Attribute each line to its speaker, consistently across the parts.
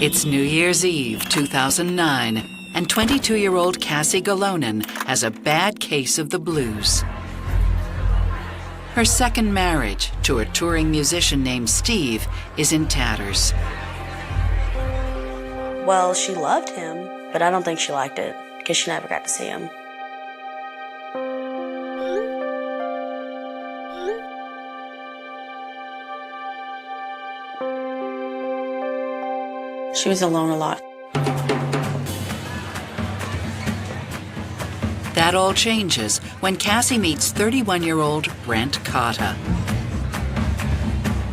Speaker 1: It's New Year's Eve, 2009, and 22-year-old Cassie Galonen has a bad case of the blues. Her second marriage, to a touring musician named Steve, is in tatters.
Speaker 2: Well, she loved him, but I don't think she liked it because she never got to see him. She was alone a lot.
Speaker 1: That all changes when Cassie meets 31-year-old Brent Cotta.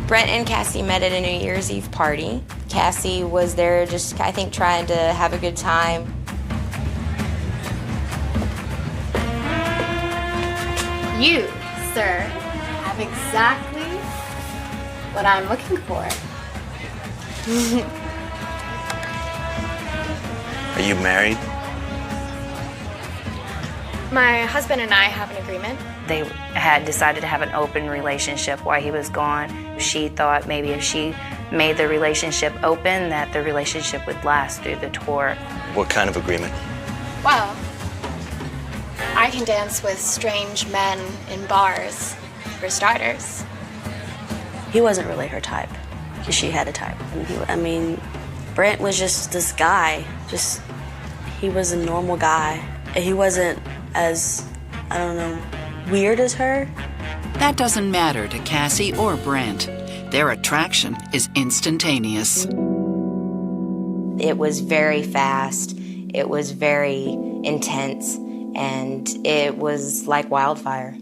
Speaker 3: Brent and Cassie met at a New Year's Eve party. Cassie was there just, I think, trying to have a good time.
Speaker 4: You, sir, have exactly what I'm looking for.
Speaker 5: Are you married?
Speaker 4: My husband and I have an agreement.
Speaker 6: They had decided to have an open relationship while he was gone. She thought maybe if she made the relationship open, that the relationship would last through the tour.
Speaker 5: What kind of agreement?
Speaker 4: Well, I can dance with strange men in bars, for starters.
Speaker 2: He wasn't really her type, because she had a type. And Brent was just this guy. He was a normal guy. He wasn't as, weird as her.
Speaker 1: That doesn't matter to Cassie or Brent. Their attraction is instantaneous.
Speaker 3: It was very fast, it was very intense, and it was like wildfire.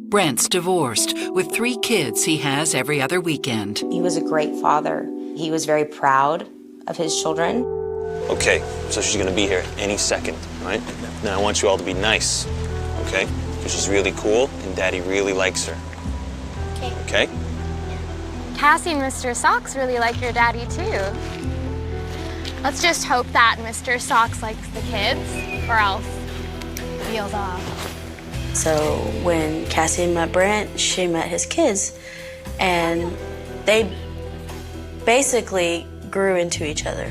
Speaker 1: Brent's divorced with 3 kids he has every other weekend.
Speaker 3: He was a great father. He was very proud of his children.
Speaker 5: Okay, so she's gonna be here any second, right? Now I want you all to be nice, okay? Because she's really cool and Daddy really likes her. Okay?
Speaker 4: Cassie and Mr. Socks really like your daddy, too. Let's just hope that Mr. Socks likes the kids, or else deal's off.
Speaker 2: So when Cassie met Brent, she met his kids. And they basically grew into each other.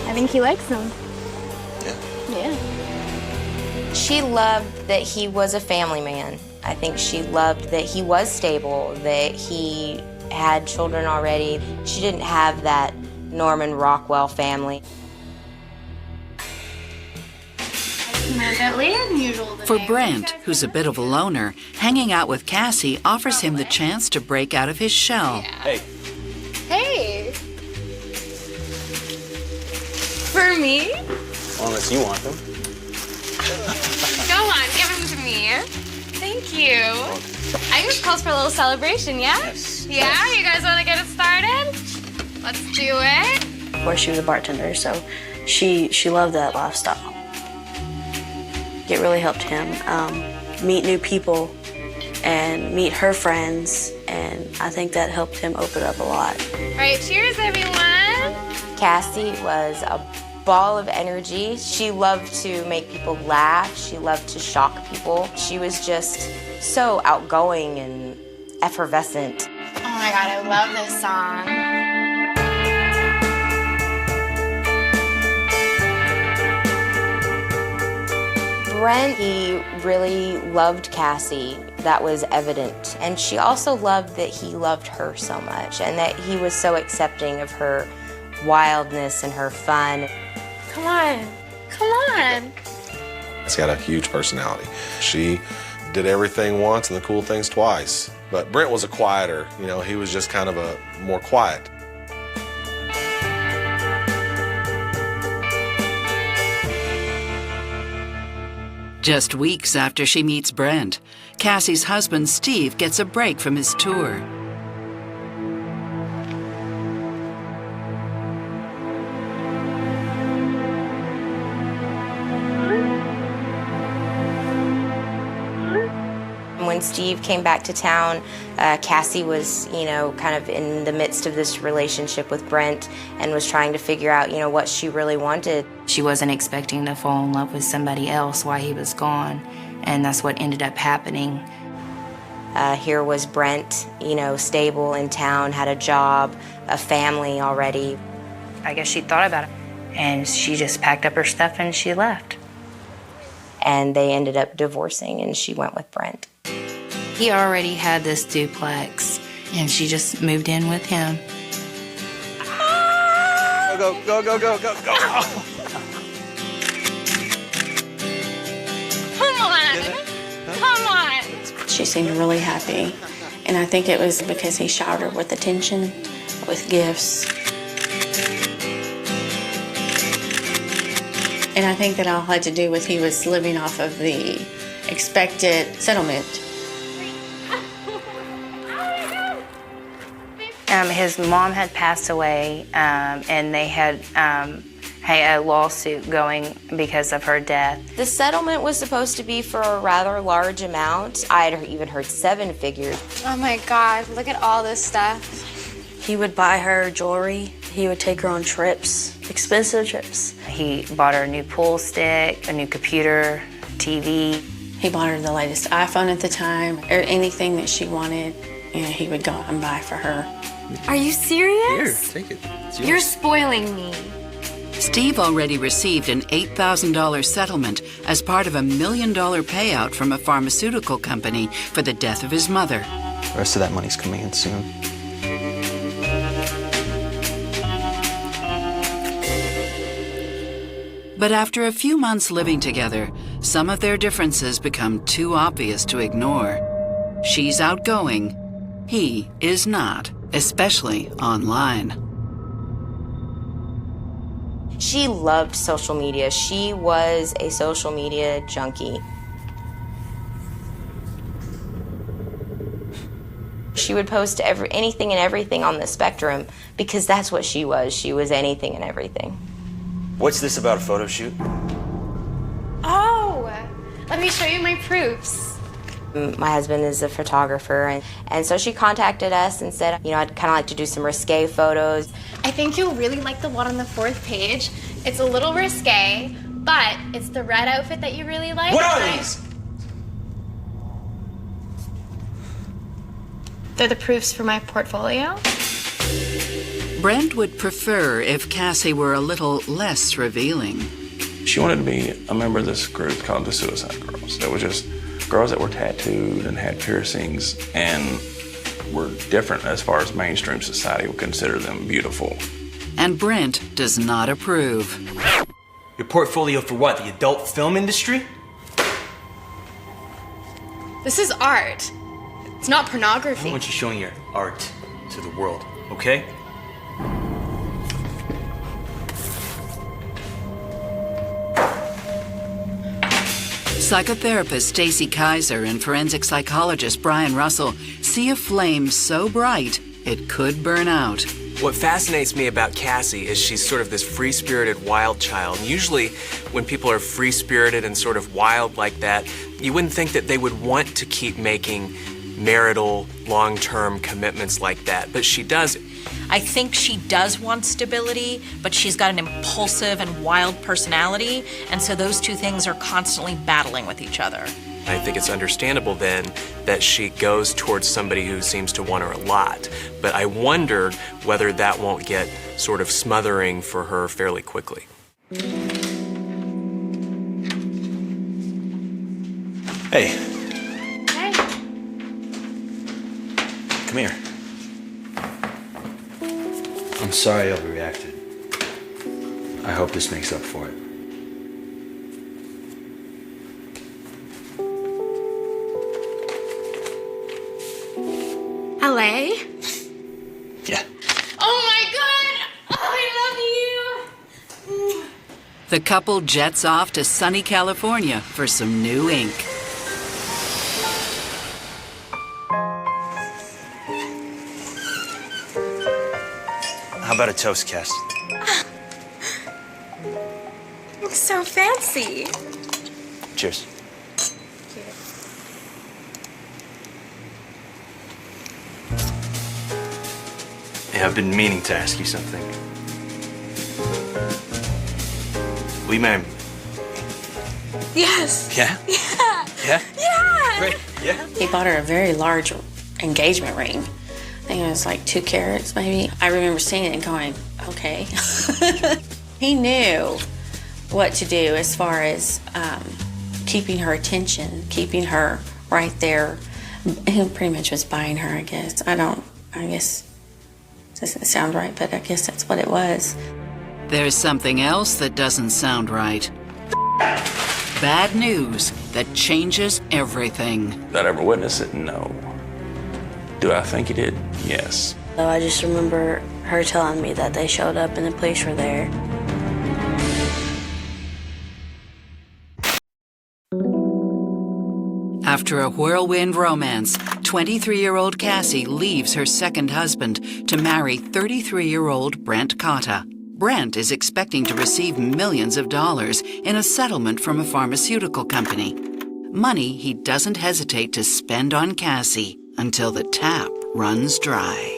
Speaker 4: I think he likes them.
Speaker 5: Yeah.
Speaker 4: Yeah.
Speaker 3: She loved that he was a family man. I think she loved that he was stable, that he had children already. She didn't have that Norman Rockwell family.
Speaker 4: Definitely unusual.
Speaker 1: For Brent, who's a bit of a loner, hanging out with Cassie offers him the chance to break out of his shell.
Speaker 5: Hey.
Speaker 4: Hey! For me?
Speaker 5: Unless you want them.
Speaker 4: Go on, give them to me. Thank you. I think it calls for a little celebration, yeah?
Speaker 5: Yes.
Speaker 4: Yeah? You guys want to get it started? Let's do it.
Speaker 2: Where she was a bartender, so she loved that lifestyle. It really helped him meet new people and meet her friends, and I think that helped him open up a lot.
Speaker 4: All right, cheers, everyone.
Speaker 3: Cassie was a ball of energy. She loved to make people laugh. She loved to shock people. She was just so outgoing and effervescent.
Speaker 4: Oh my God, I love this song.
Speaker 3: Brent, he really loved Cassie. That was evident. And she also loved that he loved her so much and that he was so accepting of her wildness and her fun.
Speaker 4: Come on, come on.
Speaker 7: She's got a huge personality. She did everything once and the cool things twice. But Brent was a quieter, he was just kind of a more quiet.
Speaker 1: Just weeks after she meets Brent, Cassie's husband Steve gets a break from his tour.
Speaker 3: When Steve came back to town, Cassie was, kind of in the midst of this relationship with Brent and was trying to figure out, what she really wanted.
Speaker 6: She wasn't expecting to fall in love with somebody else while he was gone, and that's what ended up happening.
Speaker 3: Here was Brent, you know, stable in town, had a job, a family already.
Speaker 6: I guess she thought about it, and she just packed up her stuff and she left.
Speaker 3: And they ended up divorcing, and she went with Brent.
Speaker 6: He already had this duplex, and she just moved in with him.
Speaker 5: Go, go, go, go, go, go.
Speaker 4: Come on. Come on.
Speaker 2: She seemed really happy, and I think it was because he showered her with attention, with gifts. And I think that all had to do with he was living off of the expected settlement.
Speaker 6: His mom had passed away, and they had a lawsuit going because of her death.
Speaker 3: The settlement was supposed to be for a rather large amount. I had even heard 7 figures.
Speaker 4: Oh my God, look at all this stuff.
Speaker 2: He would buy her jewelry. He would take her on trips, expensive trips.
Speaker 6: He bought her a new pool stick, a new computer, TV.
Speaker 2: He bought her the latest iPhone at the time, or anything that she wanted, you know, he would go out and buy for her.
Speaker 4: Are you serious?
Speaker 8: Here, take it. It's yours.
Speaker 4: You're spoiling me.
Speaker 1: Steve already received an $8,000 settlement as part of a $1 million payout from a pharmaceutical company for the death of his mother.
Speaker 5: The rest of that money's coming in soon.
Speaker 1: But after a few months living together, some of their differences become too obvious to ignore. She's outgoing. He is not, especially online.
Speaker 3: She loved social media. She was a social media junkie. She would post anything and everything on the spectrum because that's what she was. She was anything and everything.
Speaker 8: What's this about, a photo shoot?
Speaker 4: Oh, let me show you my proofs.
Speaker 3: My husband is a photographer, and so she contacted us and said, you know, I'd kind of like to do some risque photos.
Speaker 4: I think you'll really like the one on the 4th page. It's a little risque, but it's the red outfit that you really like.
Speaker 8: What are these?
Speaker 4: They're the proofs for my portfolio.
Speaker 1: Brent would prefer if Cassie were a little less revealing.
Speaker 9: She wanted to be a member of this group called the Suicide Girls. It was just girls that were tattooed and had piercings and were different as far as mainstream society would consider them beautiful.
Speaker 1: And Brent does not approve.
Speaker 8: Your portfolio for what, the adult film industry?
Speaker 4: This is art. It's not
Speaker 8: I
Speaker 4: pornography.
Speaker 8: don't want you showing your art to the world, okay?
Speaker 1: Psychotherapist Stacy Kaiser and forensic psychologist Brian Russell see a flame so bright it could burn out.
Speaker 10: What fascinates me about Cassie is she's sort of this free-spirited wild child. And usually when people are free-spirited and sort of wild like that, you wouldn't think that they would want to keep making marital, long-term commitments like that, but she does.
Speaker 11: I think she does want stability, but she's got an impulsive and wild personality, and so those two things are constantly battling with each other.
Speaker 10: I think it's understandable then that she goes towards somebody who seems to want her a lot, but I wondered whether that won't get sort of smothering for her fairly quickly.
Speaker 8: Hey,
Speaker 4: Hey.
Speaker 8: come here. I'm sorry I overreacted. I hope this makes up for it.
Speaker 4: LA?
Speaker 8: Yeah.
Speaker 4: Oh my God! Oh, I love you!
Speaker 1: The couple jets off to sunny California for some new ink.
Speaker 8: How about a toast, Cass?
Speaker 4: So fancy.
Speaker 8: Cheers. Hey, I've been meaning to ask you something. Will you marry me?
Speaker 4: Yes.
Speaker 8: Yeah?
Speaker 4: Yeah.
Speaker 8: Yeah?
Speaker 4: Yeah.
Speaker 10: Great. Yeah.
Speaker 2: He bought her a very large engagement ring. I think it was like 2 carats, maybe. I remember seeing it and going, okay. He knew what to do as far as keeping her attention, keeping her right there. He pretty much was buying her, I guess. I guess it doesn't sound right, but I guess that's what it was.
Speaker 1: There's something else that doesn't sound right. Bad news that changes everything.
Speaker 9: Did I ever witness it? No. Do I think he did? Yes.
Speaker 2: So I just remember her telling me that they showed up and the police were there.
Speaker 1: After a whirlwind romance, 23-year-old Cassie leaves her second husband to marry 33-year-old Brent Cotta. Brent is expecting to receive millions of dollars in a settlement from a pharmaceutical company. Money he doesn't hesitate to spend on Cassie until the tap runs dry.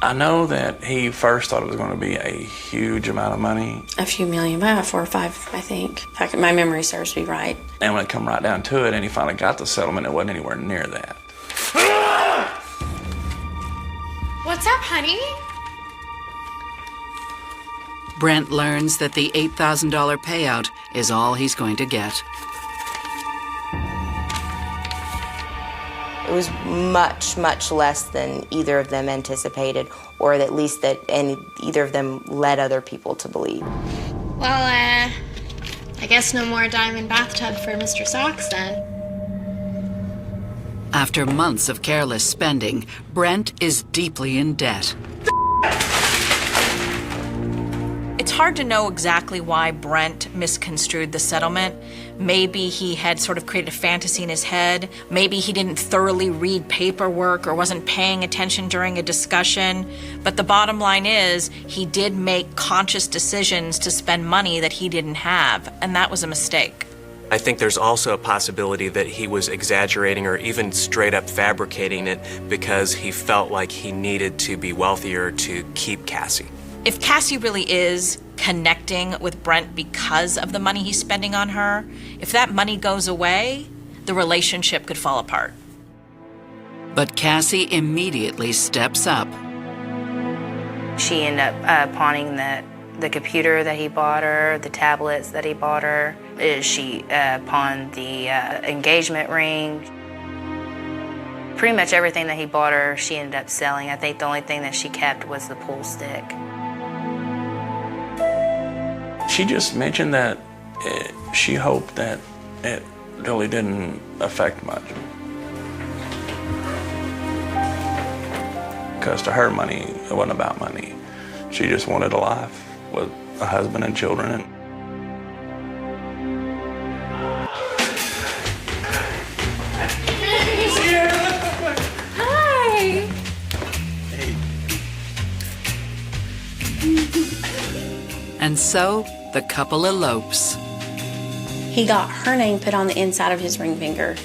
Speaker 9: I know that he first thought it was going to be a huge amount of money.
Speaker 2: A few million, about 4 or 5, I think. If my memory serves me right.
Speaker 9: And when it come right down to it, and he finally got the settlement, it wasn't anywhere near that.
Speaker 4: What's up, honey?
Speaker 1: Brent learns that the $8,000 payout is all he's going to get.
Speaker 3: It was much, much less than either of them anticipated, or at least that either of them led other people to believe.
Speaker 4: Well, I guess no more diamond bathtub for Mr. Socks then.
Speaker 1: After months of careless spending, Brent is deeply in debt.
Speaker 11: It's hard to know exactly why Brent misconstrued the settlement. Maybe he had sort of created a fantasy in his head. Maybe he didn't thoroughly read paperwork or wasn't paying attention during a discussion. But the bottom line is, he did make conscious decisions to spend money that he didn't have, and that was a mistake.
Speaker 10: I think there's also a possibility that he was exaggerating or even straight up fabricating it because he felt like he needed to be wealthier to keep Cassie.
Speaker 11: If Cassie really is connecting with Brent because of the money he's spending on her, if that money goes away, the relationship could fall apart.
Speaker 1: But Cassie immediately steps up.
Speaker 6: She ended up pawning the computer that he bought her, the tablets that he bought her. She pawned the engagement ring. Pretty much everything that he bought her, she ended up selling. I think the only thing that she kept was the pool stick.
Speaker 9: She just mentioned that she hoped that it really didn't affect much. Because to her, money, it wasn't about money. She just wanted a life with a husband and children.
Speaker 4: Hi.
Speaker 1: And so, the couple elopes.
Speaker 2: He got her name put on the inside of his ring finger,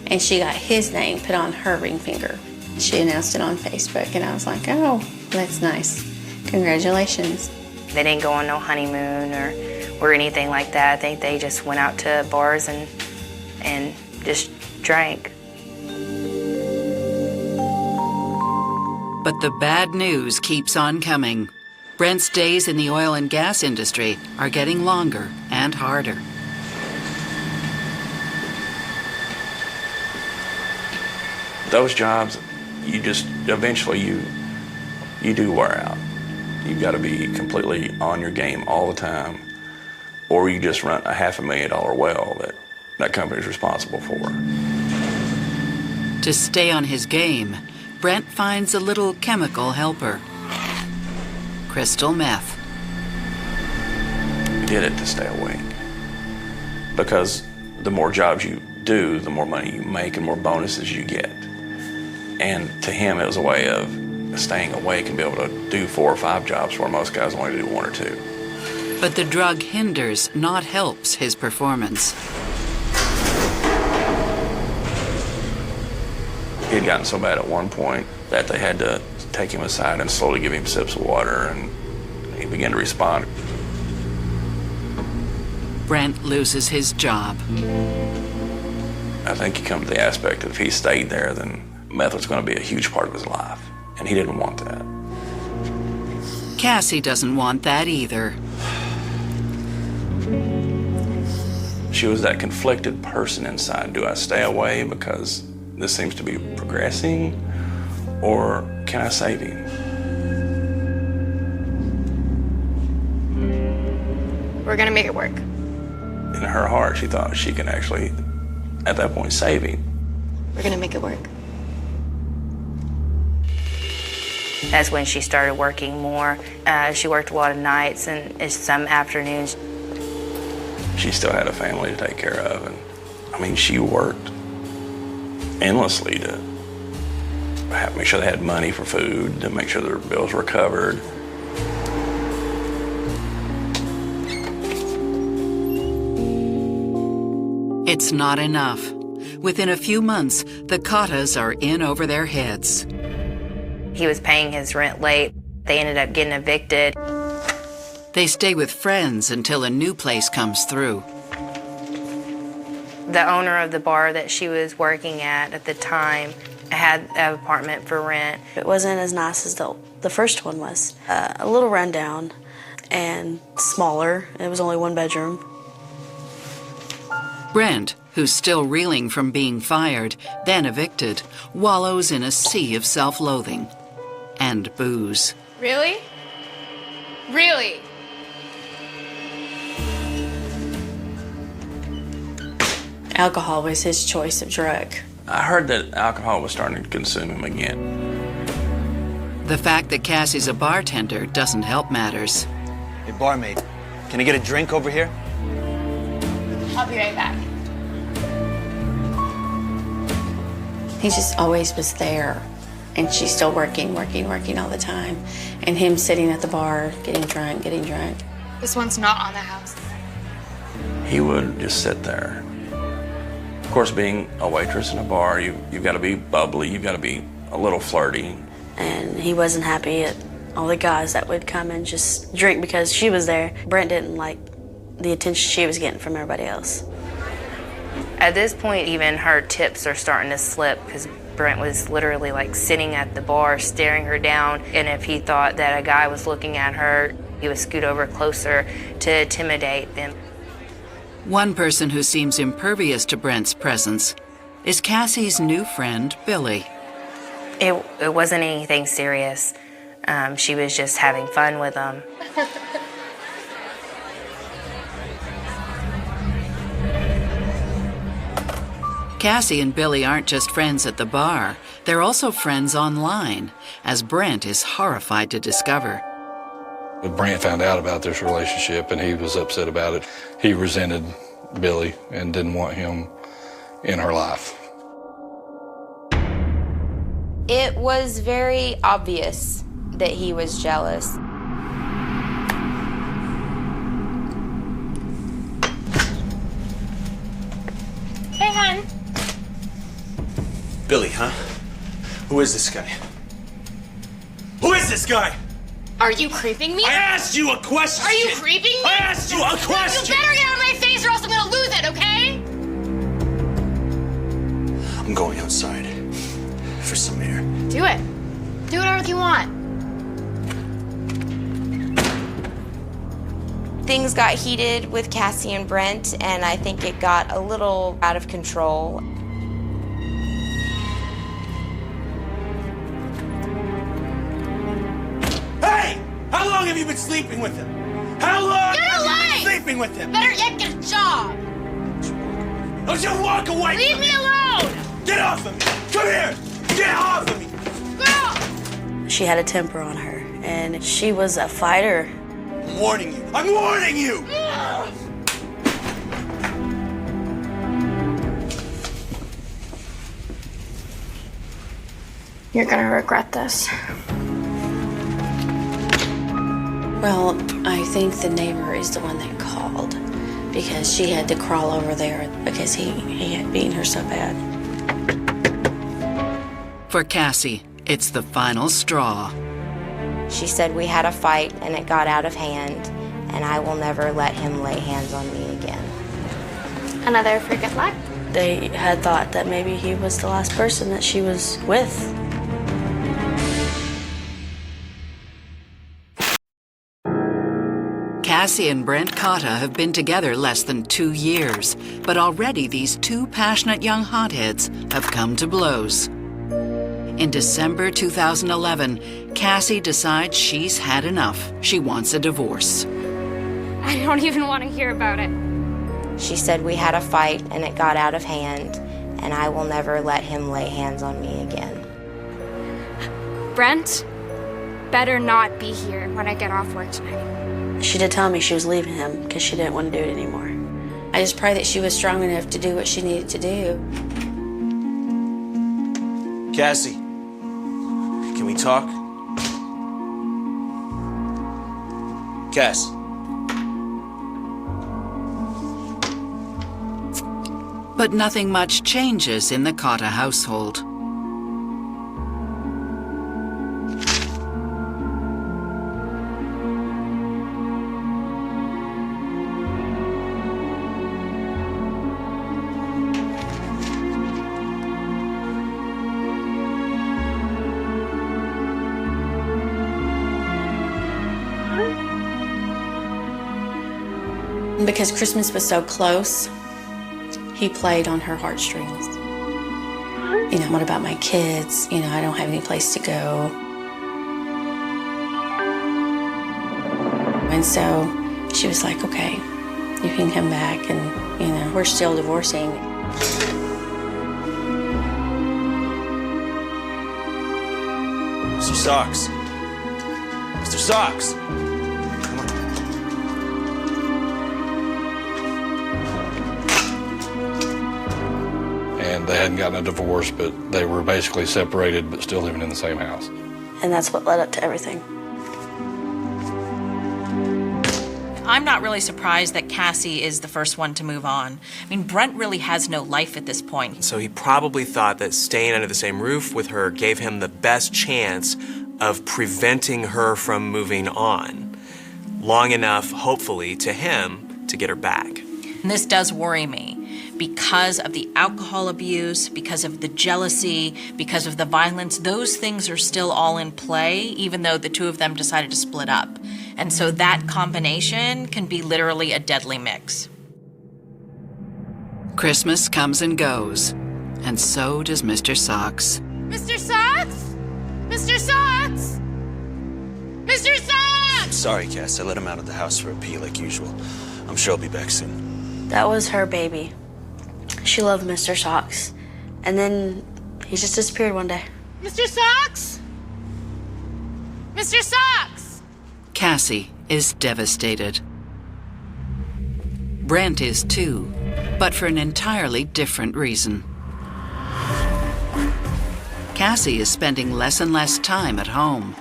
Speaker 2: and she got his name put on her ring finger. She announced it on Facebook, and I was like, oh, that's nice. Congratulations.
Speaker 6: They didn't go on no honeymoon or anything like that. I think they just went out to bars and just drank.
Speaker 1: But the bad news keeps on coming. Brent's days in the oil and gas industry are getting longer and harder.
Speaker 9: Those jobs, you just, eventually you do wear out. You've got to be completely on your game all the time, or you just run a $500,000 well that company's responsible for.
Speaker 1: To stay on his game, Brent finds a little chemical helper. Crystal meth.
Speaker 9: We did it to stay awake. Because the more jobs you do, the more money you make and more bonuses you get. And to him, it was a way of staying awake and be able to do 4 or 5 jobs where most guys only do 1 or 2.
Speaker 1: But the drug hinders, not helps, his performance.
Speaker 9: He had gotten so bad at one point that they had to take him aside and slowly give him sips of water, and he began to respond.
Speaker 1: Brent loses his job.
Speaker 9: I think you come to the aspect that if he stayed there, then meth was going to be a huge part of his life, and he didn't want that.
Speaker 1: Cassie doesn't want that either.
Speaker 9: She was that conflicted person inside. Do I stay away because this seems to be progressing, or can I save him?
Speaker 4: We're gonna make it work.
Speaker 9: In her heart, she thought she could actually, at that point, save him.
Speaker 4: We're gonna make it work.
Speaker 6: That's when she started working more. She worked a lot of nights and some afternoons.
Speaker 9: She still had a family to take care of, and I mean, she worked endlessly to make sure they had money for food, to make sure their bills were covered.
Speaker 1: It's not enough. Within a few months, the Cottas are in over their heads.
Speaker 6: He was paying his rent late. They ended up getting evicted.
Speaker 1: They stay with friends until a new place comes through.
Speaker 6: The owner of the bar that she was working at the time had an apartment for rent.
Speaker 2: It wasn't as nice as the first one was. A little rundown and smaller. It was only 1 bedroom.
Speaker 1: Brent, who's still reeling from being fired, then evicted, wallows in a sea of self-loathing and booze.
Speaker 4: Really? Really?
Speaker 2: Alcohol was his choice of drug.
Speaker 9: I heard that alcohol was starting to consume him again.
Speaker 1: The fact that Cassie's a bartender doesn't help matters.
Speaker 5: Hey, barmaid, can I get a drink over here?
Speaker 4: I'll be right back.
Speaker 2: He just always was there. And she's still working all the time. And him sitting at the bar, getting drunk.
Speaker 4: This one's not on the house.
Speaker 9: He would just sit there. Of course, being a waitress in a bar, you've got to be bubbly, you've got to be a little flirty.
Speaker 2: And he wasn't happy at all the guys that would come and just drink because she was there. Brent didn't like the attention she was getting from everybody else.
Speaker 6: At this point, even her tips are starting to slip because Brent was literally like sitting at the bar, staring her down. And if he thought that a guy was looking at her, he would scoot over closer to intimidate them.
Speaker 1: One person who seems impervious to Brent's presence is Cassie's new friend, Billy.
Speaker 6: It wasn't anything serious. She was just having fun with him.
Speaker 1: Cassie and Billy aren't just friends at the bar, they're also friends online, as Brent is horrified to discover.
Speaker 12: Brent found out about this relationship and he was upset about it. He resented Billy and didn't want him in her life.
Speaker 3: It was very obvious that he was jealous.
Speaker 4: Hey, hon.
Speaker 5: Billy, huh? Who is this guy? Who is this guy?
Speaker 4: Are you creeping me?
Speaker 5: I asked you a question!
Speaker 4: Are you creeping me?
Speaker 5: I asked you a question!
Speaker 4: You better get out of my face or else I'm gonna lose it, okay?
Speaker 5: I'm going outside for some air.
Speaker 4: Do it. Do whatever you want.
Speaker 3: Things got heated with Cassie and Brent, and I think it got a little out of control.
Speaker 5: Hey! How long have you been sleeping with him? How long have you been sleeping with him?
Speaker 4: Better yet, get a job.
Speaker 5: Don't you walk away
Speaker 4: Leave
Speaker 5: from
Speaker 4: me alone!
Speaker 5: Get off of me! Come here! Get off of me!
Speaker 4: Girl!
Speaker 2: She had a temper on her, and she was a fighter.
Speaker 5: I'm warning you! I'm warning you!
Speaker 4: You're gonna regret this.
Speaker 2: Well, I think the neighbor is the one that called because she had to crawl over there because he had beaten her so bad.
Speaker 1: For Cassie, it's the final straw.
Speaker 3: She said we had a fight and it got out of hand, and I will never let him lay hands on me again.
Speaker 4: Another for good luck?
Speaker 2: They had thought that maybe he was the last person that she was with.
Speaker 1: Cassie and Brent Cotta have been together less than 2 years, but already these two passionate young hotheads have come to blows. In December 2011, Cassie decides she's had enough. She wants a divorce.
Speaker 4: I don't even want to hear about it.
Speaker 3: She said we had a fight and it got out of hand, and I will never let him lay hands on me again.
Speaker 4: Brent better not be here when I get off work tonight.
Speaker 2: She did tell me she was leaving him because she didn't want to do it anymore.
Speaker 13: I just pray that she was strong enough to do what she needed to do.
Speaker 5: Cassie, can we talk? Cass.
Speaker 1: But nothing much changes in the Cotta household.
Speaker 13: Because Christmas was so close, he played on her heartstrings. You know, what about my kids? You know, I don't have any place to go. And so she was like, okay, you can come back, and, you know, we're still divorcing.
Speaker 5: Mr. Socks. Mr. Socks.
Speaker 12: And they hadn't gotten a divorce, but they were basically separated but still living in the same house.
Speaker 2: And that's what led up to everything.
Speaker 11: I'm not really surprised that Cassie is the first one to move on. I mean, Brent really has no life at this point.
Speaker 10: So he probably thought that staying under the same roof with her gave him the best chance of preventing her from moving on. Long enough, hopefully, to him to get her back.
Speaker 11: And this does worry me because of the alcohol abuse, because of the jealousy, because of the violence. Those things are still all in play, even though the two of them decided to split up. And so that combination can be literally a deadly mix.
Speaker 1: Christmas comes and goes, and so does Mr. Socks.
Speaker 4: Mr. Socks? Mr. Socks? Mr. Socks!
Speaker 5: Sorry, Cass. I let him out of the house for a pee like usual. I'm sure he'll be back soon.
Speaker 2: That was her baby. She loved Mr. Socks. And then he just disappeared one day.
Speaker 4: Mr. Socks? Mr. Socks!
Speaker 1: Cassie is devastated. Brent is too, but for an entirely different reason. Cassie is spending less and less time at home.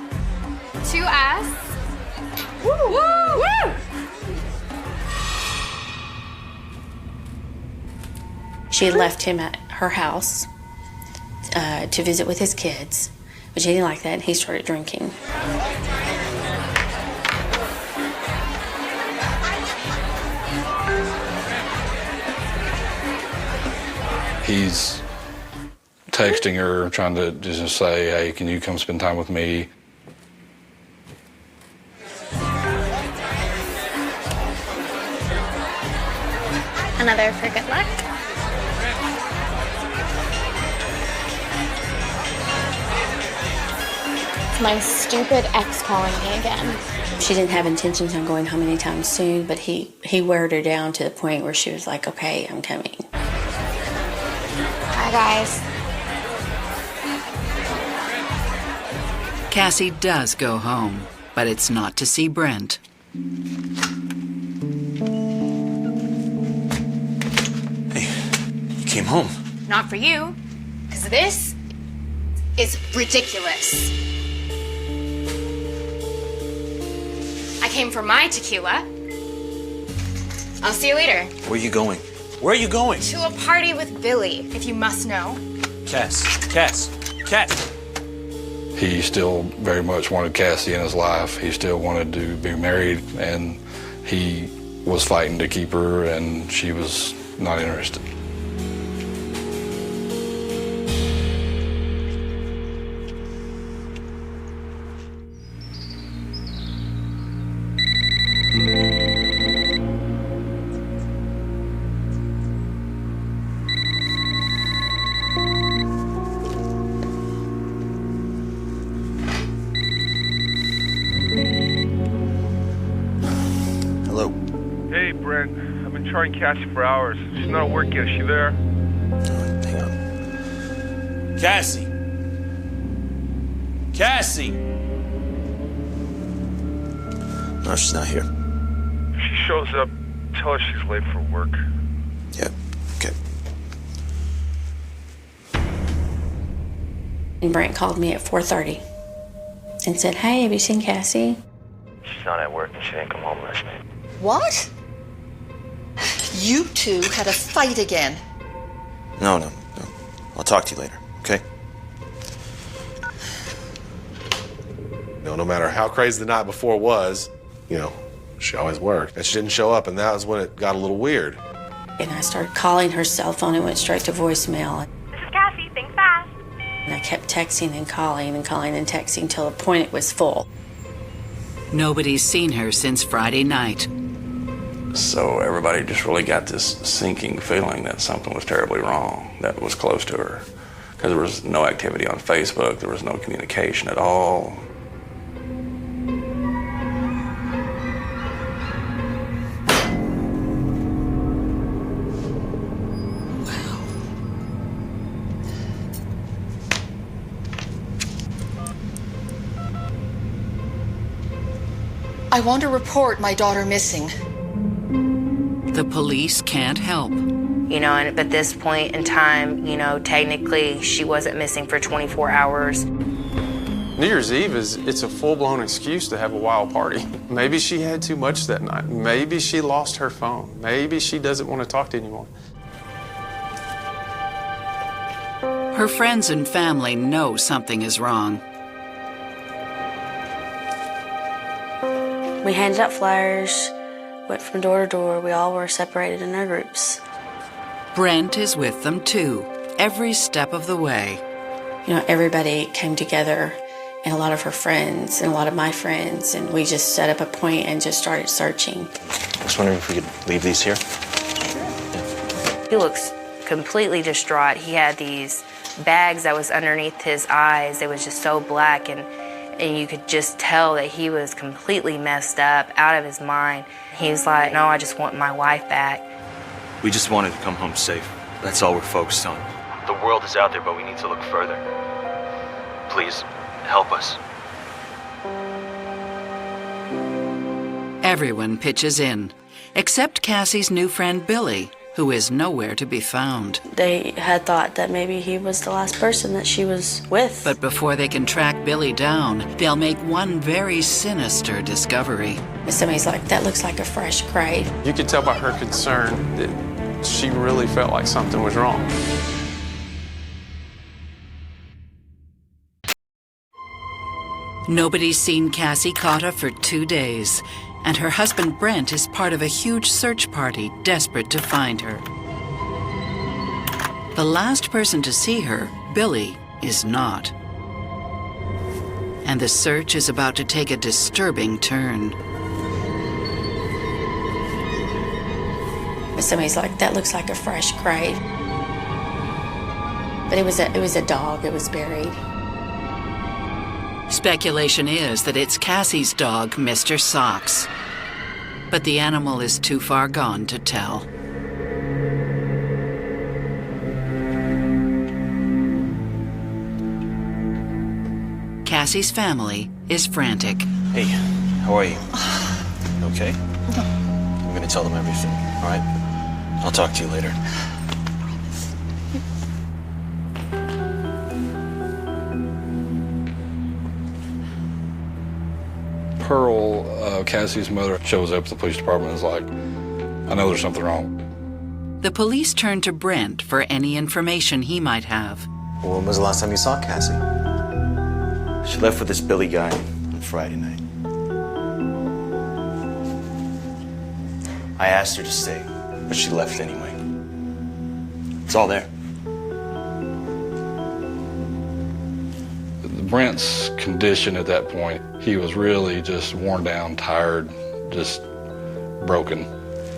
Speaker 4: To us. Woo! Woo! Woo!
Speaker 13: She had left him at her house to visit with his kids, but she didn't like that, and he started drinking.
Speaker 12: He's texting her, trying to just say, hey, can you come spend time with me?
Speaker 4: Another for good luck. My stupid ex calling me again.
Speaker 13: She didn't have intentions on going home anytime soon, but he weared her down to the point where she was like, okay, I'm coming.
Speaker 4: Hi, guys.
Speaker 1: Cassie does go home, but it's not to see Brent.
Speaker 5: Hey, you came home.
Speaker 4: Not for you, because this is ridiculous. I came for my tequila. I'll see you later.
Speaker 5: Where are you going? Where are you going?
Speaker 4: To a party with Billy, if you must know.
Speaker 5: Cass.
Speaker 12: He still very much wanted Cassie in his life. He still wanted to be married, and he was fighting to keep her, and she was not interested.
Speaker 5: Hello.
Speaker 14: Hey, Brent. I've been trying Cassie for hours. She's not at work yet. Is she there?
Speaker 5: Hang on. Cassie! Cassie! No, she's not here.
Speaker 14: If she shows up, tell her she's late for work.
Speaker 5: Yeah, okay.
Speaker 13: And Brent called me at 4:30 and said, "Hey, have you seen Cassie?"
Speaker 14: She's not at work and she didn't come home last night.
Speaker 15: What? You two had a fight again.
Speaker 5: No. I'll talk to you later, okay?
Speaker 7: No matter how crazy the night before was, she always worked. And she didn't show up, and that was when it got a little weird.
Speaker 13: And I started calling her cell phone. It went straight to voicemail.
Speaker 4: This is Cassie. Think fast.
Speaker 13: And I kept texting and calling and calling and texting till the point it was full.
Speaker 1: Nobody's seen her since Friday night.
Speaker 9: So everybody just really got this sinking feeling that something was terribly wrong, that was close to her. Because there was no activity on Facebook, there was no communication at all.
Speaker 15: I want to report my daughter missing.
Speaker 1: The police can't help.
Speaker 6: And at this point in time, technically she wasn't missing for 24 hours.
Speaker 16: New Year's Eve it's a full-blown excuse to have a wild party. Maybe she had too much that night. Maybe she lost her phone. Maybe she doesn't want to talk to anyone.
Speaker 1: Her friends and family know something is wrong.
Speaker 2: We handed out flyers, went from door to door. We all were separated in our groups.
Speaker 1: Brent is with them too, every step of the way.
Speaker 13: Everybody came together, and a lot of her friends and a lot of my friends, and we just set up a point and just started searching.
Speaker 5: I was wondering if we could leave these here.
Speaker 6: He looks completely distraught. He had these bags that was underneath his eyes. It was just so black, and you could just tell that he was completely messed up, out of his mind. He was like, "No, I just want my wife back."
Speaker 5: We just wanted to come home safe. That's all we're focused on. The world is out there, but we need to look further. Please, help us.
Speaker 1: Everyone pitches in, except Cassie's new friend Billy, who is nowhere to be found.
Speaker 2: They had thought that maybe he was the last person that she was with.
Speaker 1: But before they can track Billy down, they'll make one very sinister discovery.
Speaker 13: Somebody's like, "That looks like a fresh grave."
Speaker 16: You could tell by her concern that she really felt like something was wrong.
Speaker 1: Nobody's seen Cassie Cotta for 2 days, and her husband Brent is part of a huge search party desperate to find her. The last person to see her, Billy, is not. And the search is about to take a disturbing turn.
Speaker 13: Somebody's like, "That looks like a fresh grave." But it was a dog. It was buried.
Speaker 1: Speculation is that it's Cassie's dog, Mr. Socks. But the animal is too far gone to tell. Cassie's family is frantic.
Speaker 5: Hey, how are you? Okay? I'm gonna tell them everything, all right? I'll talk to you later.
Speaker 12: Pearl, Cassie's mother, shows up at the police department and is like, "I know there's something wrong."
Speaker 1: The police turn to Brent for any information he might have.
Speaker 5: Well, when was the last time you saw Cassie? She left with this Billy guy on Friday night. I asked her to stay, but she left anyway. It's all there.
Speaker 12: Brent's condition at that point, he was really just worn down, tired, just broken.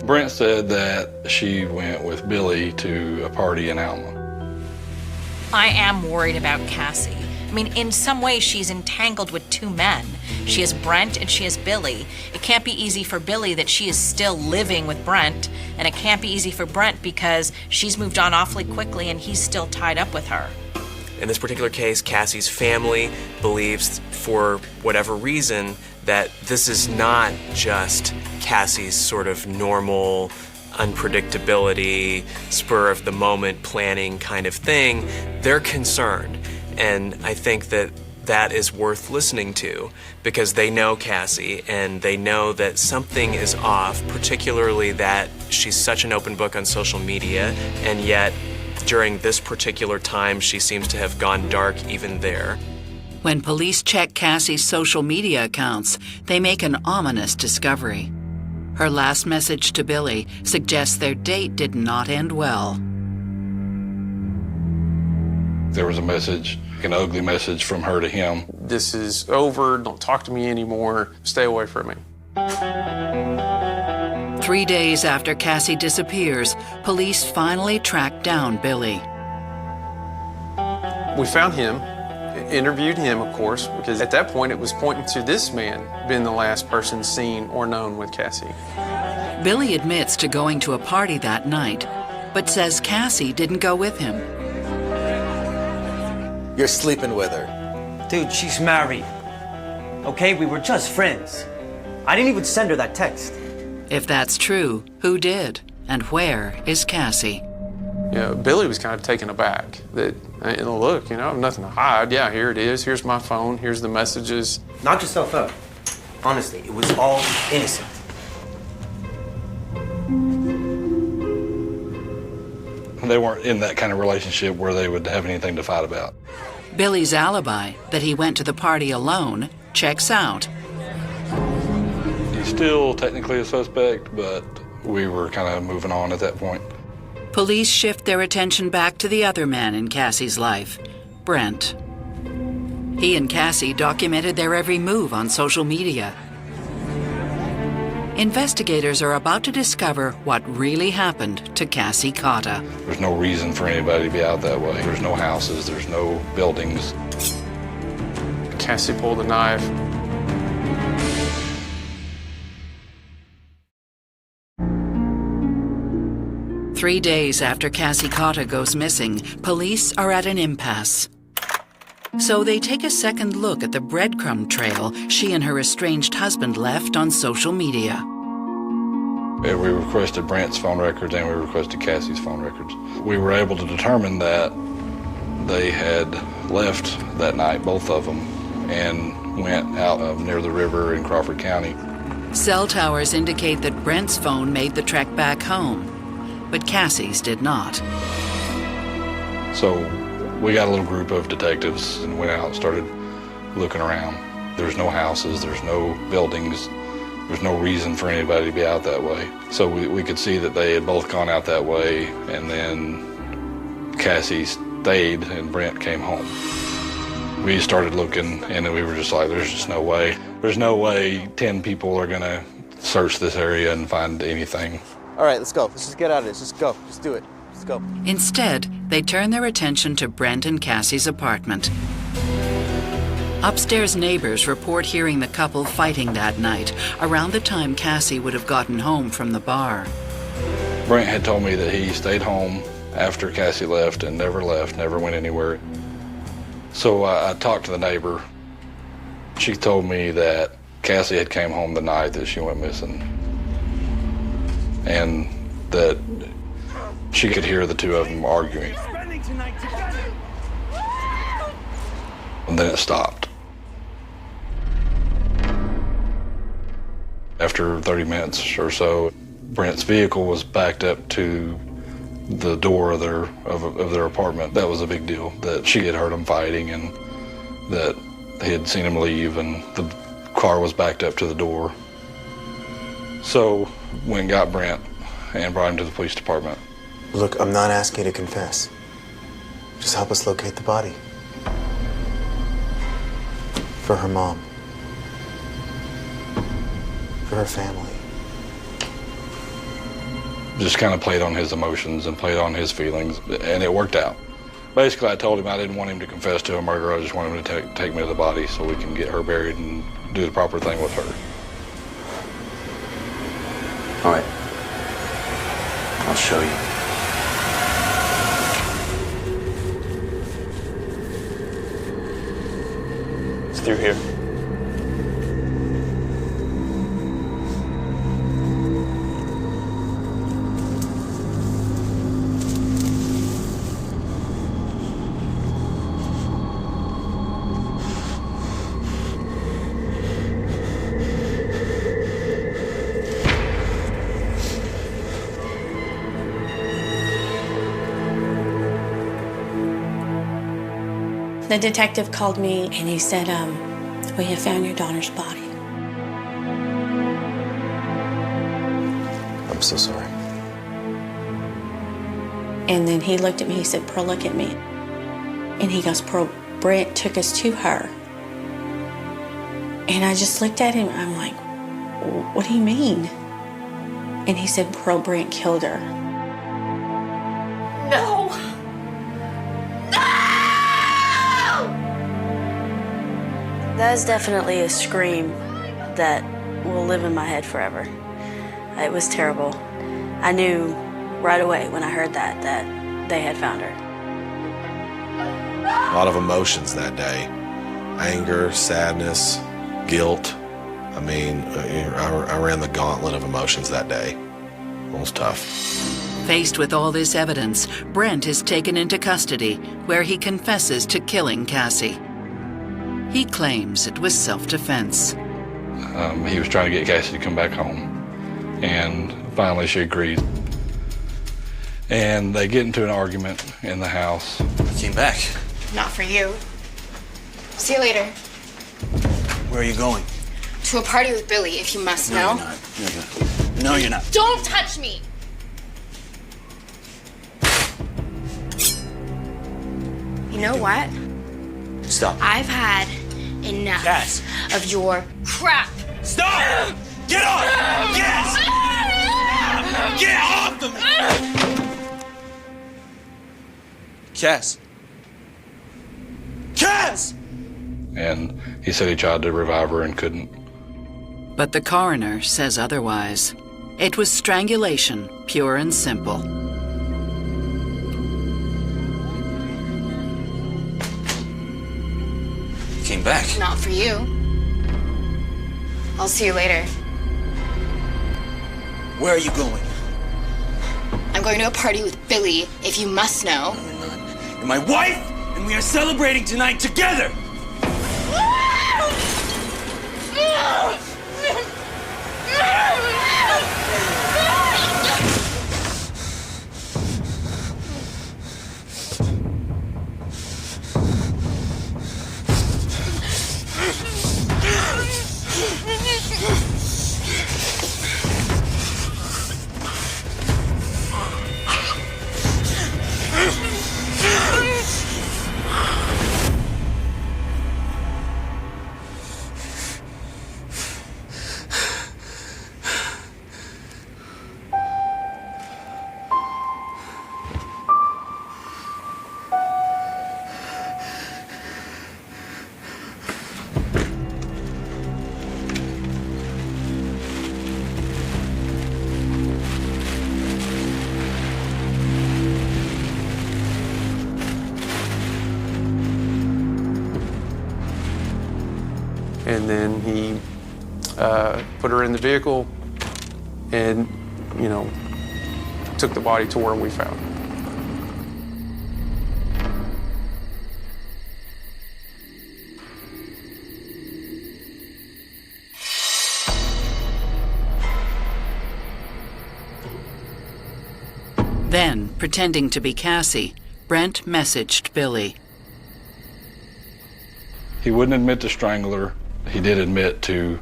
Speaker 12: Brent said that she went with Billy to a party in Alma.
Speaker 11: I am worried about Cassie. I mean, in some ways, she's entangled with two men. She has Brent and she has Billy. It can't be easy for Billy that she is still living with Brent, and it can't be easy for Brent because she's moved on awfully quickly and he's still tied up with her.
Speaker 10: In this particular case, Cassie's family believes, for whatever reason, that this is not just Cassie's sort of normal unpredictability, spur-of-the-moment planning kind of thing. They're concerned, and I think that that is worth listening to because they know Cassie and they know that something is off, particularly that she's such an open book on social media, and yet during this particular time she seems to have gone dark even there.
Speaker 1: When police check Cassie's social media accounts, they make an ominous discovery. Her last message to Billy suggests their date did not end well.
Speaker 12: There was a message, an ugly message from her to him.
Speaker 16: This is over, don't talk to me anymore, stay away from me.
Speaker 1: 3 days after Cassie disappears, police finally track down Billy.
Speaker 16: We found him, interviewed him, of course, because at that point it was pointing to this man being the last person seen or known with Cassie.
Speaker 1: Billy admits to going to a party that night, but says Cassie didn't go with him.
Speaker 17: You're sleeping with her.
Speaker 18: Dude, she's married. Okay, we were just friends. I didn't even send her that text.
Speaker 1: If that's true, who did? And where is Cassie?
Speaker 16: Yeah, Billy was kind of taken aback that, look, I have nothing to hide. Yeah, here it is. Here's my phone. Here's the messages.
Speaker 18: Knock yourself out. Honestly, it was all innocent.
Speaker 12: They weren't in that kind of relationship where they would have anything to fight about.
Speaker 1: Billy's alibi, that he went to the party alone, checks out.
Speaker 12: He's still technically a suspect, but we were kind of moving on at that point.
Speaker 1: Police shift their attention back to the other man in Cassie's life, Brent. He and Cassie documented their every move on social media. Investigators are about to discover what really happened to Cassie Cotta.
Speaker 12: There's no reason for anybody to be out that way. There's no houses, there's no buildings.
Speaker 16: Cassie pulled a knife.
Speaker 1: Three days after Cassie Cotta goes missing, police are at an impasse. So they take a second look at the breadcrumb trail she and her estranged husband left on social media.
Speaker 12: We requested Brent's phone records and we requested Cassie's phone records. We were able to determine that they had left that night, both of them, and went out near the river in Crawford County.
Speaker 1: Cell towers indicate that Brent's phone made the trek back home, but Cassie's did not.
Speaker 12: So we got a little group of detectives and went out and started looking around. There's no houses, there's no buildings, there's no reason for anybody to be out that way. So we could see that they had both gone out that way, and then Cassie stayed and Brent came home. We started looking, and then we were just like, there's just no way. There's no way 10 people are gonna search this area and find anything.
Speaker 17: All right, let's go. Let's just get out of this. Just go. Just do it. Let's go.
Speaker 1: Instead, they turn their attention to Brent and Cassie's apartment. Upstairs neighbors report hearing the couple fighting that night, around the time Cassie would have gotten home from the bar.
Speaker 12: Brent had told me that he stayed home after Cassie left and never left, never went anywhere. So I talked to the neighbor. She told me that Cassie had came home the night that she went missing, and that she could hear the two of them arguing. And then it stopped. After 30 minutes or so, Brent's vehicle was backed up to the door of their apartment. That was a big deal, that she had heard them fighting and that he had seen him leave, and the car was backed up to the door. So went and got Brent and brought him to the police department.
Speaker 17: Look, I'm not asking you to confess. Just help us locate the body. For her mom. For her family.
Speaker 12: Just kind of played on his emotions and played on his feelings, and it worked out. Basically, I told him I didn't want him to confess to a murder. I just wanted him to take me to the body so we can get her buried and do the proper thing with her.
Speaker 8: All right. I'll show you.
Speaker 5: It's through here.
Speaker 13: The detective called me and he said, we have found your daughter's body.
Speaker 17: I'm so sorry.
Speaker 13: And then he looked at me, he said, Pearl, look at me. And he goes, Pearl, Brent took us to her. And I just looked at him, I'm like, what do you mean? And he said, Pearl, Brent killed her.
Speaker 4: No!
Speaker 2: That is definitely a scream that will live in my head forever. It was terrible. I knew right away when I heard that they had found her.
Speaker 7: A lot of emotions that day. Anger, sadness, guilt. I mean, I ran the gauntlet of emotions that day. It was tough.
Speaker 1: Faced with all this evidence, Brent is taken into custody, where he confesses to killing Cassie. He claims it was self-defense.
Speaker 12: He was trying to get Cassie to come back home, and finally she agreed. And they get into an argument in the house.
Speaker 8: He came back.
Speaker 4: Not for you. See you later.
Speaker 8: Where are you going?
Speaker 4: To a party with Billy, if you must know.
Speaker 8: No, you're not. No, you're not.
Speaker 4: Don't touch me! You know what?
Speaker 8: Stop.
Speaker 4: I've had enough
Speaker 8: Cass.
Speaker 4: of your crap.
Speaker 8: Stop! Get off! Yes! Get off of me! Cass. Cass!
Speaker 12: And he said he tried to revive her and couldn't.
Speaker 1: But the coroner says otherwise. It was strangulation, pure and simple.
Speaker 8: He came back.
Speaker 4: Not for you. I'll see you later.
Speaker 8: Where are you going?
Speaker 4: I'm going to a party with Billy, if you must know.
Speaker 8: No, you're not. You're my wife, and we are celebrating tonight together!
Speaker 16: And then he put her in the vehicle and, took the body to where we found her.
Speaker 1: Then, pretending to be Cassie, Brent messaged Billy.
Speaker 12: He wouldn't admit to strangling her. He did admit to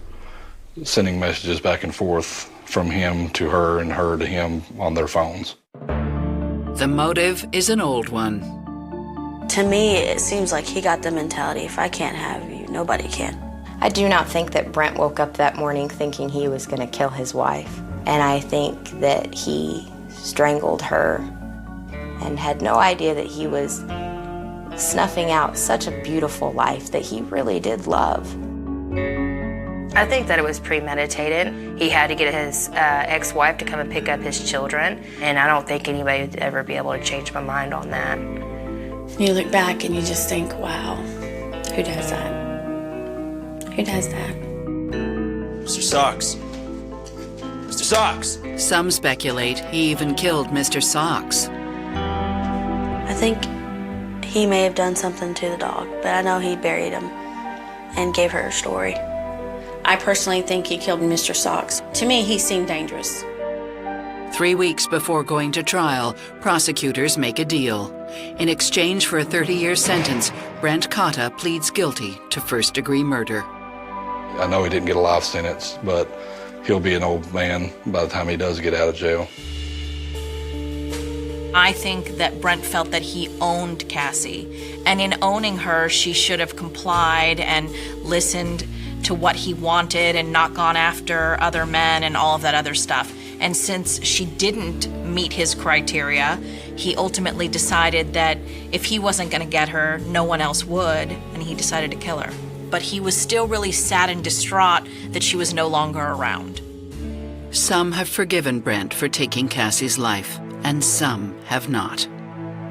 Speaker 12: sending messages back and forth from him to her and her to him on their phones.
Speaker 1: The motive is an old one.
Speaker 2: To me, it seems like he got the mentality, if I can't have you, nobody can.
Speaker 3: I do not think that Brent woke up that morning thinking he was going to kill his wife. And I think that he strangled her and had no idea that he was snuffing out such a beautiful life that he really did love.
Speaker 6: I think that it was premeditated. He had to get his ex-wife to come and pick up his children, and I don't think anybody would ever be able to change my mind on that.
Speaker 13: You look back and you just think, wow, who does that? Who does that?
Speaker 5: Mr. Socks. Mr. Socks.
Speaker 1: Some speculate he even killed Mr. Socks.
Speaker 2: I think he may have done something to the dog, but I know he buried him and gave her a story.
Speaker 13: I personally think he killed Mr. Socks. To me, he seemed dangerous.
Speaker 1: 3 weeks before going to trial, prosecutors make a deal. In exchange for a 30-year sentence, Brent Cotta pleads guilty to first-degree murder.
Speaker 12: I know he didn't get a life sentence, but he'll be an old man by the time he does get out of jail.
Speaker 11: I think that Brent felt that he owned Cassie, and in owning her, she should have complied and listened to what he wanted and not gone after other men and all of that other stuff. And since she didn't meet his criteria, he ultimately decided that if he wasn't going to get her, no one else would, and he decided to kill her. But he was still really sad and distraught that she was no longer around.
Speaker 1: Some have forgiven Brent for taking Cassie's life, and some have not.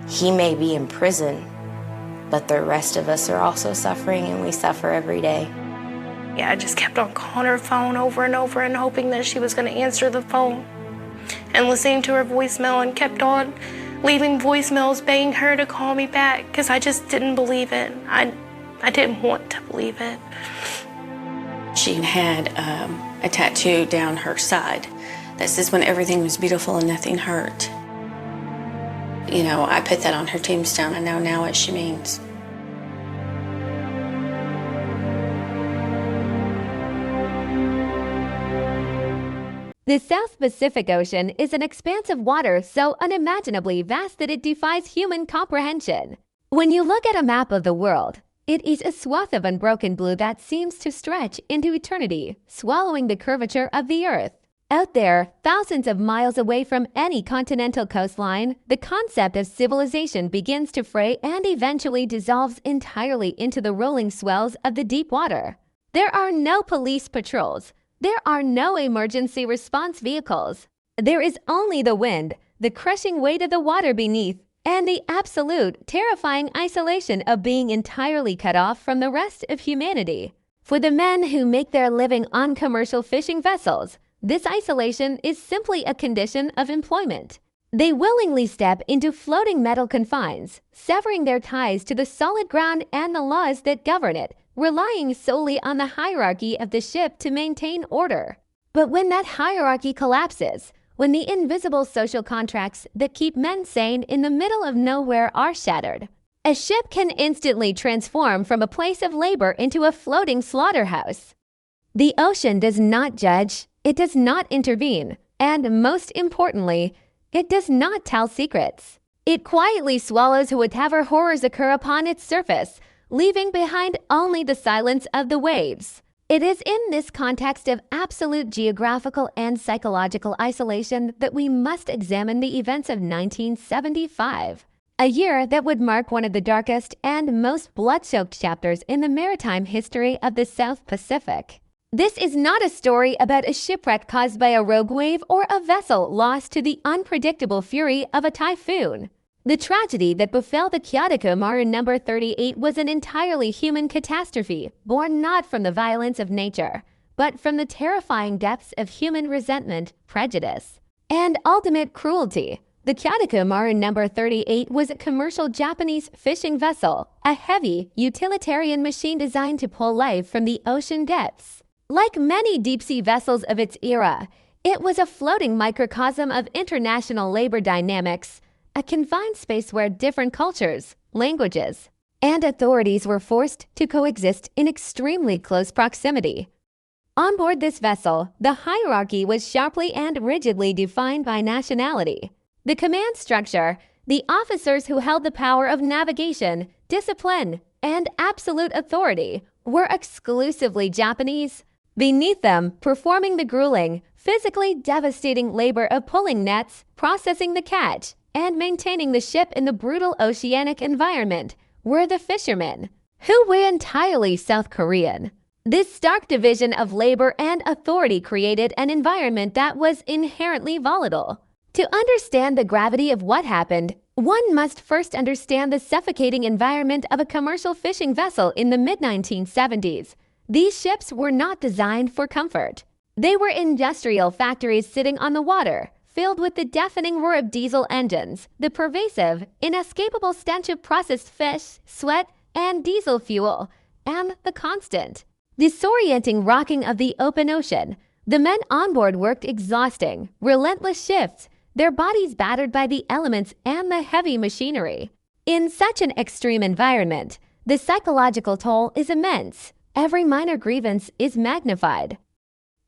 Speaker 3: He may be in prison, but the rest of us are also suffering, and we suffer every day.
Speaker 6: Yeah, I just kept on calling her phone over and over and hoping that she was going to answer the phone and listening to her voicemail, and kept on leaving voicemails begging her to call me back because I just didn't believe it. I didn't want to believe it.
Speaker 13: She had a tattoo down her side that says, "When everything was beautiful and nothing hurt." You know, I put that on her tombstone. I know now what she means.
Speaker 19: The South Pacific Ocean is an expanse of water so unimaginably vast that it defies human comprehension. When you look at a map of the world, it is a swath of unbroken blue that seems to stretch into eternity, swallowing the curvature of the Earth. Out there, thousands of miles away from any continental coastline, the concept of civilization begins to fray and eventually dissolves entirely into the rolling swells of the deep water. There are no police patrols. There are no emergency response vehicles. There is only the wind, the crushing weight of the water beneath, and the absolute, terrifying isolation of being entirely cut off from the rest of humanity. For the men who make their living on commercial fishing vessels, this isolation is simply a condition of employment. They willingly step into floating metal confines, severing their ties to the solid ground and the laws that govern it, relying solely on the hierarchy of the ship to maintain order. But when that hierarchy collapses, when the invisible social contracts that keep men sane in the middle of nowhere are shattered, a ship can instantly transform from a place of labor into a floating slaughterhouse. The ocean does not judge, it does not intervene, and most importantly, it does not tell secrets. It quietly swallows whatever horrors occur upon its surface, leaving behind only the silence of the waves. It is in this context of absolute geographical and psychological isolation that we must examine the events of 1975, a year that would mark one of the darkest and most blood-soaked chapters in the maritime history of the South Pacific. This is not a story about a shipwreck caused by a rogue wave or a vessel lost to the unpredictable fury of a typhoon. The tragedy that befell the Kyoto Maru No. 38 was an entirely human catastrophe, born not from the violence of nature, but from the terrifying depths of human resentment, prejudice, and ultimate cruelty. The Kyoto Maru No. 38 was a commercial Japanese fishing vessel, a heavy, utilitarian machine designed to pull life from the ocean depths. Like many deep-sea vessels of its era, it was a floating microcosm of international labor dynamics, a confined space where different cultures, languages, and authorities were forced to coexist in extremely close proximity. On board this vessel, the hierarchy was sharply and rigidly defined by nationality. The command structure, the officers who held the power of navigation, discipline, and absolute authority, were exclusively Japanese. Beneath them, performing the grueling, physically devastating labor of pulling nets, processing the catch, and maintaining the ship in the brutal oceanic environment, were the fishermen, who were entirely South Korean. This stark division of labor and authority created an environment that was inherently volatile. To understand the gravity of what happened, one must first understand the suffocating environment of a commercial fishing vessel in the mid-1970s. These ships were not designed for comfort. They were industrial factories sitting on the water, filled with the deafening roar of diesel engines, the pervasive, inescapable stench of processed fish, sweat, and diesel fuel, and the constant, disorienting rocking of the open ocean. The men on board worked exhausting, relentless shifts, their bodies battered by the elements and the heavy machinery. In such an extreme environment, the psychological toll is immense. Every minor grievance is magnified.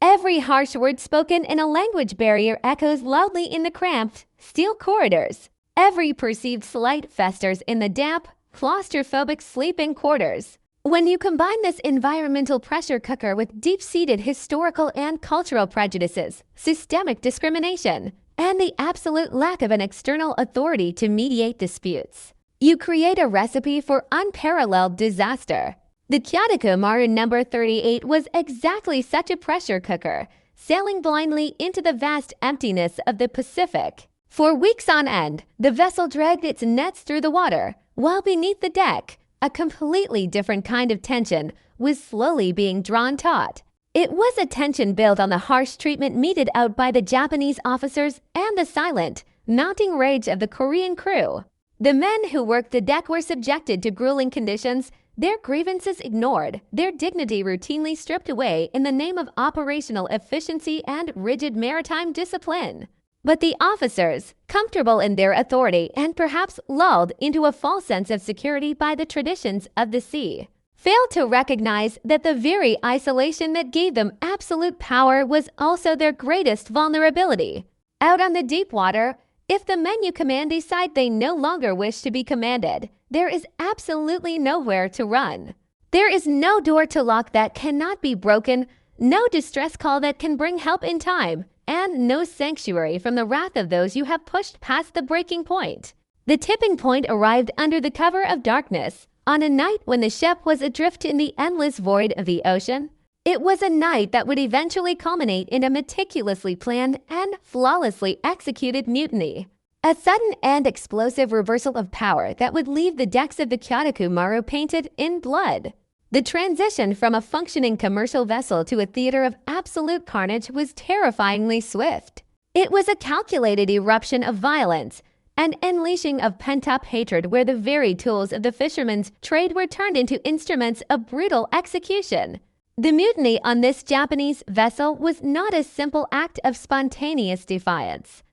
Speaker 19: Every harsh word spoken in a language barrier echoes loudly in the cramped, steel corridors. Every perceived slight festers in the damp, claustrophobic sleeping quarters. When you combine this environmental pressure cooker with deep-seated historical and cultural prejudices, systemic discrimination, and the absolute lack of an external authority to mediate disputes, you create a recipe for unparalleled disaster. The Kyotoku Maru No. 38 was exactly such a pressure cooker, sailing blindly into the vast emptiness of the Pacific. For weeks on end, the vessel dragged its nets through the water, while beneath the deck, a completely different kind of tension was slowly being drawn taut. It was a tension built on the harsh treatment meted out by the Japanese officers and the silent, mounting rage of the Korean crew. The men who worked the deck were subjected to grueling conditions, their grievances ignored, their dignity routinely stripped away in the name of operational efficiency and rigid maritime discipline. But the officers, comfortable in their authority and perhaps lulled into a false sense of security by the traditions of the sea, failed to recognize that the very isolation that gave them absolute power was also their greatest vulnerability. Out on the deep water, if the men you command decide they no longer wish to be commanded, there is absolutely nowhere to run. There is no door to lock that cannot be broken, no distress call that can bring help in time, and no sanctuary from the wrath of those you have pushed past the breaking point. The tipping point arrived under the cover of darkness, on a night when the ship was adrift in the endless void of the ocean. It was a night that would eventually culminate in a meticulously planned and flawlessly executed mutiny. A sudden and explosive reversal of power that would leave the decks of the Kyotoku Maru painted in blood. The transition from a functioning commercial vessel to a theater of absolute carnage was terrifyingly swift. It was a calculated eruption of violence, an unleashing of pent-up hatred where the very tools of the fishermen's trade were turned into instruments of brutal execution. The mutiny on this Japanese vessel was not a simple act of spontaneous defiance.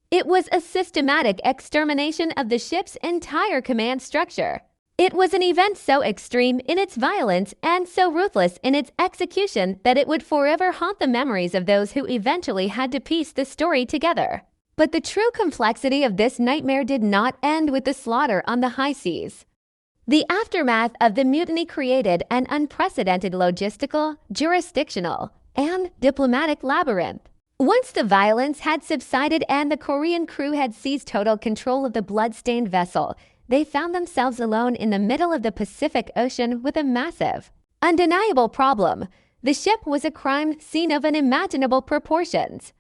Speaker 19: It was a systematic extermination of the ship's entire command structure. It was an event so extreme in its violence and so ruthless in its execution that it would forever haunt the memories of those who eventually had to piece the story together. But the true complexity of this nightmare did not end with the slaughter on the high seas. The aftermath of the mutiny created an unprecedented logistical, jurisdictional, and diplomatic labyrinth. Once the violence had subsided and the Korean crew had seized total control of the blood-stained vessel, they found themselves alone in the middle of the Pacific Ocean with a massive, undeniable problem. The ship was a crime scene of unimaginable proportions.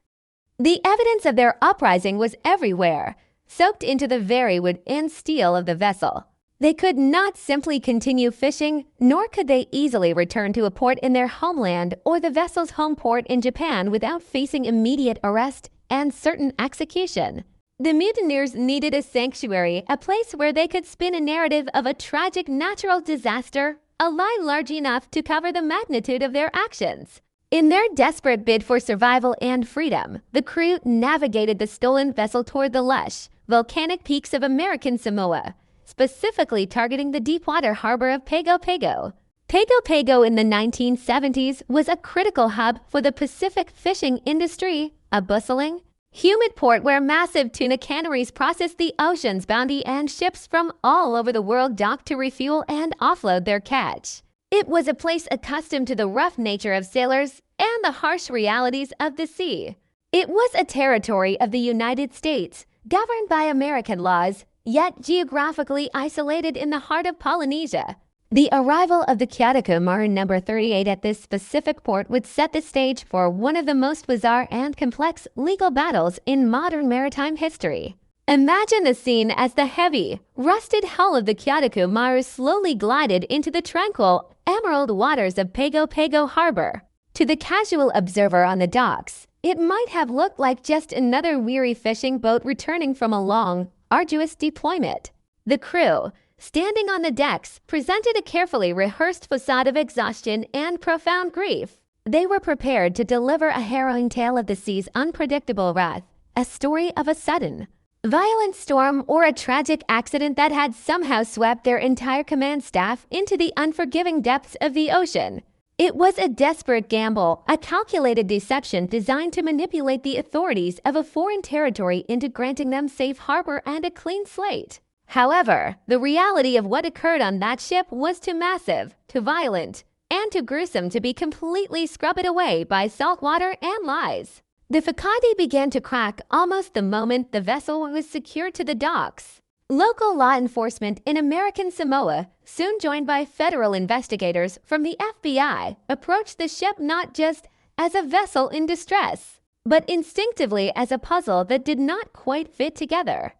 Speaker 19: The evidence of their uprising was everywhere, soaked into the very wood and steel of the vessel. They could not simply continue fishing, nor could they easily return to a port in their homeland or the vessel's home port in Japan without facing immediate arrest and certain execution. The mutineers needed a sanctuary, a place where they could spin a narrative of a tragic natural disaster, a lie large enough to cover the magnitude of their actions. In their desperate bid for survival and freedom, the crew navigated the stolen vessel toward the lush, volcanic peaks of American Samoa, specifically targeting the deepwater harbor of Pago Pago. Pago Pago in the 1970s was a critical hub for the Pacific fishing industry, a bustling, humid port where massive tuna canneries processed the ocean's bounty and ships from all over the world docked to refuel and offload their catch. It was a place accustomed to the rough nature of sailors and the harsh realities of the sea. It was a territory of the United States, governed by American laws, yet geographically isolated in the heart of Polynesia. The arrival of the Kyadako Marin No. 38 at this specific port would set the stage for one of the most bizarre and complex legal battles in modern maritime history. Imagine the scene as the heavy, rusted hull of the Kyadako Maru slowly glided into the tranquil, emerald waters of Pago Pago Harbor. To the casual observer on the docks, it might have looked like just another weary fishing boat returning from a long, arduous deployment. The crew, standing on the decks, presented a carefully rehearsed facade of exhaustion and profound grief. They were prepared to deliver a harrowing tale of the sea's unpredictable wrath, a story of a sudden, violent storm or a tragic accident that had somehow swept their entire command staff into the unforgiving depths of the ocean. It was a desperate gamble, a calculated deception designed to manipulate the authorities of a foreign territory into granting them safe harbor and a clean slate. However, the reality of what occurred on that ship was too massive, too violent, and too gruesome to be completely scrubbed away by salt water and lies. The facade began to crack almost the moment the vessel was secured to the docks. Local law enforcement in American Samoa, soon joined by federal investigators from the FBI, approached the ship not just as a vessel in distress, but instinctively as a puzzle that did not quite fit together.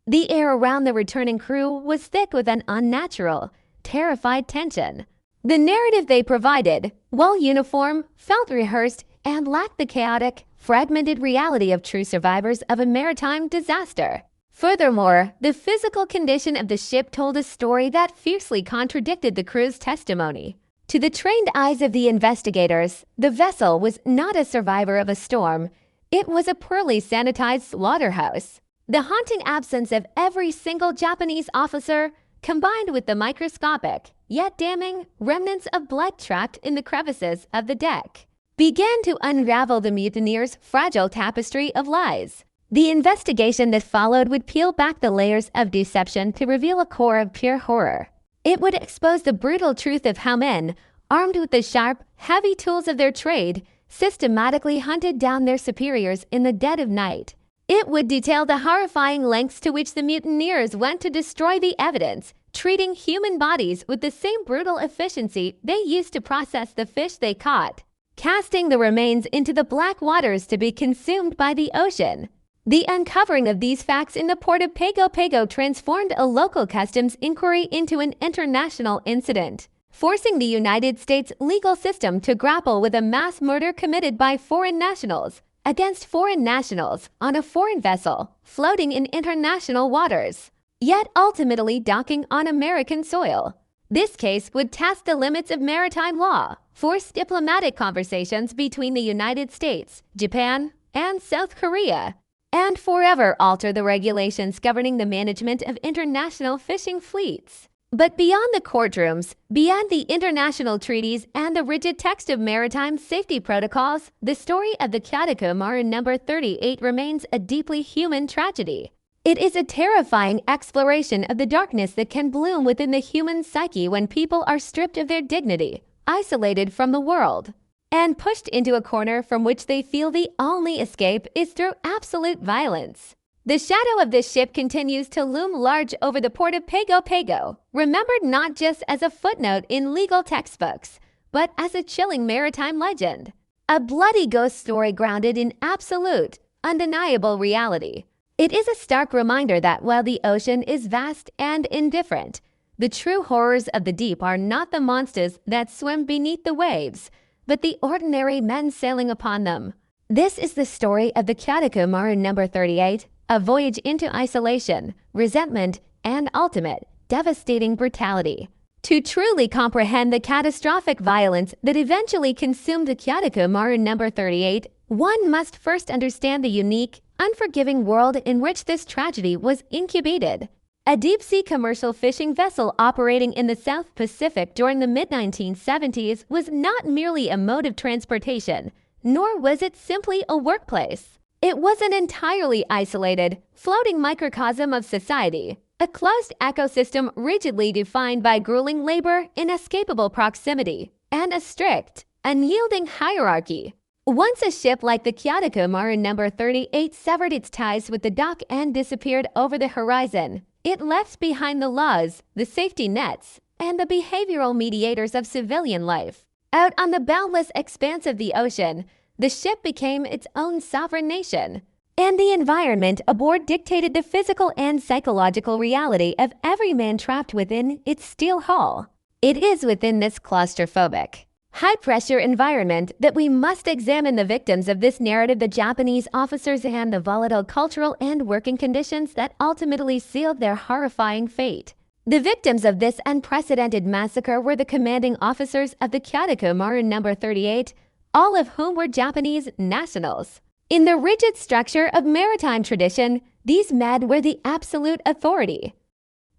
Speaker 19: The air around the returning crew was thick with an unnatural, terrified tension. The narrative they provided, while uniform, felt rehearsed, and lacked the chaotic, fragmented reality of true survivors of a maritime disaster. Furthermore, the physical condition of the ship told a story that fiercely contradicted the crew's testimony. To the trained eyes of the investigators, the vessel was not a survivor of a storm. It was a poorly sanitized slaughterhouse. The haunting absence of every single Japanese officer, combined with the microscopic, yet damning, remnants of blood trapped in the crevices of the deck, began to unravel the mutineers' fragile tapestry of lies. The investigation that followed would peel back the layers of deception to reveal a core of pure horror. It would expose the brutal truth of how men, armed with the sharp, heavy tools of their trade, systematically hunted down their superiors in the dead of night. It would detail the horrifying lengths to which the mutineers went to destroy the evidence, treating human bodies with the same brutal efficiency they used to process the fish they caught, casting the remains into the black waters to be consumed by the ocean. The uncovering of these facts in the port of Pago Pago transformed a local customs inquiry into an international incident, forcing the United States legal system to grapple with a mass murder committed by foreign nationals against foreign nationals on a foreign vessel floating in international waters, yet ultimately docking on American soil. This case would test the limits of maritime law, force diplomatic conversations between the United States, Japan, and South Korea, and forever alter the regulations governing the management of international fishing fleets. But beyond the courtrooms, beyond the international treaties and the rigid text of maritime safety protocols, the story of the Kyadako Marin No. 38 remains a deeply human tragedy. It is a terrifying exploration of the darkness that can bloom within the human psyche when people are stripped of their dignity, isolated from the world, and pushed into a corner from which they feel the only escape is through absolute violence. The shadow of this ship continues to loom large over the port of Pago Pago, remembered not just as a footnote in legal textbooks, but as a chilling maritime legend. A bloody ghost story grounded in absolute, undeniable reality. It is a stark reminder that while the ocean is vast and indifferent, the true horrors of the deep are not the monsters that swim beneath the waves, but the ordinary men sailing upon them. This is the story of the Kyadako Marin No. 38, a voyage into isolation, resentment, and ultimate, devastating brutality. To truly comprehend the catastrophic violence that eventually consumed the Kyadako Marin No. 38, one must first understand the unique, unforgiving world in which this tragedy was incubated. a deep-sea commercial fishing vessel operating in the South Pacific during the mid-1970s, was not merely a mode of transportation, nor was it simply a workplace. It was an entirely isolated, floating microcosm of society, a closed ecosystem rigidly defined by grueling labor, inescapable proximity, and a strict, unyielding hierarchy. Once a ship like the Kyoto Maru No. 38 severed its ties with the dock and disappeared over the horizon, it left behind the laws, the safety nets, and the behavioral mediators of civilian life. Out on the boundless expanse of the ocean, the ship became its own sovereign nation, and the environment aboard dictated the physical and psychological reality of every man trapped within its steel hull. It is within this claustrophobic, high-pressure environment that we must examine the victims of this narrative, the Japanese officers, and the volatile cultural and working conditions that ultimately sealed their horrifying fate. The victims of this unprecedented massacre were the commanding officers of the Kyoto Maru No. 38, all of whom were Japanese nationals. In the rigid structure of maritime tradition, these men were the absolute authority.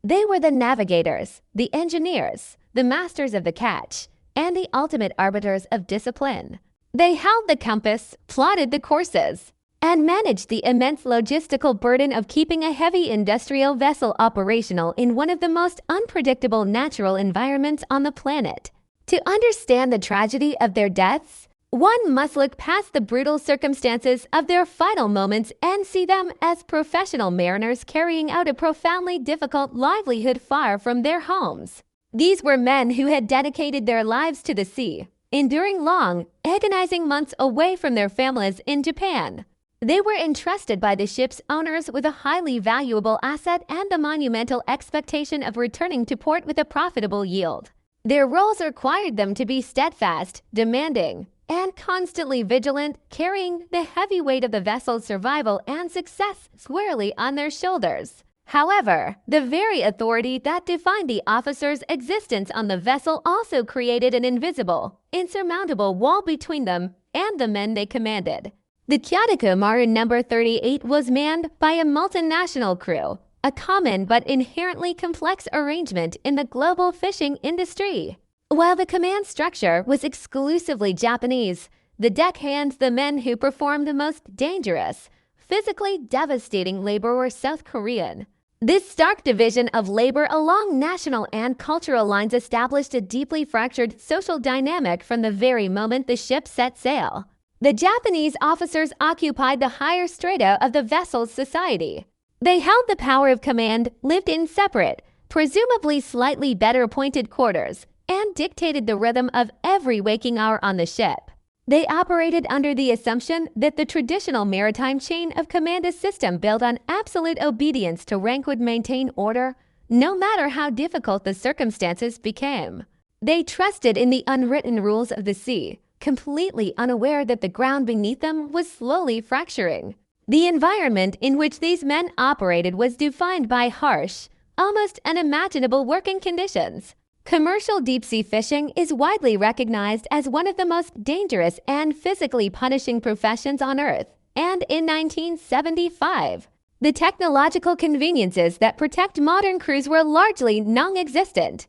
Speaker 19: They were the navigators, the engineers, the masters of the catch, and the ultimate arbiters of discipline. They held the compass, plotted the courses, and managed the immense logistical burden of keeping a heavy industrial vessel operational in one of the most unpredictable natural environments on the planet. To understand the tragedy of their deaths, one must look past the brutal circumstances of their final moments and see them as professional mariners carrying out a profoundly difficult livelihood far from their homes. These were men who had dedicated their lives to the sea, enduring long, agonizing months away from their families in Japan. They were entrusted by the ship's owners with a highly valuable asset and the monumental expectation of returning to port with a profitable yield. Their roles required them to be steadfast, demanding, and constantly vigilant, carrying the heavy weight of the vessel's survival and success squarely on their shoulders. However, the very authority that defined the officers' existence on the vessel also created an invisible, insurmountable wall between them and the men they commanded. The Kyoto Maru No. 38 was manned by a multinational crew, a common but inherently complex arrangement in the global fishing industry. While the command structure was exclusively Japanese, the deckhands, the men who performed the most dangerous, physically devastating labor, were South Korean. This stark division of labor along national and cultural lines established a deeply fractured social dynamic from the very moment the ship set sail. The Japanese officers occupied the higher strata of the vessel's society. They held the power of command, lived in separate, presumably slightly better appointed quarters, and dictated the rhythm of every waking hour on the ship. They operated under the assumption that the traditional maritime chain of command, a system built on absolute obedience to rank, would maintain order, no matter how difficult the circumstances became. They trusted in the unwritten rules of the sea, completely unaware that the ground beneath them was slowly fracturing. The environment in which these men operated was defined by harsh, almost unimaginable working conditions. Commercial deep-sea fishing is widely recognized as one of the most dangerous and physically punishing professions on Earth, and in 1975, the technological conveniences that protect modern crews were largely non-existent.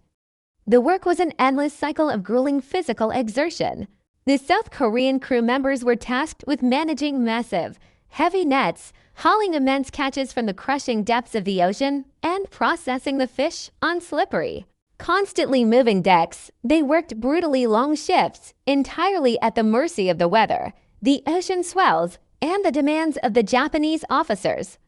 Speaker 19: The work was an endless cycle of grueling physical exertion. The South Korean crew members were tasked with managing massive, heavy nets, hauling immense catches from the crushing depths of the ocean, and processing the fish on slippery, constantly moving decks. They worked brutally long shifts, entirely at the mercy of the weather, the ocean swells, and the demands of the Japanese officers.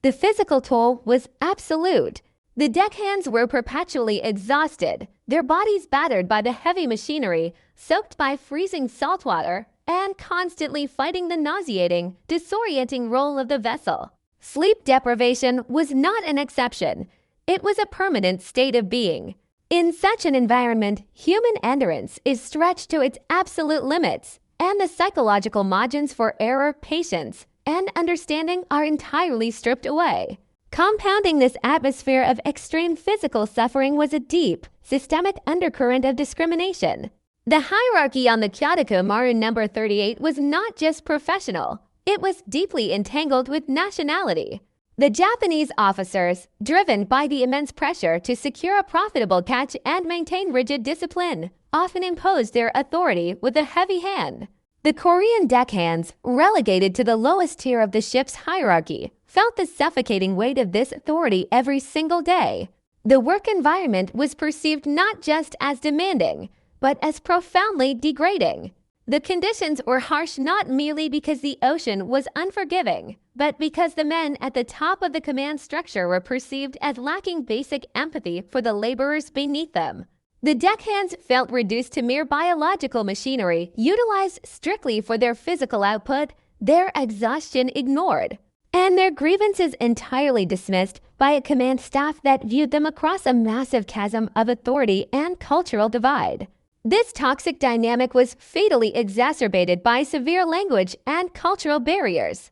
Speaker 19: The physical toll was absolute. The deckhands were perpetually exhausted, their bodies battered by the heavy machinery, soaked by freezing salt water, and constantly fighting the nauseating, disorienting roll of the vessel. Sleep deprivation was not an exception. It was a permanent state of being. In such an environment, human endurance is stretched to its absolute limits, and the psychological margins for error, patience, and understanding are entirely stripped away. Compounding this atmosphere of extreme physical suffering was a deep, systemic undercurrent of discrimination. The hierarchy on the Kyoto Maru No. 38 was not just professional, it was deeply entangled with nationality. The Japanese officers, driven by the immense pressure to secure a profitable catch and maintain rigid discipline, often imposed their authority with a heavy hand. The Korean deckhands, relegated to the lowest tier of the ship's hierarchy, felt the suffocating weight of this authority every single day. The work environment was perceived not just as demanding, but as profoundly degrading. The conditions were harsh not merely because the ocean was unforgiving, but because the men at the top of the command structure were perceived as lacking basic empathy for the laborers beneath them. The deckhands felt reduced to mere biological machinery utilized strictly for their physical output, their exhaustion ignored, and their grievances entirely dismissed by a command staff that viewed them across a massive chasm of authority and cultural divide. This toxic dynamic was fatally exacerbated by severe language and cultural barriers.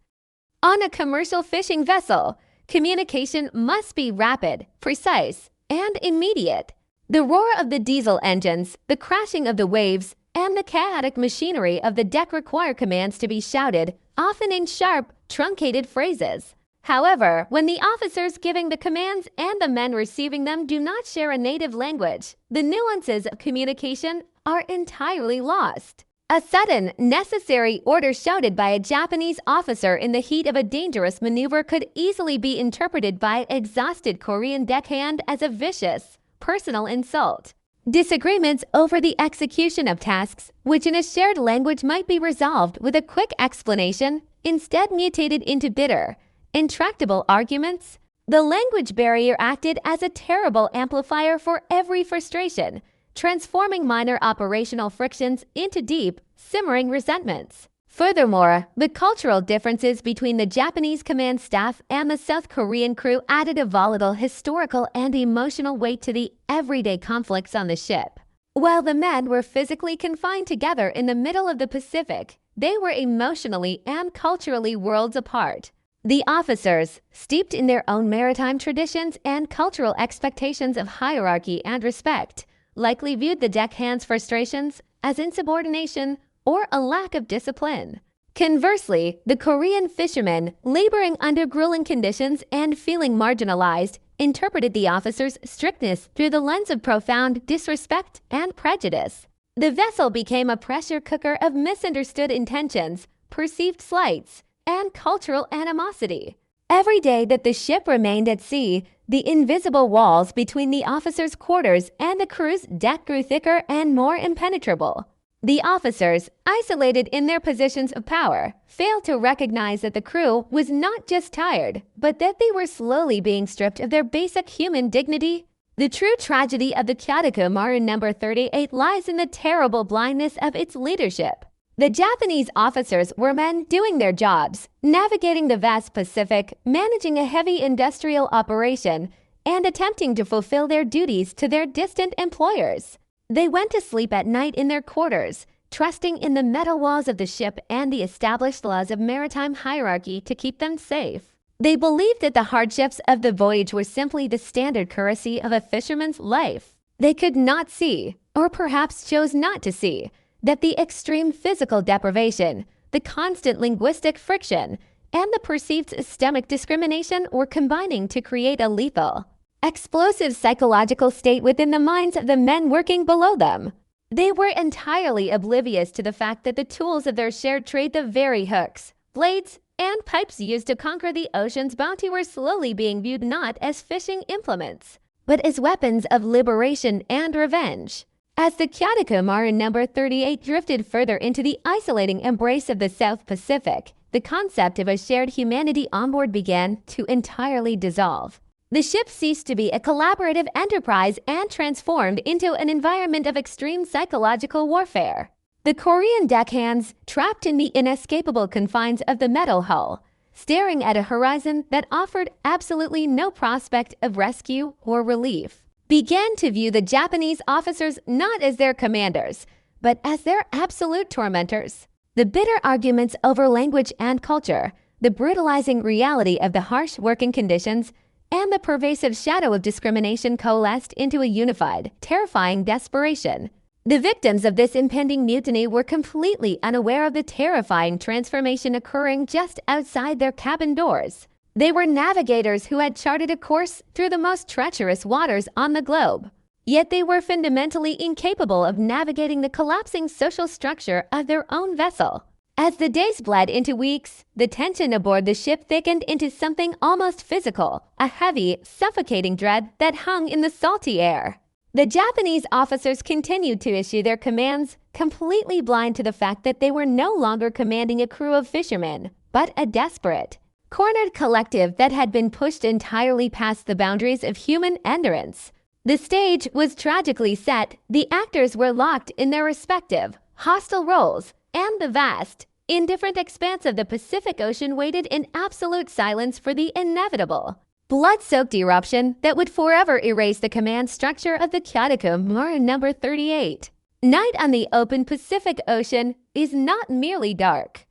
Speaker 19: On a commercial fishing vessel, communication must be rapid, precise, and immediate. The roar of the diesel engines, the crashing of the waves, and the chaotic machinery of the deck require commands to be shouted, often in sharp, truncated phrases. However, when the officers giving the commands and the men receiving them do not share a native language, the nuances of communication are entirely lost. A sudden, necessary order shouted by a Japanese officer in the heat of a dangerous maneuver could easily be interpreted by an exhausted Korean deckhand as a vicious, personal insult. Disagreements over the execution of tasks, which in a shared language might be resolved with a quick explanation, instead mutated into bitter, intractable arguments. The language barrier acted as a terrible amplifier for every frustration, transforming minor operational frictions into deep, simmering resentments. Furthermore, the cultural differences between the Japanese command staff and the South Korean crew added a volatile historical and emotional weight to the everyday conflicts on the ship. While the men were physically confined together in the middle of the Pacific, they were emotionally and culturally worlds apart. The officers, steeped in their own maritime traditions and cultural expectations of hierarchy and respect, likely viewed the deckhands' frustrations as insubordination or a lack of discipline. Conversely, the Korean fishermen, laboring under grueling conditions and feeling marginalized, interpreted the officers' strictness through the lens of profound disrespect and prejudice. The vessel became a pressure cooker of misunderstood intentions, perceived slights, and cultural animosity. Every day that the ship remained at sea, the invisible walls between the officers' quarters and the crew's deck grew thicker and more impenetrable. The officers, isolated in their positions of power, failed to recognize that the crew was not just tired, but that they were slowly being stripped of their basic human dignity. The true tragedy of the WhoDidIMarry No. 38 lies in the terrible blindness of its leadership. The Japanese officers were men doing their jobs, navigating the vast Pacific, managing a heavy industrial operation, and attempting to fulfill their duties to their distant employers. They went to sleep at night in their quarters, trusting in the metal walls of the ship and the established laws of maritime hierarchy to keep them safe. They believed that the hardships of the voyage were simply the standard courtesy of a fisherman's life. They could not see, or perhaps chose not to see, that the extreme physical deprivation, the constant linguistic friction, and the perceived systemic discrimination were combining to create a lethal, explosive psychological state within the minds of the men working below them. They were entirely oblivious to the fact that the tools of their shared trade, the very hooks, blades, and pipes used to conquer the ocean's bounty, were slowly being viewed not as fishing implements, but as weapons of liberation and revenge. As the WhoDidIMarry No. 38 drifted further into the isolating embrace of the South Pacific, the concept of a shared humanity on board began to entirely dissolve. The ship ceased to be a collaborative enterprise and transformed into an environment of extreme psychological warfare. The Korean deckhands, trapped in the inescapable confines of the metal hull, staring at a horizon that offered absolutely no prospect of rescue or relief, began to view the Japanese officers not as their commanders, but as their absolute tormentors. The bitter arguments over language and culture, the brutalizing reality of the harsh working conditions, and the pervasive shadow of discrimination coalesced into a unified, terrifying desperation. The victims of this impending mutiny were completely unaware of the terrifying transformation occurring just outside their cabin doors. They were navigators who had charted a course through the most treacherous waters on the globe. Yet they were fundamentally incapable of navigating the collapsing social structure of their own vessel. As the days bled into weeks, the tension aboard the ship thickened into something almost physical, a heavy, suffocating dread that hung in the salty air. The Japanese officers continued to issue their commands, completely blind to the fact that they were no longer commanding a crew of fishermen, but a desperate, cornered collective that had been pushed entirely past the boundaries of human endurance. The stage was tragically set, the actors were locked in their respective, hostile roles, and the vast, indifferent expanse of the Pacific Ocean waited in absolute silence for the inevitable, blood-soaked eruption that would forever erase the command structure of the WhoDidIMarry No. 38. Night on the open Pacific Ocean is not merely dark.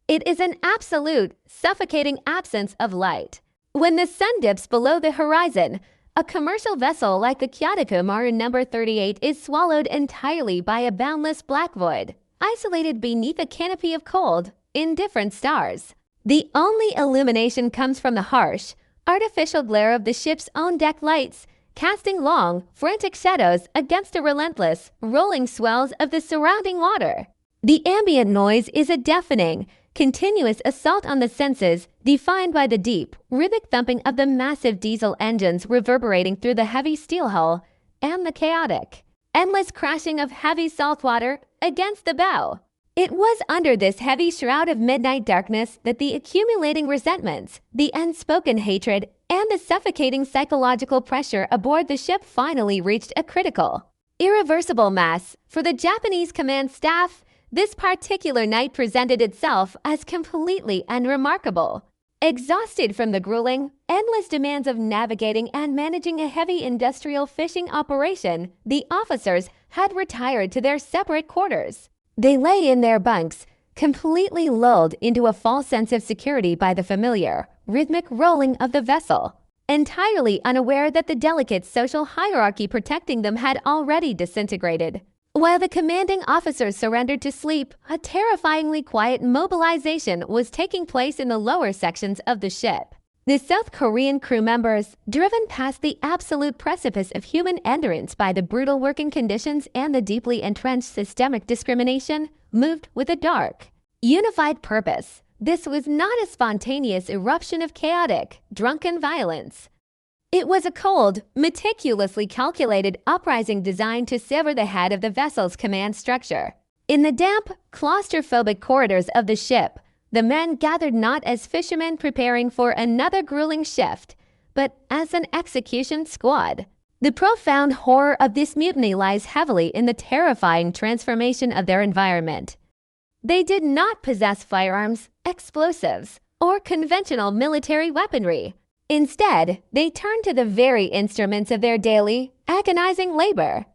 Speaker 19: It is an absolute, suffocating absence of light. When the sun dips below the horizon, a commercial vessel like the WhoDidIMarry No. 38 is swallowed entirely by a boundless black void, isolated beneath a canopy of cold, indifferent stars. The only illumination comes from the harsh, artificial glare of the ship's own deck lights, casting long, frantic shadows against the relentless, rolling swells of the surrounding water. The ambient noise is a deafening, continuous assault on the senses, defined by the deep, rhythmic thumping of the massive diesel engines reverberating through the heavy steel hull, and the chaotic, endless crashing of heavy salt water against the bow. It was under this heavy shroud of midnight darkness that the accumulating resentments, the unspoken hatred, and the suffocating psychological pressure aboard the ship finally reached a critical, irreversible mass. For the Japanese command staff, this particular night presented itself as completely unremarkable. Exhausted from the grueling, endless demands of navigating and managing a heavy industrial fishing operation, the officers had retired to their separate quarters. They lay in their bunks, completely lulled into a false sense of security by the familiar, rhythmic rolling of the vessel, entirely unaware that the delicate social hierarchy protecting them had already disintegrated. While the commanding officers surrendered to sleep, a terrifyingly quiet mobilization was taking place in the lower sections of the ship. The South Korean crew members, driven past the absolute precipice of human endurance by the brutal working conditions and the deeply entrenched systemic discrimination, moved with a dark, unified purpose. This was not a spontaneous eruption of chaotic, drunken violence. It was a cold, meticulously calculated uprising designed to sever the head of the vessel's command structure. In the damp, claustrophobic corridors of the ship, the men gathered not as fishermen preparing for another grueling shift, but as an execution squad. The profound horror of this mutiny lies heavily in the terrifying transformation of their environment. They did not possess firearms, explosives, or conventional military weaponry. Instead, they turned to the very instruments of their daily, agonizing labor.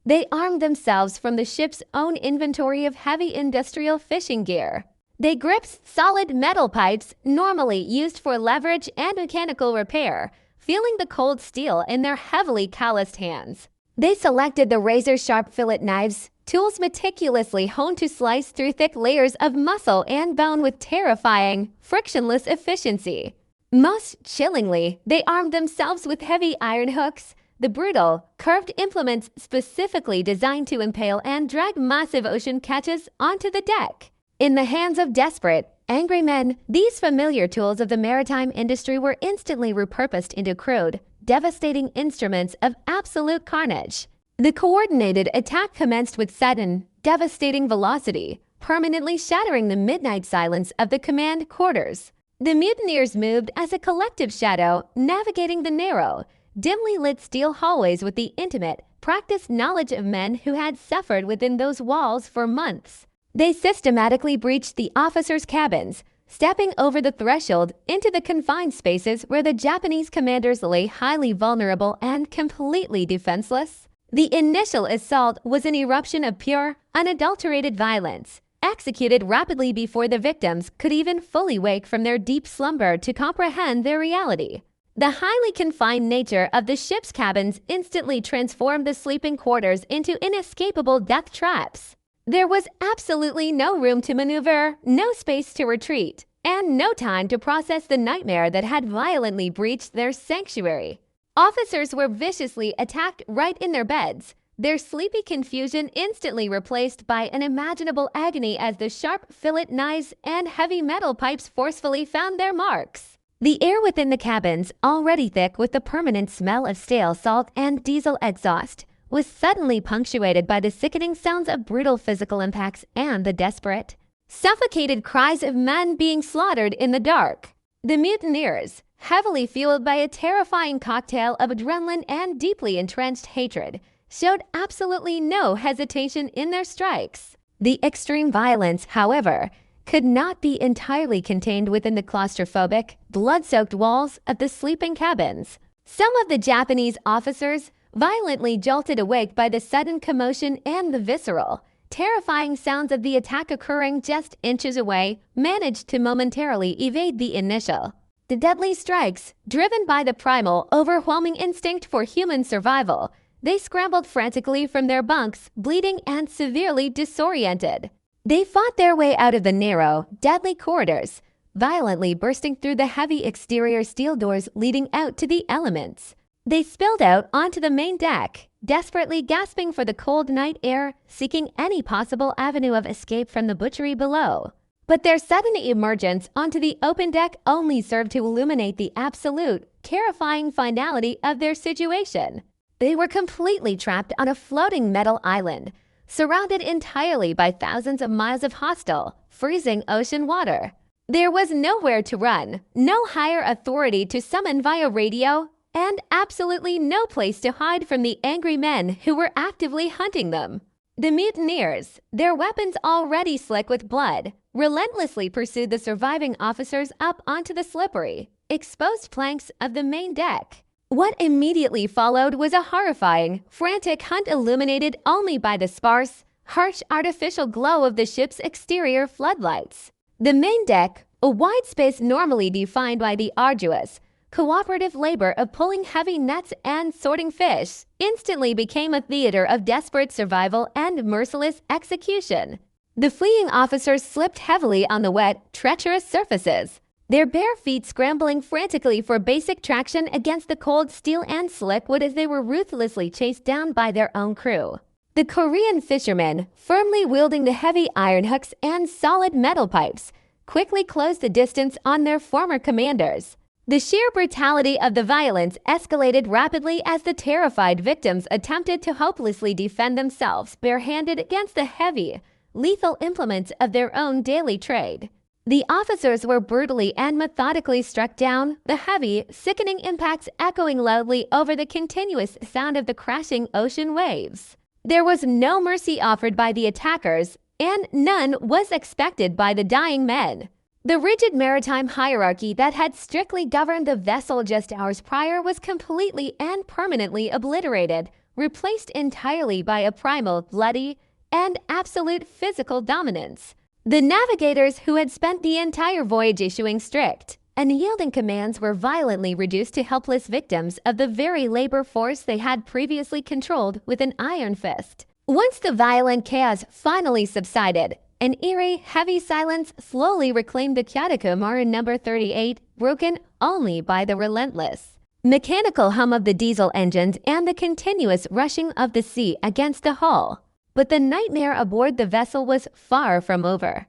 Speaker 19: They armed themselves from the ship's own inventory of heavy industrial fishing gear. They gripped solid metal pipes normally used for leverage and mechanical repair, feeling the cold steel in their heavily calloused hands. They selected the razor-sharp fillet knives, tools meticulously honed to slice through thick layers of muscle and bone with terrifying, frictionless efficiency. Most chillingly, they armed themselves with heavy iron hooks, the brutal, curved implements specifically designed to impale and drag massive ocean catches onto the deck. In the hands of desperate, angry men, these familiar tools of the maritime industry were instantly repurposed into crude, devastating instruments of absolute carnage. The coordinated attack commenced with sudden, devastating velocity, permanently shattering the midnight silence of the command quarters. The mutineers moved as a collective shadow, navigating the narrow, dimly lit steel hallways with the intimate, practiced knowledge of men who had suffered within those walls for months. They systematically breached the officers' cabins, stepping over the threshold into the confined spaces where the Japanese commanders lay highly vulnerable and completely defenseless. The initial assault was an eruption of pure, unadulterated violence, executed rapidly before the victims could even fully wake from their deep slumber to comprehend their reality. The highly confined nature of the ship's cabins instantly transformed the sleeping quarters into inescapable death traps. There was absolutely no room to maneuver, no space to retreat. and no time to process the nightmare that had violently breached their sanctuary. Officers were viciously attacked right in their beds, their sleepy confusion instantly replaced by unimaginable agony as the sharp fillet knives and heavy metal pipes forcefully found their marks. The air within the cabins, already thick with the permanent smell of stale salt and diesel exhaust, was suddenly punctuated by the sickening sounds of brutal physical impacts and the desperate, suffocated cries of men being slaughtered in the dark. The mutineers, heavily fueled by a terrifying cocktail of adrenaline and deeply entrenched hatred, showed absolutely no hesitation in their strikes. The extreme violence, however, could not be entirely contained within the claustrophobic, blood-soaked walls of the sleeping cabins. Some of the Japanese officers, violently jolted awake by the sudden commotion and the visceral, terrifying sounds of the attack occurring just inches away, managed to momentarily evade the initial. The deadly strikes, driven by the primal, overwhelming instinct for human survival, they scrambled frantically from their bunks, bleeding and severely disoriented. They fought their way out of the narrow, deadly corridors, violently bursting through the heavy exterior steel doors leading out to the elements. They spilled out onto the main deck, desperately gasping for the cold night air, seeking any possible avenue of escape from the butchery below. But their sudden emergence onto the open deck only served to illuminate the absolute, terrifying finality of their situation. They were completely trapped on a floating metal island, surrounded entirely by thousands of miles of hostile, freezing ocean water. There was nowhere to run, no higher authority to summon via radio, and absolutely no place to hide from the angry men who were actively hunting them. The mutineers, their weapons already slick with blood, relentlessly pursued the surviving officers up onto the slippery, exposed planks of the main deck. What immediately followed was a horrifying, frantic hunt illuminated only by the sparse, harsh artificial glow of the ship's exterior floodlights. The main deck, a wide space normally defined by the arduous, cooperative labor of pulling heavy nets and sorting fish, instantly became a theater of desperate survival and merciless execution. The fleeing officers slipped heavily on the wet, treacherous surfaces, their bare feet scrambling frantically for basic traction against the cold steel and slick wood as they were ruthlessly chased down by their own crew. The Korean fishermen, firmly wielding the heavy iron hooks and solid metal pipes, quickly closed the distance on their former commanders. The sheer brutality of the violence escalated rapidly as the terrified victims attempted to hopelessly defend themselves barehanded against the heavy, lethal implements of their own daily trade. The officers were brutally and methodically struck down, the heavy, sickening impacts echoing loudly over the continuous sound of the crashing ocean waves. There was no mercy offered by the attackers, and none was expected by the dying men. The rigid maritime hierarchy that had strictly governed the vessel just hours prior was completely and permanently obliterated, replaced entirely by a primal, bloody, and absolute physical dominance. The navigators who had spent the entire voyage issuing strict, unyielding commands were violently reduced to helpless victims of the very labor force they had previously controlled with an iron fist. Once the violent chaos finally subsided, an eerie, heavy silence slowly reclaimed the Kyadakamaru number 38, broken only by the relentless, mechanical hum of the diesel engines and the continuous rushing of the sea against the hull. But the nightmare aboard the vessel was far from over.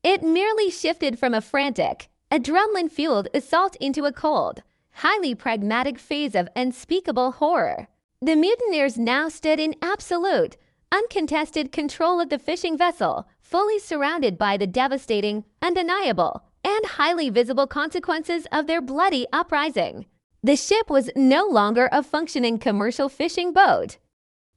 Speaker 19: It merely shifted from a frantic, adrenaline-fueled assault into a cold, highly pragmatic phase of unspeakable horror. The mutineers now stood in absolute, uncontested control of the fishing vessel, fully surrounded by the devastating, undeniable, and highly visible consequences of their bloody uprising. The ship was no longer a functioning commercial fishing boat.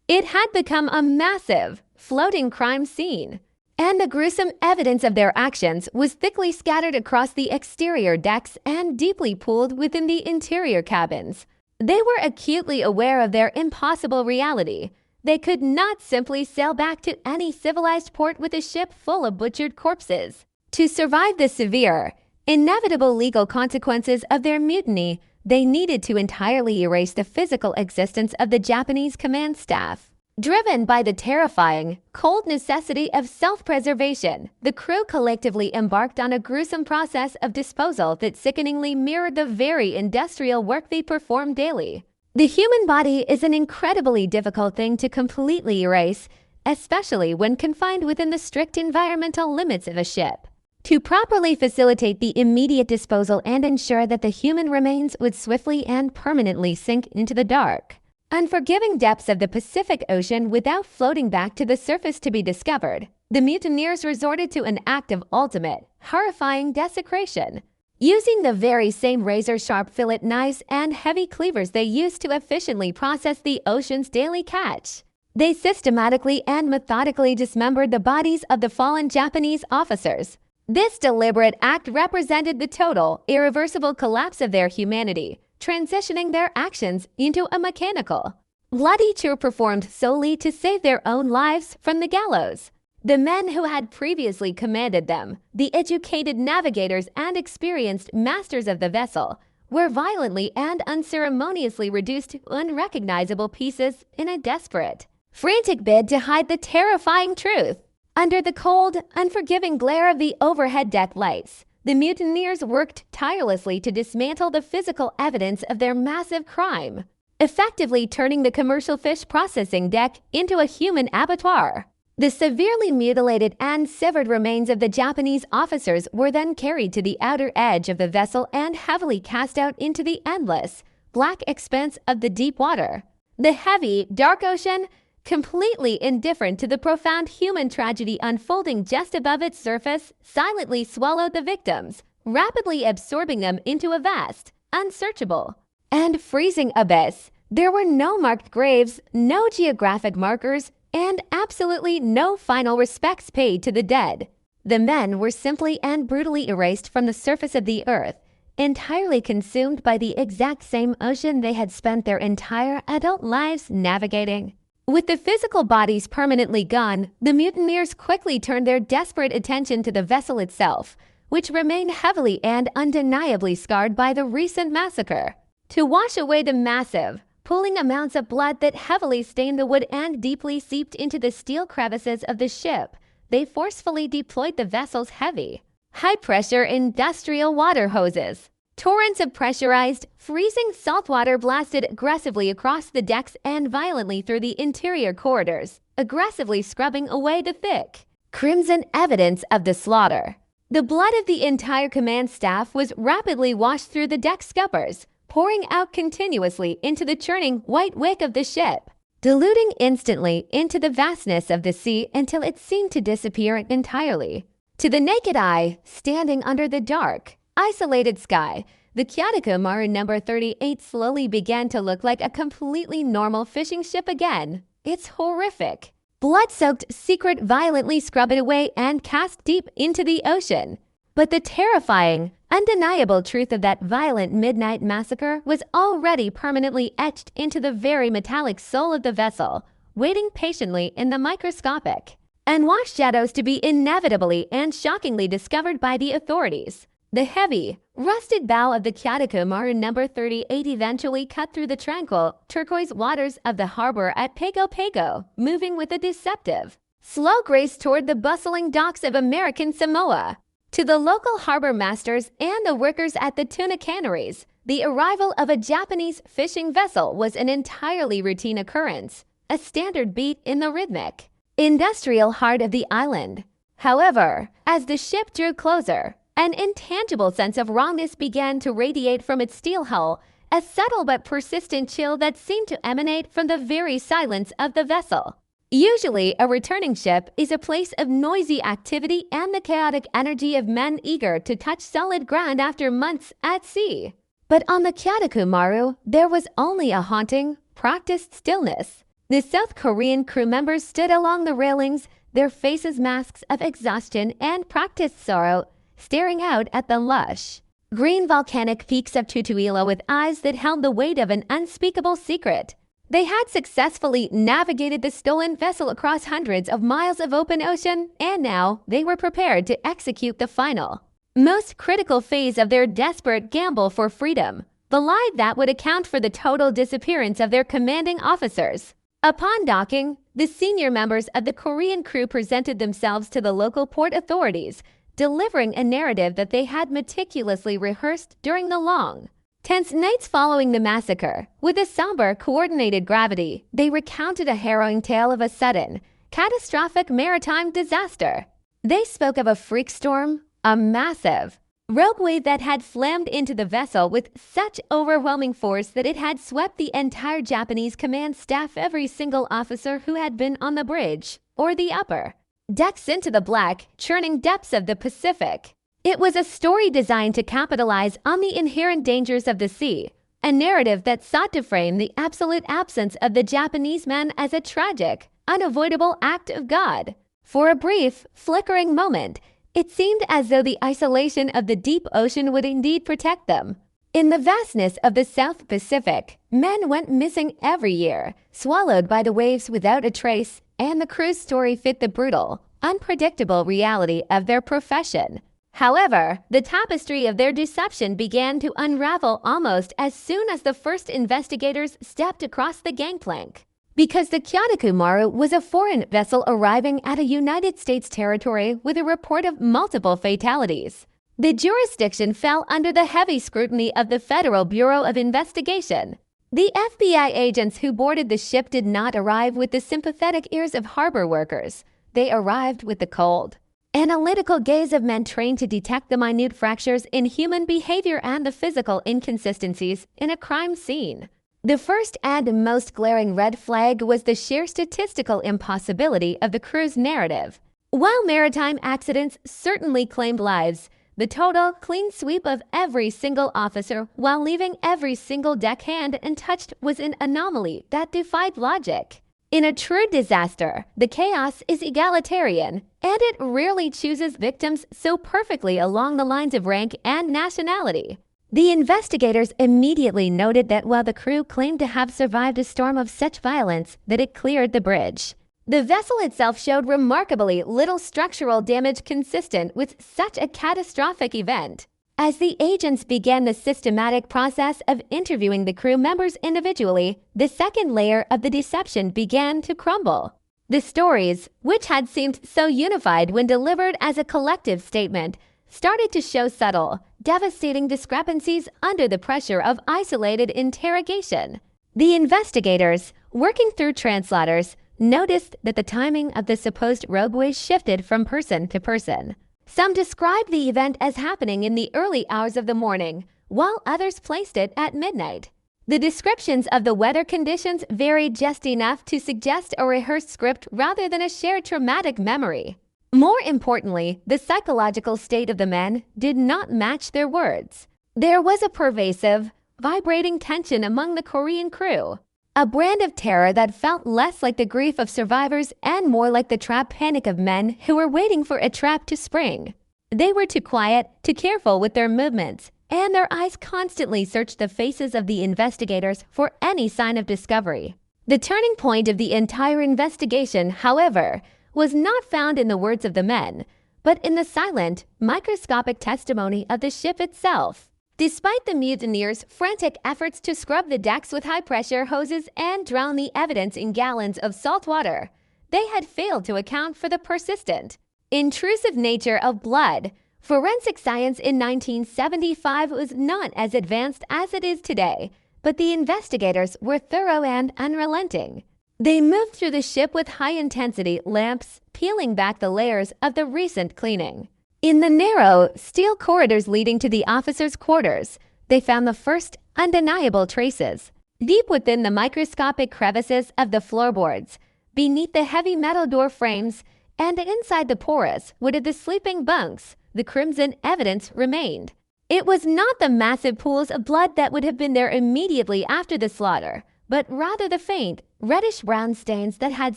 Speaker 19: It had become a massive, floating crime scene, and the gruesome evidence of their actions was thickly scattered across the exterior decks and deeply pooled within the interior cabins. They were acutely aware of their impossible reality. They could not simply sail back to any civilized port with a ship full of butchered corpses. To survive the severe, inevitable legal consequences of their mutiny, they needed to entirely erase the physical existence of the Japanese command staff. Driven by the terrifying, cold necessity of self-preservation, the crew collectively embarked on a gruesome process of disposal that sickeningly mirrored the very industrial work they performed daily. The human body is an incredibly difficult thing to completely erase, especially when confined within the strict environmental limits of a ship. To properly facilitate the immediate disposal and ensure that the human remains would swiftly and permanently sink into the dark, unforgiving depths of the Pacific Ocean without floating back to the surface to be discovered, the mutineers resorted to an act of ultimate, horrifying desecration. Using the very same razor-sharp fillet knives and heavy cleavers they used to efficiently process the ocean's daily catch, they systematically and methodically dismembered the bodies of the fallen Japanese officers. This deliberate act represented the total, irreversible collapse of their humanity, transitioning their actions into a mechanical, bloody chore performed solely to save their own lives from the gallows. The men who had previously commanded them, the educated navigators and experienced masters of the vessel, were violently and unceremoniously reduced to unrecognizable pieces in a desperate, frantic bid to hide the terrifying truth. Under the cold, unforgiving glare of the overhead deck lights, the mutineers worked tirelessly to dismantle the physical evidence of their massive crime, effectively turning the commercial fish processing deck into a human abattoir. The severely mutilated and severed remains of the Japanese officers were then carried to the outer edge of the vessel and heavily cast out into the endless, black expanse of the deep water. The heavy, dark ocean, completely indifferent to the profound human tragedy unfolding just above its surface, silently swallowed the victims, rapidly absorbing them into a vast, unsearchable, and freezing abyss. There were no marked graves, no geographic markers, and absolutely no final respects paid to the dead. The men were simply and brutally erased from the surface of the earth, entirely consumed by the exact same ocean they had spent their entire adult lives navigating. With the physical bodies permanently gone, the mutineers quickly turned their desperate attention to the vessel itself, which remained heavily and undeniably scarred by the recent massacre. To wash away the massive, pooling amounts of blood that heavily stained the wood and deeply seeped into the steel crevices of the ship, they forcefully deployed the vessel's heavy, high-pressure industrial water hoses. Torrents of pressurized, freezing salt water blasted aggressively across the decks and violently through the interior corridors, aggressively scrubbing away the thick, crimson evidence of the slaughter. The blood of the entire command staff was rapidly washed through the deck scuppers, pouring out continuously into the churning white wick of the ship, diluting instantly into the vastness of the sea until it seemed to disappear entirely. To the naked eye, standing under the dark, isolated sky, the Kyoto Maru No. 38 slowly began to look like a completely normal fishing ship again. It's horrific. Blood-soaked secret violently scrubbed it away and cast deep into the ocean. But the terrifying, undeniable truth of that violent midnight massacre was already permanently etched into the very metallic soul of the vessel, waiting patiently in the microscopic and wash shadows to be inevitably and shockingly discovered by the authorities. The heavy, rusted bow of the Kyoto Maru No. 38 eventually cut through the tranquil, turquoise waters of the harbor at Pago Pago, moving with a deceptive, slow grace toward the bustling docks of American Samoa. To the local harbor masters and the workers at the tuna canneries, the arrival of a Japanese fishing vessel was an entirely routine occurrence, a standard beat in the rhythmic, industrial heart of the island. However, as the ship drew closer, an intangible sense of wrongness began to radiate from its steel hull, a subtle but persistent chill that seemed to emanate from the very silence of the vessel. Usually, a returning ship is a place of noisy activity and the chaotic energy of men eager to touch solid ground after months at sea. But on the Kyoto Maru, there was only a haunting, practiced stillness. The South Korean crew members stood along the railings, their faces masks of exhaustion and practiced sorrow, staring out at the lush, green volcanic peaks of Tutuila with eyes that held the weight of an unspeakable secret. They had successfully navigated the stolen vessel across hundreds of miles of open ocean, and now they were prepared to execute the final, most critical phase of their desperate gamble for freedom, the lie that would account for the total disappearance of their commanding officers. Upon docking, the senior members of the Korean crew presented themselves to the local port authorities, delivering a narrative that they had meticulously rehearsed during the long, tense nights following the massacre. With a somber, coordinated gravity, they recounted a harrowing tale of a sudden, catastrophic maritime disaster. They spoke of a freak storm, a massive rogue wave that had slammed into the vessel with such overwhelming force that it had swept the entire Japanese command staff, every single officer who had been on the bridge or the upper decks, into the black, churning depths of the Pacific. It was a story designed to capitalize on the inherent dangers of the sea, a narrative that sought to frame the absolute absence of the Japanese man as a tragic, unavoidable act of God. For a brief, flickering moment, it seemed as though the isolation of the deep ocean would indeed protect them. In the vastness of the South Pacific, men went missing every year, swallowed by the waves without a trace, and the crew's story fit the brutal, unpredictable reality of their profession. However, the tapestry of their deception began to unravel almost as soon as the first investigators stepped across the gangplank. Because the Kyanaku Maru was a foreign vessel arriving at a United States territory with a report of multiple fatalities, the jurisdiction fell under the heavy scrutiny of the Federal Bureau of Investigation. The FBI agents who boarded the ship did not arrive with the sympathetic ears of harbor workers. They arrived with the cold, analytical gaze of men trained to detect the minute fractures in human behavior and the physical inconsistencies in a crime scene. The first and most glaring red flag was the sheer statistical impossibility of the crew's narrative. While maritime accidents certainly claimed lives, the total clean sweep of every single officer while leaving every single deckhand untouched was an anomaly that defied logic. In a true disaster, the chaos is egalitarian, and it rarely chooses victims so perfectly along the lines of rank and nationality. The investigators immediately noted that while the crew claimed to have survived a storm of such violence that it cleared the bridge, the vessel itself showed remarkably little structural damage consistent with such a catastrophic event. As the agents began the systematic process of interviewing the crew members individually, the second layer of the deception began to crumble. The stories, which had seemed so unified when delivered as a collective statement, started to show subtle, devastating discrepancies under the pressure of isolated interrogation. The investigators, working through translators, noticed that the timing of the supposed rogue wave shifted from person to person. Some described the event as happening in the early hours of the morning, while others placed it at midnight. The descriptions of the weather conditions varied just enough to suggest a rehearsed script rather than a shared traumatic memory. More importantly, the psychological state of the men did not match their words. There was a pervasive, vibrating tension among the Korean crew, a brand of terror that felt less like the grief of survivors and more like the trapped panic of men who were waiting for a trap to spring. They were too quiet, too careful with their movements, and their eyes constantly searched the faces of the investigators for any sign of discovery. The turning point of the entire investigation, however, was not found in the words of the men, but in the silent, microscopic testimony of the ship itself. Despite the mutineers' frantic efforts to scrub the decks with high-pressure hoses and drown the evidence in gallons of salt water, they had failed to account for the persistent, intrusive nature of blood. Forensic science in 1975 was not as advanced as it is today, but the investigators were thorough and unrelenting. They moved through the ship with high-intensity lamps, peeling back the layers of the recent cleaning. In the narrow, steel corridors leading to the officers' quarters, they found the first undeniable traces. Deep within the microscopic crevices of the floorboards, beneath the heavy metal door frames, and inside the porous wood of the sleeping bunks, the crimson evidence remained. It was not the massive pools of blood that would have been there immediately after the slaughter, but rather the faint, reddish-brown stains that had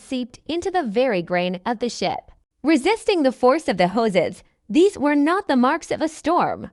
Speaker 19: seeped into the very grain of the ship. Resisting the force of the hoses, these were not the marks of a storm.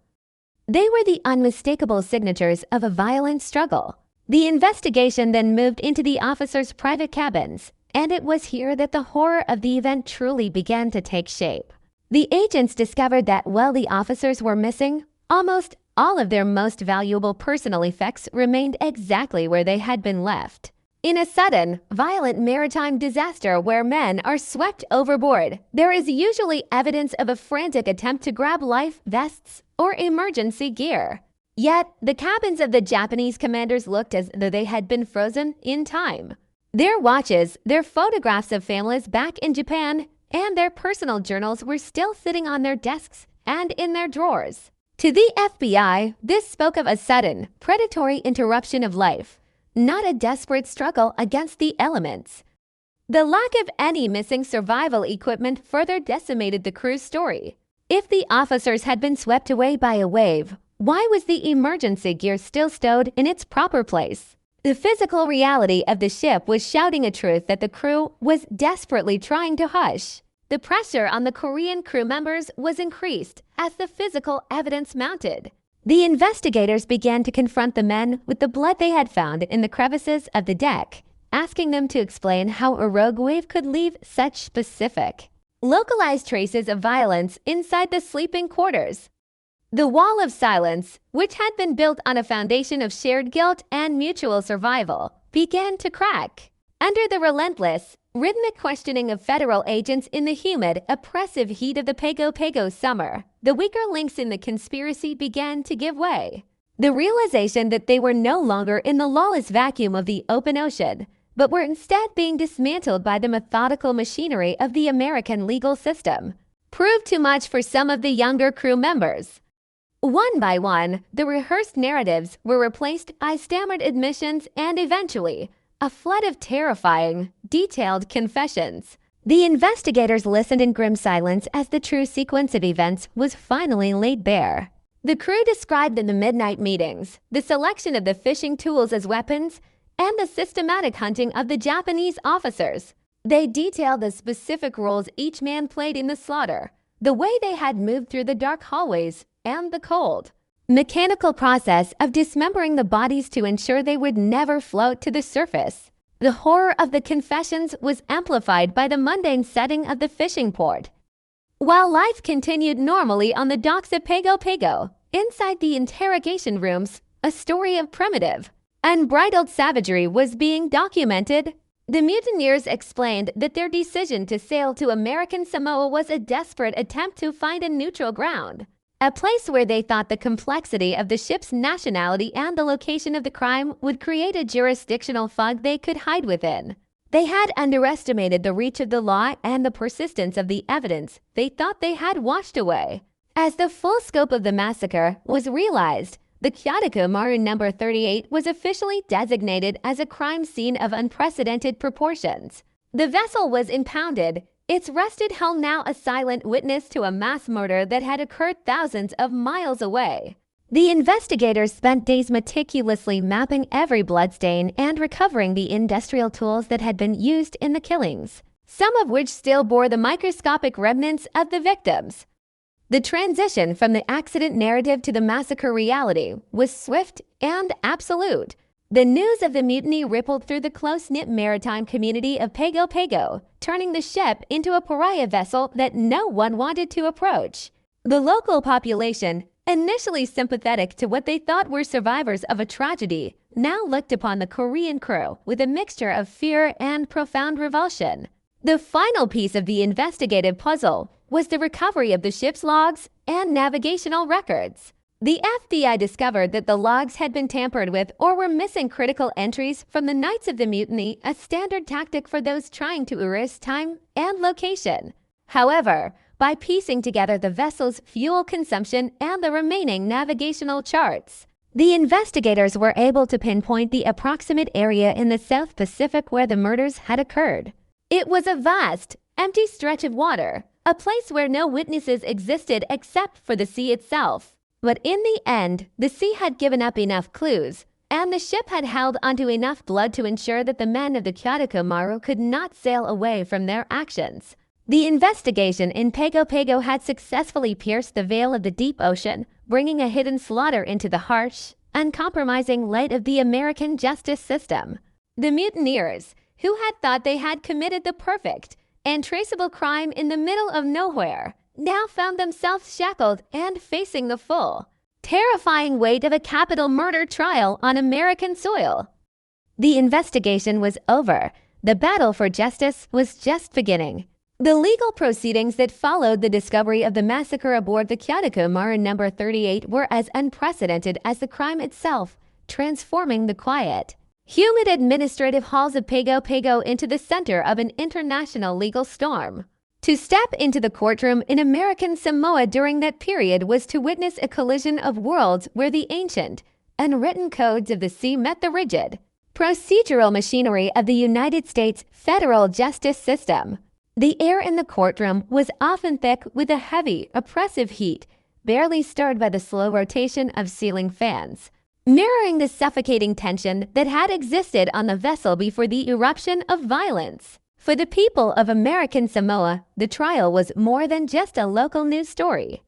Speaker 19: They were the unmistakable signatures of a violent struggle. The investigation then moved into the officers' private cabins, and it was here that the horror of the event truly began to take shape. The agents discovered that while the officers were missing, almost all of their most valuable personal effects remained exactly where they had been left. In a sudden, violent maritime disaster where men are swept overboard, there is usually evidence of a frantic attempt to grab life vests or emergency gear. Yet, the cabins of the Japanese commanders looked as though they had been frozen in time. Their watches, their photographs of families back in Japan, and their personal journals were still sitting on their desks and in their drawers. To the FBI, this spoke of a sudden, predatory interruption of life, not a desperate struggle against the elements. The lack of any missing survival equipment further decimated the crew's story. If the officers had been swept away by a wave, why was the emergency gear still stowed in its proper place? The physical reality of the ship was shouting a truth that the crew was desperately trying to hush. The pressure on the Korean crew members was increased as the physical evidence mounted. The investigators began to confront the men with the blood they had found in the crevices of the deck, asking them to explain how a rogue wave could leave such specific, localized traces of violence inside the sleeping quarters. The wall of silence, which had been built on a foundation of shared guilt and mutual survival, began to crack. Under the relentless, rhythmic questioning of federal agents in the humid, oppressive heat of the Pago Pago summer, the weaker links in the conspiracy began to give way. The realization that they were no longer in the lawless vacuum of the open ocean, but were instead being dismantled by the methodical machinery of the American legal system, proved too much for some of the younger crew members. One by one, the rehearsed narratives were replaced by stammered admissions and eventually, a flood of terrifying, detailed confessions. The investigators listened in grim silence as the true sequence of events was finally laid bare. The crew described in the midnight meetings the selection of the fishing tools as weapons and the systematic hunting of the Japanese officers. They detailed the specific roles each man played in the slaughter, the way they had moved through the dark hallways and the cold, mechanical process of dismembering the bodies to ensure they would never float to the surface. The horror of the confessions was amplified by the mundane setting of the fishing port. While life continued normally on the docks of Pago Pago, inside the interrogation rooms, a story of primitive, unbridled savagery was being documented. The mutineers explained that their decision to sail to American Samoa was a desperate attempt to find a neutral ground, a place where they thought the complexity of the ship's nationality and the location of the crime would create a jurisdictional fog they could hide within. They had underestimated the reach of the law and the persistence of the evidence they thought they had washed away. As the full scope of the massacre was realized, the Kyotoku Maru No. 38 was officially designated as a crime scene of unprecedented proportions. The vessel was impounded, its rusted hull now a silent witness to a mass murder that had occurred thousands of miles away. The investigators spent days meticulously mapping every bloodstain and recovering the industrial tools that had been used in the killings, some of which still bore the microscopic remnants of the victims. The transition from the accident narrative to the massacre reality was swift and absolute. The news of the mutiny rippled through the close-knit maritime community of Pago Pago, turning the ship into a pariah vessel that no one wanted to approach. The local population, initially sympathetic to what they thought were survivors of a tragedy, now looked upon the Korean crew with a mixture of fear and profound revulsion. The final piece of the investigative puzzle was the recovery of the ship's logs and navigational records. The FBI discovered that the logs had been tampered with or were missing critical entries from the nights of the mutiny, a standard tactic for those trying to erase time and location. However, by piecing together the vessel's fuel consumption and the remaining navigational charts, the investigators were able to pinpoint the approximate area in the South Pacific where the murders had occurred. It was a vast, empty stretch of water, a place where no witnesses existed except for the sea itself. But in the end, the sea had given up enough clues, and the ship had held onto enough blood to ensure that the men of the Kyotoku Maru could not sail away from their actions. The investigation in Pago Pago had successfully pierced the veil of the deep ocean, bringing a hidden slaughter into the harsh, uncompromising light of the American justice system. The mutineers, who had thought they had committed the perfect and traceable crime in the middle of nowhere, now found themselves shackled and facing the full, terrifying weight of a capital murder trial on American soil. The investigation was over. The battle for justice was just beginning. The legal proceedings that followed the discovery of the massacre aboard the WhoDidIMarry No. 38 were as unprecedented as the crime itself, transforming the quiet, humid administrative halls of Pago Pago into the center of an international legal storm. To step into the courtroom in American Samoa during that period was to witness a collision of worlds where the ancient, unwritten codes of the sea met the rigid, procedural machinery of the United States federal justice system. The air in the courtroom was often thick with a heavy, oppressive heat, barely stirred by the slow rotation of ceiling fans, mirroring the suffocating tension that had existed on the vessel before the eruption of violence. For the people of American Samoa, the trial was more than just a local news story.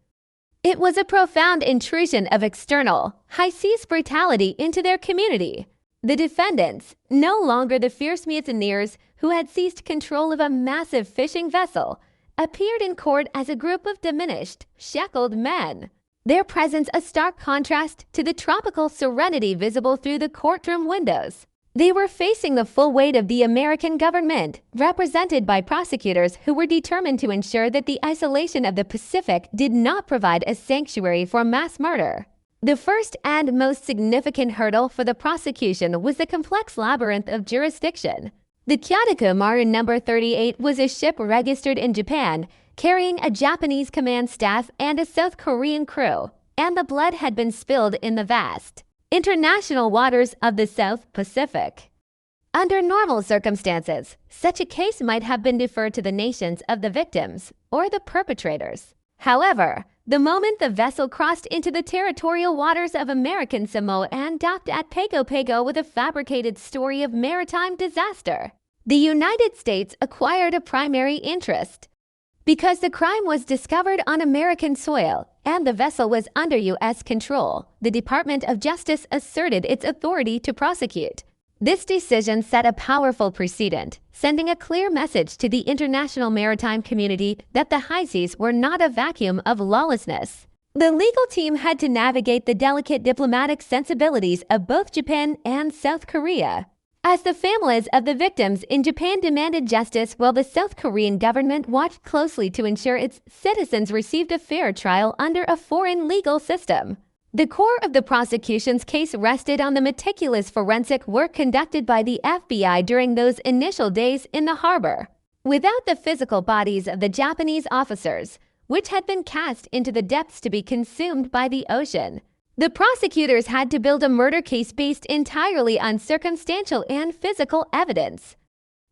Speaker 19: It was a profound intrusion of external, high-seas brutality into their community. The defendants, no longer the fierce mutineers who had seized control of a massive fishing vessel, appeared in court as a group of diminished, shackled men. Their presence a stark contrast to the tropical serenity visible through the courtroom windows. They were facing the full weight of the American government, represented by prosecutors who were determined to ensure that the isolation of the Pacific did not provide a sanctuary for mass murder. The first and most significant hurdle for the prosecution was the complex labyrinth of jurisdiction. The WhoDidIMarry No. 38 was a ship registered in Japan, carrying a Japanese command staff and a South Korean crew, and the blood had been spilled in the vast, international waters of the South Pacific. Under normal circumstances, such a case might have been deferred to the nations of the victims or the perpetrators. However, the moment the vessel crossed into the territorial waters of American Samoa and docked at Pago Pago with a fabricated story of maritime disaster, the United States acquired a primary interest. Because the crime was discovered on American soil and the vessel was under U.S. control, the Department of Justice asserted its authority to prosecute. This decision set a powerful precedent, sending a clear message to the international maritime community that the high seas were not a vacuum of lawlessness. The legal team had to navigate the delicate diplomatic sensibilities of both Japan and South Korea. As the families of the victims in Japan demanded justice while the South Korean government watched closely to ensure its citizens received a fair trial under a foreign legal system. The core of the prosecution's case rested on the meticulous forensic work conducted by the FBI during those initial days in the harbor. Without the physical bodies of the Japanese officers, which had been cast into the depths to be consumed by the ocean, the prosecutors had to build a murder case based entirely on circumstantial and physical evidence.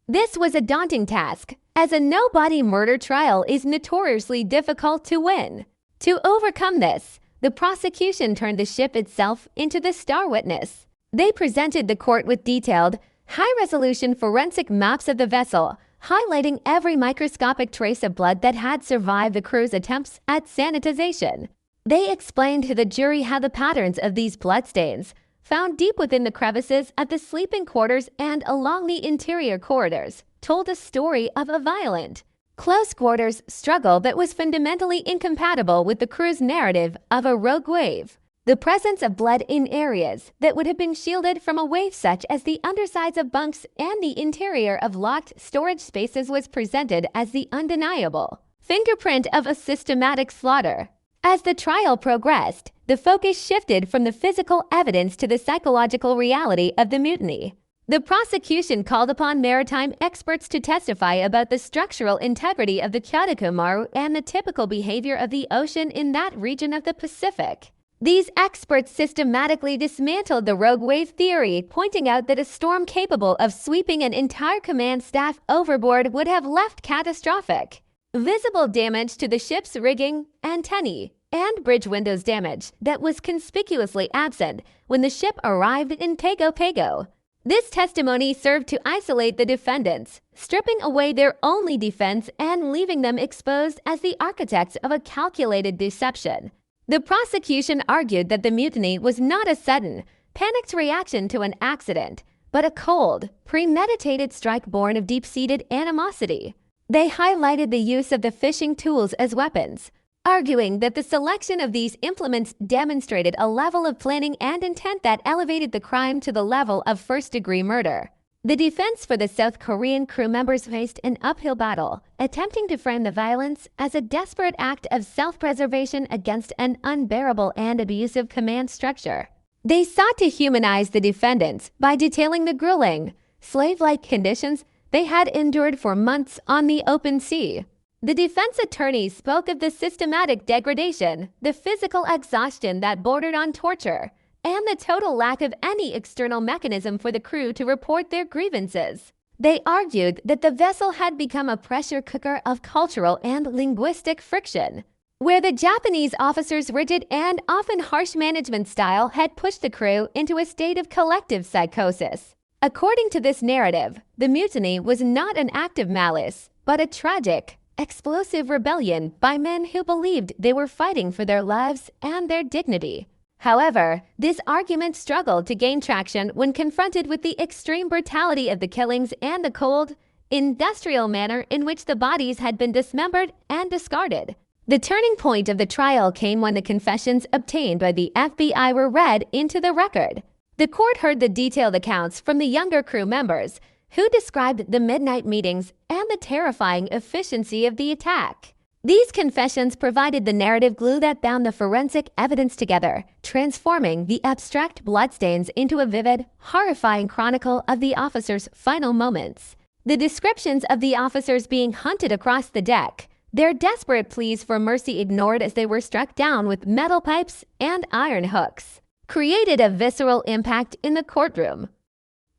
Speaker 19: This was a daunting task, as a no-body murder trial is notoriously difficult to win. To overcome this, the prosecution turned the ship itself into the star witness. They presented the court with detailed, high-resolution forensic maps of the vessel, highlighting every microscopic trace of blood that had survived the crew's attempts at sanitization. They explained to the jury how the patterns of these bloodstains, found deep within the crevices of the sleeping quarters and along the interior corridors, told a story of a violent, close-quarters struggle that was fundamentally incompatible with the crew's narrative of a rogue wave. The presence of blood in areas that would have been shielded from a wave such as the undersides of bunks and the interior of locked storage spaces was presented as the undeniable fingerprint of a systematic slaughter. As the trial progressed, the focus shifted from the physical evidence to the psychological reality of the mutiny. The prosecution called upon maritime experts to testify about the structural integrity of the WhoDidIMarry and the typical behavior of the ocean in that region of the Pacific. These experts systematically dismantled the rogue wave theory, pointing out that a storm capable of sweeping an entire command staff overboard would have left catastrophic, visible damage to the ship's rigging, antennae, and bridge windows damage that was conspicuously absent when the ship arrived in Pago Pago. This testimony served to isolate the defendants, stripping away their only defense and leaving them exposed as the architects of a calculated deception. The prosecution argued that the mutiny was not a sudden, panicked reaction to an accident, but a cold, premeditated strike born of deep-seated animosity. They highlighted the use of the fishing tools as weapons, arguing that the selection of these implements demonstrated a level of planning and intent that elevated the crime to the level of first-degree murder. The defense for the South Korean crew members faced an uphill battle, attempting to frame the violence as a desperate act of self-preservation against an unbearable and abusive command structure. They sought to humanize the defendants by detailing the grueling, slave-like conditions they had endured for months on the open sea. The defense attorneys spoke of the systematic degradation, the physical exhaustion that bordered on torture, and the total lack of any external mechanism for the crew to report their grievances. They argued that the vessel had become a pressure cooker of cultural and linguistic friction, where the Japanese officers' rigid and often harsh management style had pushed the crew into a state of collective psychosis. According to this narrative, the mutiny was not an act of malice, but a tragic, explosive rebellion by men who believed they were fighting for their lives and their dignity. However, this argument struggled to gain traction when confronted with the extreme brutality of the killings and the cold, industrial manner in which the bodies had been dismembered and discarded. The turning point of the trial came when the confessions obtained by the FBI were read into the record. The court heard the detailed accounts from the younger crew members, who described the midnight meetings and the terrifying efficiency of the attack. These confessions provided the narrative glue that bound the forensic evidence together, transforming the abstract bloodstains into a vivid, horrifying chronicle of the officers' final moments. The descriptions of the officers being hunted across the deck, their desperate pleas for mercy ignored as they were struck down with metal pipes and iron hooks, created a visceral impact in the courtroom.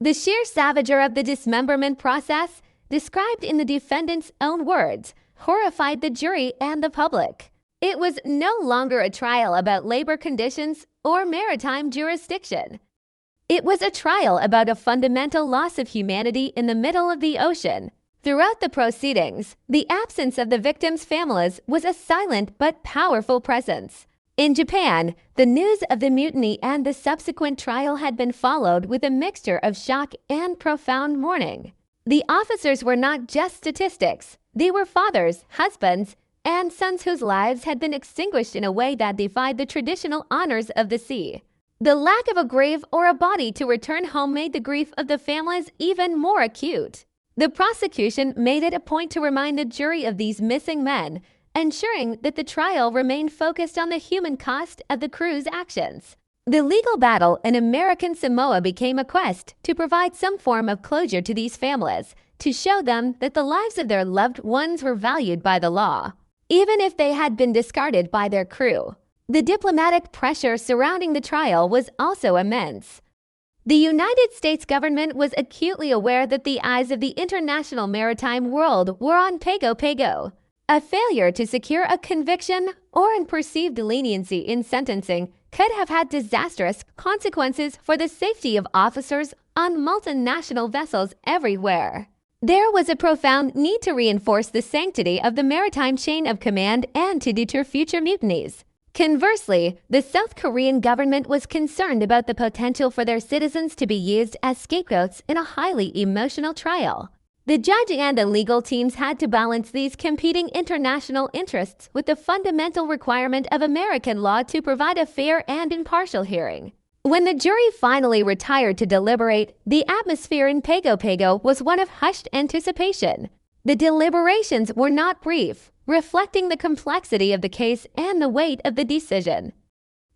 Speaker 19: The sheer savagery of the dismemberment process, described in the defendant's own words, horrified the jury and the public. It was no longer a trial about labor conditions or maritime jurisdiction. It was a trial about a fundamental loss of humanity in the middle of the ocean. Throughout the proceedings, the absence of the victims' families was a silent but powerful presence. In Japan, the news of the mutiny and the subsequent trial had been followed with a mixture of shock and profound mourning. The officers were not just statistics. They were fathers, husbands, and sons whose lives had been extinguished in a way that defied the traditional honors of the sea. The lack of a grave or a body to return home made the grief of the families even more acute. The prosecution made it a point to remind the jury of these missing men, ensuring that the trial remained focused on the human cost of the crew's actions. The legal battle in American Samoa became a quest to provide some form of closure to these families, to show them that the lives of their loved ones were valued by the law, even if they had been discarded by their crew. The diplomatic pressure surrounding the trial was also immense. The United States government was acutely aware that the eyes of the international maritime world were on Pago Pago. A failure to secure a conviction or an perceived leniency in sentencing could have had disastrous consequences for the safety of officers on multinational vessels everywhere. There was a profound need to reinforce the sanctity of the maritime chain of command and to deter future mutinies. Conversely, the South Korean government was concerned about the potential for their citizens to be used as scapegoats in a highly emotional trial. The judge and the legal teams had to balance these competing international interests with the fundamental requirement of American law to provide a fair and impartial hearing. When the jury finally retired to deliberate, the atmosphere in Pago Pago was one of hushed anticipation. The deliberations were not brief, reflecting the complexity of the case and the weight of the decision.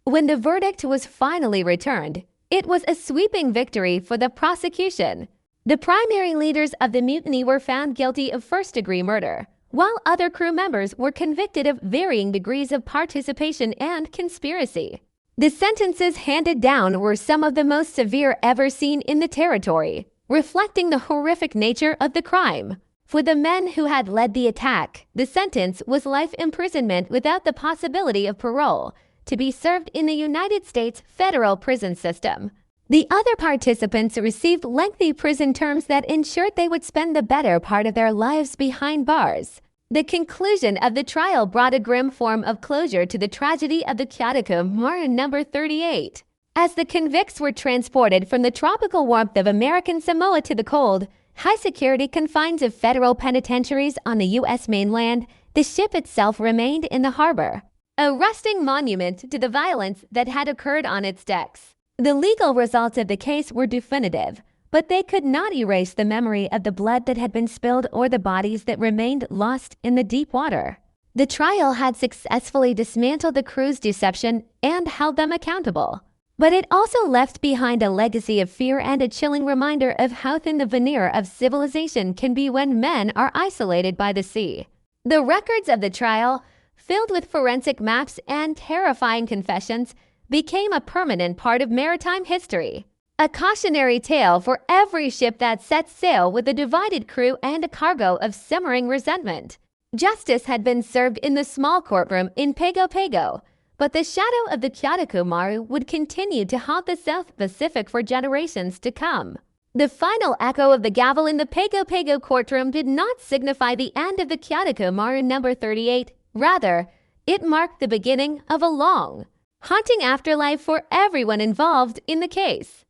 Speaker 19: When the verdict was finally returned, it was a sweeping victory for the prosecution. The primary leaders of the mutiny were found guilty of first-degree murder, while other crew members were convicted of varying degrees of participation and conspiracy. The sentences handed down were some of the most severe ever seen in the territory, reflecting the horrific nature of the crime. For the men who had led the attack, the sentence was life imprisonment without the possibility of parole, to be served in the United States federal prison system. The other participants received lengthy prison terms that ensured they would spend the better part of their lives behind bars. The conclusion of the trial brought a grim form of closure to the tragedy of the Catacomb Marine No. 38. As the convicts were transported from the tropical warmth of American Samoa to the cold, high-security confines of federal penitentiaries on the U.S. mainland, The ship itself remained in the harbor, a rusting monument to the violence that had occurred on its decks. The legal results of the case were definitive, but they could not erase the memory of the blood that had been spilled or the bodies that remained lost in the deep water. The trial had successfully dismantled the crew's deception and held them accountable. But it also left behind a legacy of fear and a chilling reminder of how thin the veneer of civilization can be when men are isolated by the sea. The records of the trial, filled with forensic maps and terrifying confessions, became a permanent part of maritime history. A cautionary tale for every ship that sets sail with a divided crew and a cargo of simmering resentment. Justice had been served in the small courtroom in Pago Pago, but the shadow of the Kyotoku Maru would continue to haunt the South Pacific for generations to come. The final echo of the gavel in the Pago Pago courtroom did not signify the end of the Kyotoku Maru number 38. Rather, it marked the beginning of a long, haunting afterlife for everyone involved in the case.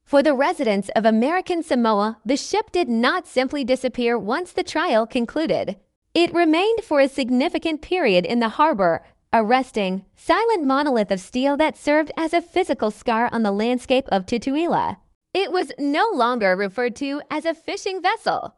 Speaker 19: For the residents of American Samoa, the ship did not simply disappear once the trial concluded. It remained for a significant period in the harbor, a resting, silent monolith of steel that served as a physical scar on the landscape of Tutuila. It was no longer referred to as a fishing vessel.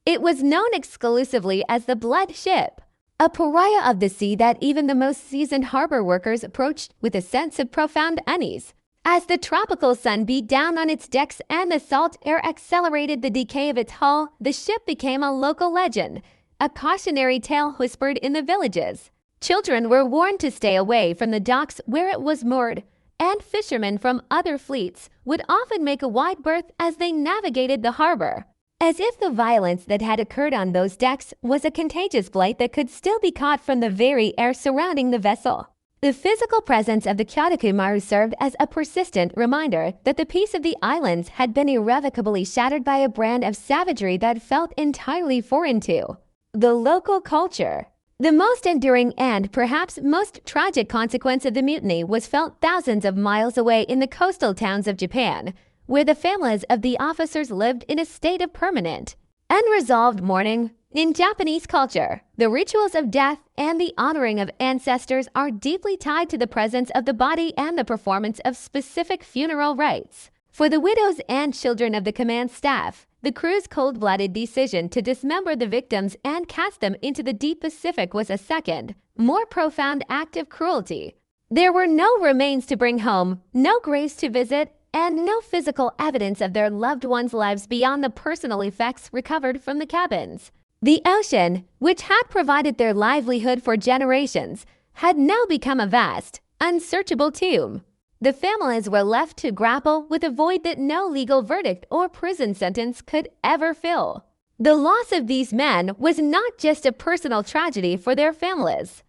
Speaker 19: It was known exclusively as the Blood Ship, a pariah of the sea that even the most seasoned harbor workers approached with a sense of profound unease. As the tropical sun beat down on its decks and the salt air accelerated the decay of its hull, the ship became a local legend, a cautionary tale whispered in the villages. Children were warned to stay away from the docks where it was moored, and fishermen from other fleets would often make a wide berth as they navigated the harbor. As if the violence that had occurred on those decks was a contagious blight that could still be caught from the very air surrounding the vessel. The physical presence of the Kyotoku Maru served as a persistent reminder that the peace of the islands had been irrevocably shattered by a brand of savagery that felt entirely foreign to the local culture. The most enduring and perhaps most tragic consequence of the mutiny was felt thousands of miles away in the coastal towns of Japan, where the families of the officers lived in a state of permanent, unresolved mourning. In Japanese culture, the rituals of death and the honoring of ancestors are deeply tied to the presence of the body and the performance of specific funeral rites. For the widows and children of the command staff, the crew's cold-blooded decision to dismember the victims and cast them into the deep Pacific was a second, more profound act of cruelty. There were no remains to bring home, no graves to visit, and no physical evidence of their loved ones' lives beyond the personal effects recovered from the cabins. The ocean, which had provided their livelihood for generations, had now become a vast, unsearchable tomb. The families were left to grapple with a void that no legal verdict or prison sentence could ever fill. The loss of these men was not just a personal tragedy for their families.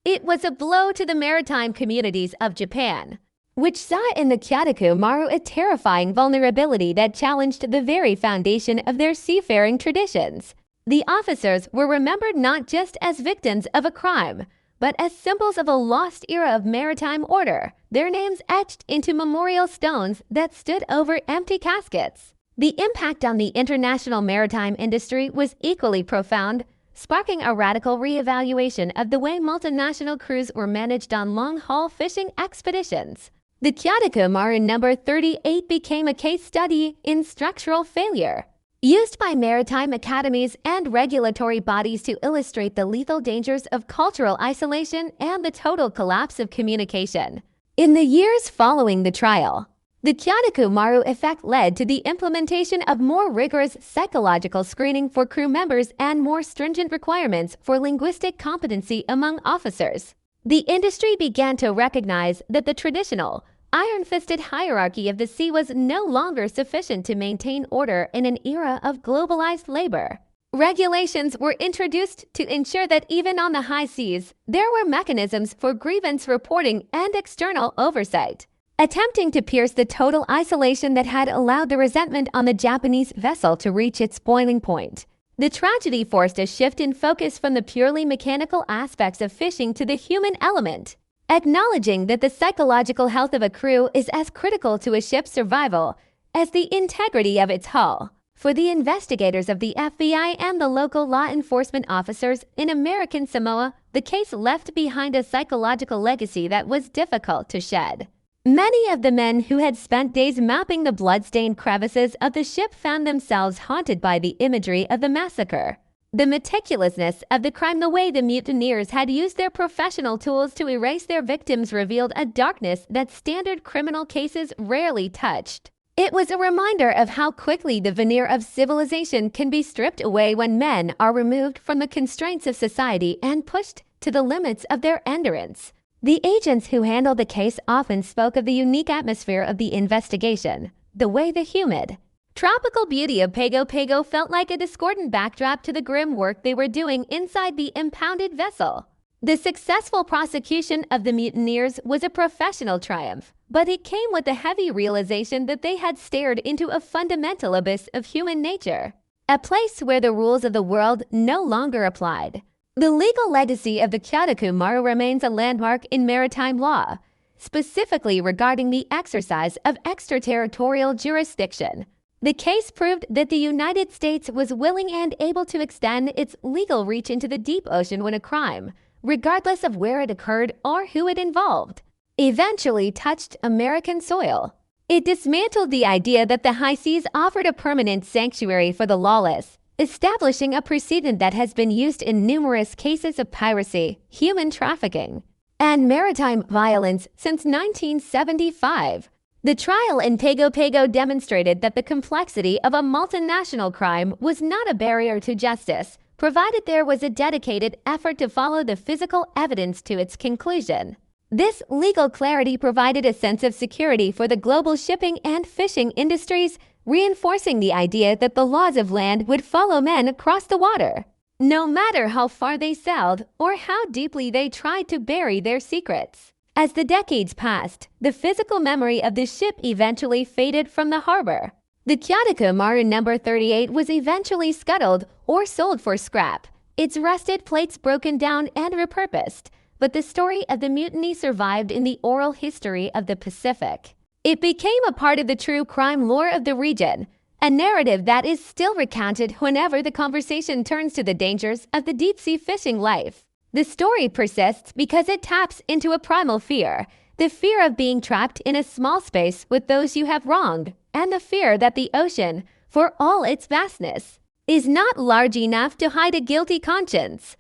Speaker 19: It was a blow to the maritime communities of Japan, which saw in the Kyotoku Maru a terrifying vulnerability that challenged the very foundation of their seafaring traditions. The officers were remembered not just as victims of a crime, but as symbols of a lost era of maritime order, their names etched into memorial stones that stood over empty caskets. The impact on the international maritime industry was equally profound, sparking a radical reevaluation of the way multinational crews were managed on long-haul fishing expeditions. The Kyotoku Maru number 38 became a case study in structural failure, used by maritime academies and regulatory bodies to illustrate the lethal dangers of cultural isolation and the total collapse of communication. In the years following the trial, the Kyotoku Maru effect led to the implementation of more rigorous psychological screening for crew members and more stringent requirements for linguistic competency among officers. The industry began to recognize that the traditional, iron-fisted hierarchy of the sea was no longer sufficient to maintain order in an era of globalized labor. Regulations were introduced to ensure that even on the high seas, there were mechanisms for grievance reporting and external oversight, attempting to pierce the total isolation that had allowed the resentment on the Japanese vessel to reach its boiling point. The tragedy forced a shift in focus from the purely mechanical aspects of fishing to the human element, acknowledging that the psychological health of a crew is as critical to a ship's survival as the integrity of its hull. For the investigators of the FBI and the local law enforcement officers in American Samoa, the case left behind a psychological legacy that was difficult to shed. Many of the men who had spent days mapping the blood-stained crevices of the ship found themselves haunted by the imagery of the massacre. The meticulousness of the crime, the way the mutineers had used their professional tools to erase their victims, revealed a darkness that standard criminal cases rarely touched. It was a reminder of how quickly the veneer of civilization can be stripped away when men are removed from the constraints of society and pushed to the limits of their endurance. The agents who handled the case often spoke of the unique atmosphere of the investigation, the way the humid, tropical beauty of Pago Pago felt like a discordant backdrop to the grim work they were doing inside the impounded vessel. The successful prosecution of the mutineers was a professional triumph, but it came with the heavy realization that they had stared into a fundamental abyss of human nature, a place where the rules of the world no longer applied. The legal legacy of the Kyotoku Maru remains a landmark in maritime law, specifically regarding the exercise of extraterritorial jurisdiction. The case proved that the United States was willing and able to extend its legal reach into the deep ocean when a crime, regardless of where it occurred or who it involved, eventually touched American soil. It dismantled the idea that the high seas offered a permanent sanctuary for the lawless, establishing a precedent that has been used in numerous cases of piracy, human trafficking, and maritime violence since 1975. The trial in Pago Pago demonstrated that the complexity of a multinational crime was not a barrier to justice, provided there was a dedicated effort to follow the physical evidence to its conclusion. This legal clarity provided a sense of security for the global shipping and fishing industries, reinforcing the idea that the laws of land would follow men across the water, no matter how far they sailed or how deeply they tried to bury their secrets. As the decades passed, the physical memory of the ship eventually faded from the harbor. The Kyotoku Maru No. 38 was eventually scuttled or sold for scrap, its rusted plates broken down and repurposed, but the story of the mutiny survived in the oral history of the Pacific. It became a part of the true crime lore of the region, a narrative that is still recounted whenever the conversation turns to the dangers of the deep-sea fishing life. The story persists because it taps into a primal fear, the fear of being trapped in a small space with those you have wronged, and the fear that the ocean, for all its vastness, is not large enough to hide a guilty conscience.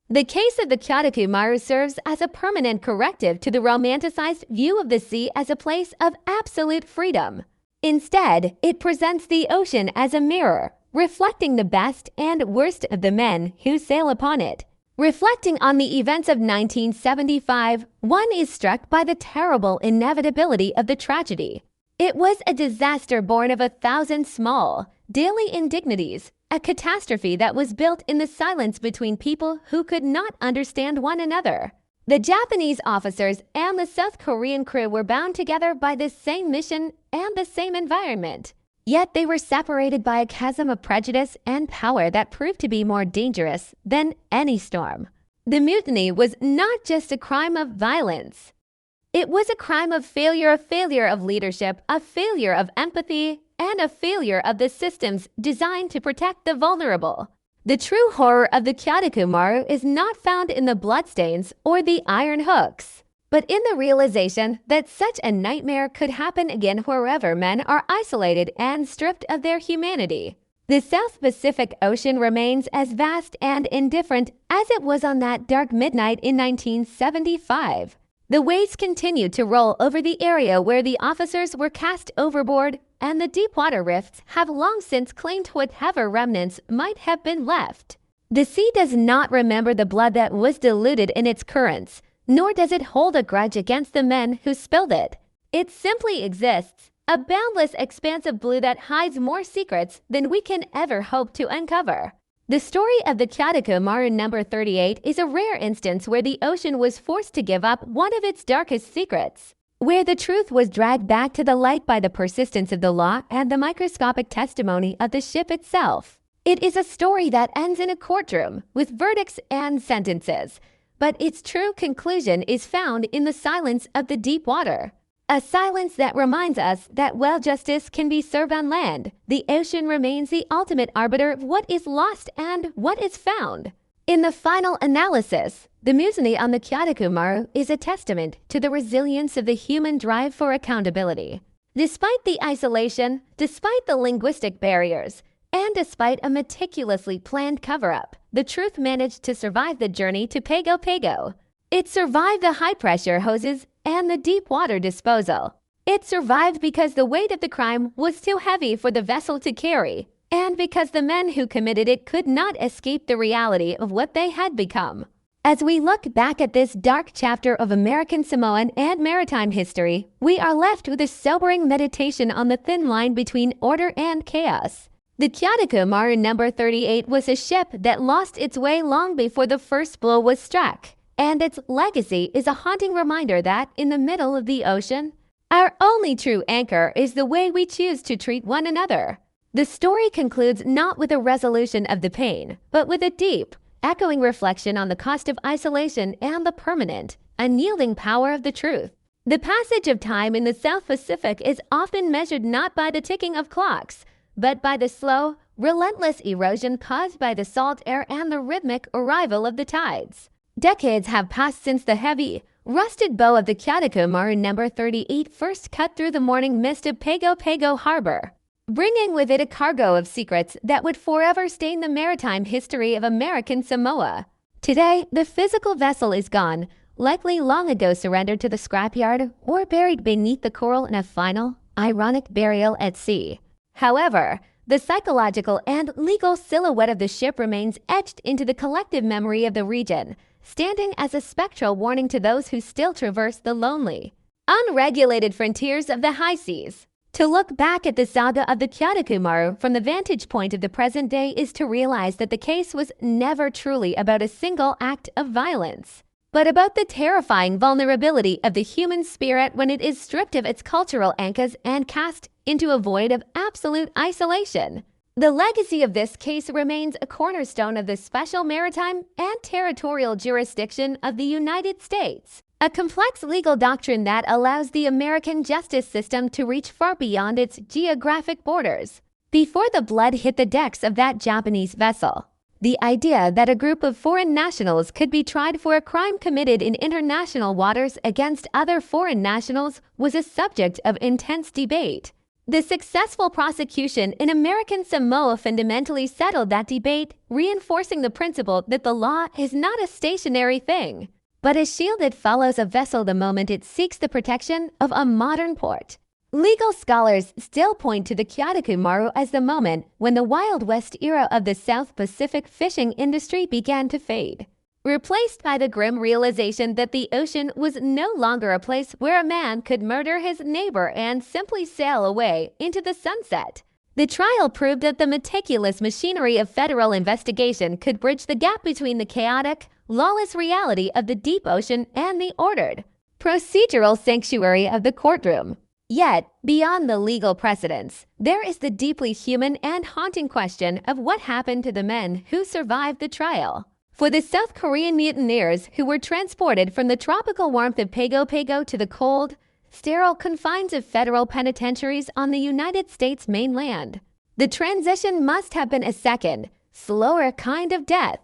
Speaker 19: The case of the Kyotoku Maru serves as a permanent corrective to the romanticized view of the sea as a place of absolute freedom. Instead, it presents the ocean as a mirror, reflecting the best and worst of the men who sail upon it. Reflecting on the events of 1975, one is struck by the terrible inevitability of the tragedy. It was a disaster born of 1,000 small, daily indignities, a catastrophe that was built in the silence between people who could not understand one another. The Japanese officers and the South Korean crew were bound together by the same mission and the same environment. Yet they were separated by a chasm of prejudice and power that proved to be more dangerous than any storm. The mutiny was not just a crime of violence. It was a crime of failure of leadership, a failure of empathy, and a failure of the systems designed to protect the vulnerable. The true horror of the Kyotoku Maru is not found in the bloodstains or the iron hooks, but in the realization that such a nightmare could happen again wherever men are isolated and stripped of their humanity. The South Pacific Ocean remains as vast and indifferent as it was on that dark midnight in 1975. The waves continue to roll over the area where the officers were cast overboard, and the deep water rifts have long since claimed whatever remnants might have been left. The sea does not remember the blood that was diluted in its currents, nor does it hold a grudge against the men who spilled it. It simply exists, a boundless expanse of blue that hides more secrets than we can ever hope to uncover. The story of the Kyotoku Maru No. 38 is a rare instance where the ocean was forced to give up one of its darkest secrets, where the truth was dragged back to the light by the persistence of the law and the microscopic testimony of the ship itself. It is a story that ends in a courtroom with verdicts and sentences, but its true conclusion is found in the silence of the deep water. A silence that reminds us that while justice can be served on land, the ocean remains the ultimate arbiter of what is lost and what is found. In the final analysis, the mutiny on the Kyotoku Maru is a testament to the resilience of the human drive for accountability. Despite the isolation, despite the linguistic barriers, and despite a meticulously planned cover-up, the truth managed to survive the journey to Pago Pago. It survived the high-pressure hoses and the deep-water disposal. It survived because the weight of the crime was too heavy for the vessel to carry, and because the men who committed it could not escape the reality of what they had become. As we look back at this dark chapter of American Samoan and maritime history, we are left with a sobering meditation on the thin line between order and chaos. The Kyotoku Maru No. 38 was a ship that lost its way long before the first blow was struck, and its legacy is a haunting reminder that, in the middle of the ocean, our only true anchor is the way we choose to treat one another. The story concludes not with a resolution of the pain, but with a deep, echoing reflection on the cost of isolation and the permanent, unyielding power of the truth. The passage of time in the South Pacific is often measured not by the ticking of clocks, but by the slow, relentless erosion caused by the salt air and the rhythmic arrival of the tides. Decades have passed since the heavy, rusted bow of the Kyotoku Maru No. 38 first cut through the morning mist of Pago Pago Harbor, bringing with it a cargo of secrets that would forever stain the maritime history of American Samoa. Today, the physical vessel is gone, likely long ago surrendered to the scrapyard or buried beneath the coral in a final, ironic burial at sea. However, the psychological and legal silhouette of the ship remains etched into the collective memory of the region, standing as a spectral warning to those who still traverse the lonely, unregulated frontiers of the high seas. To look back at the saga of the Kyotoku Maru from the vantage point of the present day is to realize that the case was never truly about a single act of violence, but about the terrifying vulnerability of the human spirit when it is stripped of its cultural anchors and cast into a void of absolute isolation. The legacy of this case remains a cornerstone of the special maritime and territorial jurisdiction of the United States, a complex legal doctrine that allows the American justice system to reach far beyond its geographic borders. Before the blood hit the decks of that Japanese vessel, the idea that a group of foreign nationals could be tried for a crime committed in international waters against other foreign nationals was a subject of intense debate. The successful prosecution in American Samoa fundamentally settled that debate, reinforcing the principle that the law is not a stationary thing, but a shield that follows a vessel the moment it seeks the protection of a modern port. Legal scholars still point to the Kyotoku Maru as the moment when the Wild West era of the South Pacific fishing industry began to fade, replaced by the grim realization that the ocean was no longer a place where a man could murder his neighbor and simply sail away into the sunset. The trial proved that the meticulous machinery of federal investigation could bridge the gap between the chaotic, lawless reality of the deep ocean and the ordered, procedural sanctuary of the courtroom. Yet, beyond the legal precedents, there is the deeply human and haunting question of what happened to the men who survived the trial. For the South Korean mutineers who were transported from the tropical warmth of Pago Pago to the cold, sterile confines of federal penitentiaries on the United States mainland, the transition must have been a second, slower kind of death.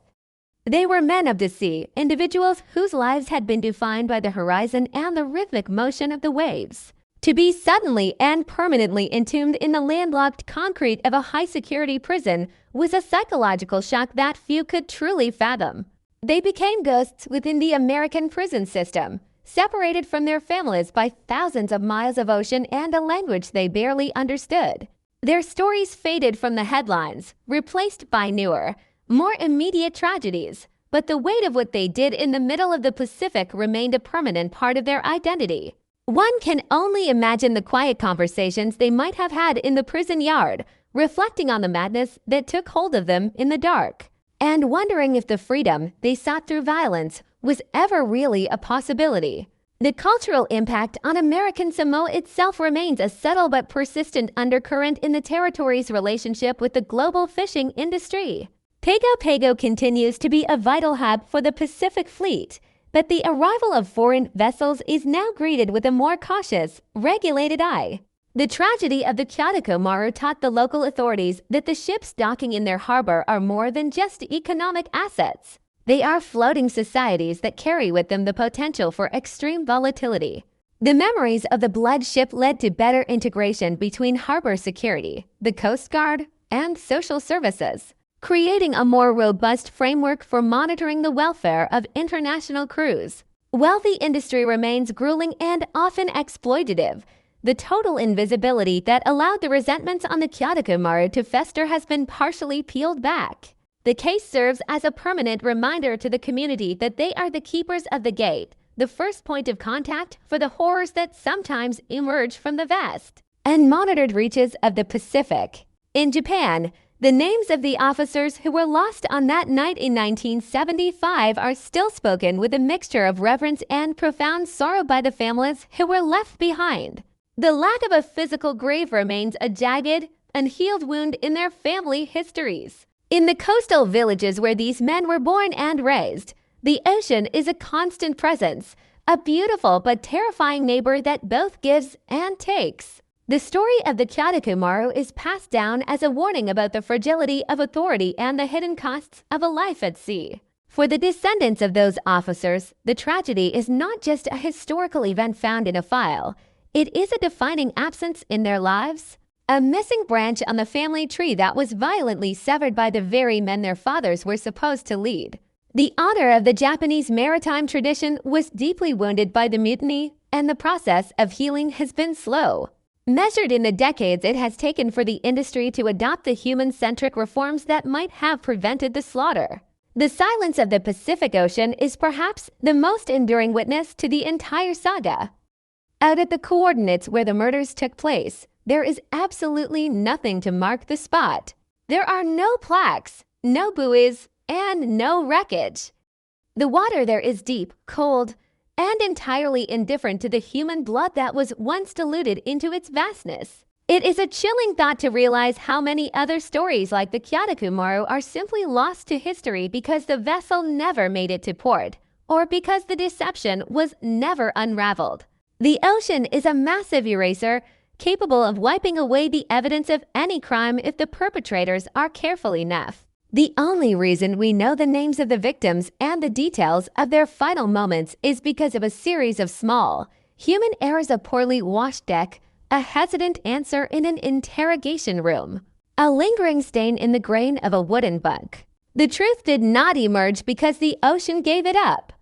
Speaker 19: They were men of the sea, individuals whose lives had been defined by the horizon and the rhythmic motion of the waves. To be suddenly and permanently entombed in the landlocked concrete of a high-security prison was a psychological shock that few could truly fathom. They became ghosts within the American prison system, separated from their families by thousands of miles of ocean and a language they barely understood. Their stories faded from the headlines, replaced by newer, more immediate tragedies, but the weight of what they did in the middle of the Pacific remained a permanent part of their identity. One can only imagine the quiet conversations they might have had in the prison yard, reflecting on the madness that took hold of them in the dark, and wondering if the freedom they sought through violence was ever really a possibility. The cultural impact on American Samoa itself remains a subtle but persistent undercurrent in the territory's relationship with the global fishing industry. Pago Pago continues to be a vital hub for the Pacific Fleet, but the arrival of foreign vessels is now greeted with a more cautious, regulated eye. The tragedy of the Kyoto Maru taught the local authorities that the ships docking in their harbor are more than just economic assets. They are floating societies that carry with them the potential for extreme volatility. The memories of the blood ship led to better integration between harbor security, the Coast Guard, and social services, creating a more robust framework for monitoring the welfare of international crews. While the industry remains grueling and often exploitative, the total invisibility that allowed the resentments on the Kyoto Maru to fester has been partially peeled back. The case serves as a permanent reminder to the community that they are the keepers of the gate, the first point of contact for the horrors that sometimes emerge from the vast and monitored reaches of the Pacific. In Japan, the names of the officers who were lost on that night in 1975 are still spoken with a mixture of reverence and profound sorrow by the families who were left behind. The lack of a physical grave remains a jagged, unhealed wound in their family histories. In the coastal villages where these men were born and raised, the ocean is a constant presence, a beautiful but terrifying neighbor that both gives and takes. The story of the Kyoto Maru is passed down as a warning about the fragility of authority and the hidden costs of a life at sea. For the descendants of those officers, the tragedy is not just a historical event found in a file. It is a defining absence in their lives, a missing branch on the family tree that was violently severed by the very men their fathers were supposed to lead. The honor of the Japanese maritime tradition was deeply wounded by the mutiny, and the process of healing has been slow. Measured in the decades it has taken for the industry to adopt the human-centric reforms that might have prevented the slaughter. The silence of the Pacific Ocean is perhaps the most enduring witness to the entire saga. Out at the coordinates where the murders took place, there is absolutely nothing to mark the spot. There are no plaques, no buoys, and no wreckage. The water there is deep, cold, and entirely indifferent to the human blood that was once diluted into its vastness. It is a chilling thought to realize how many other stories like the Kyoto Maru are simply lost to history because the vessel never made it to port, or because the deception was never unraveled. The ocean is a massive eraser, capable of wiping away the evidence of any crime if the perpetrators are careful enough. The only reason we know the names of the victims and the details of their final moments is because of a series of small, human errors, a poorly washed deck, a hesitant answer in an interrogation room, a lingering stain in the grain of a wooden bunk. The truth did not emerge because the ocean gave it up.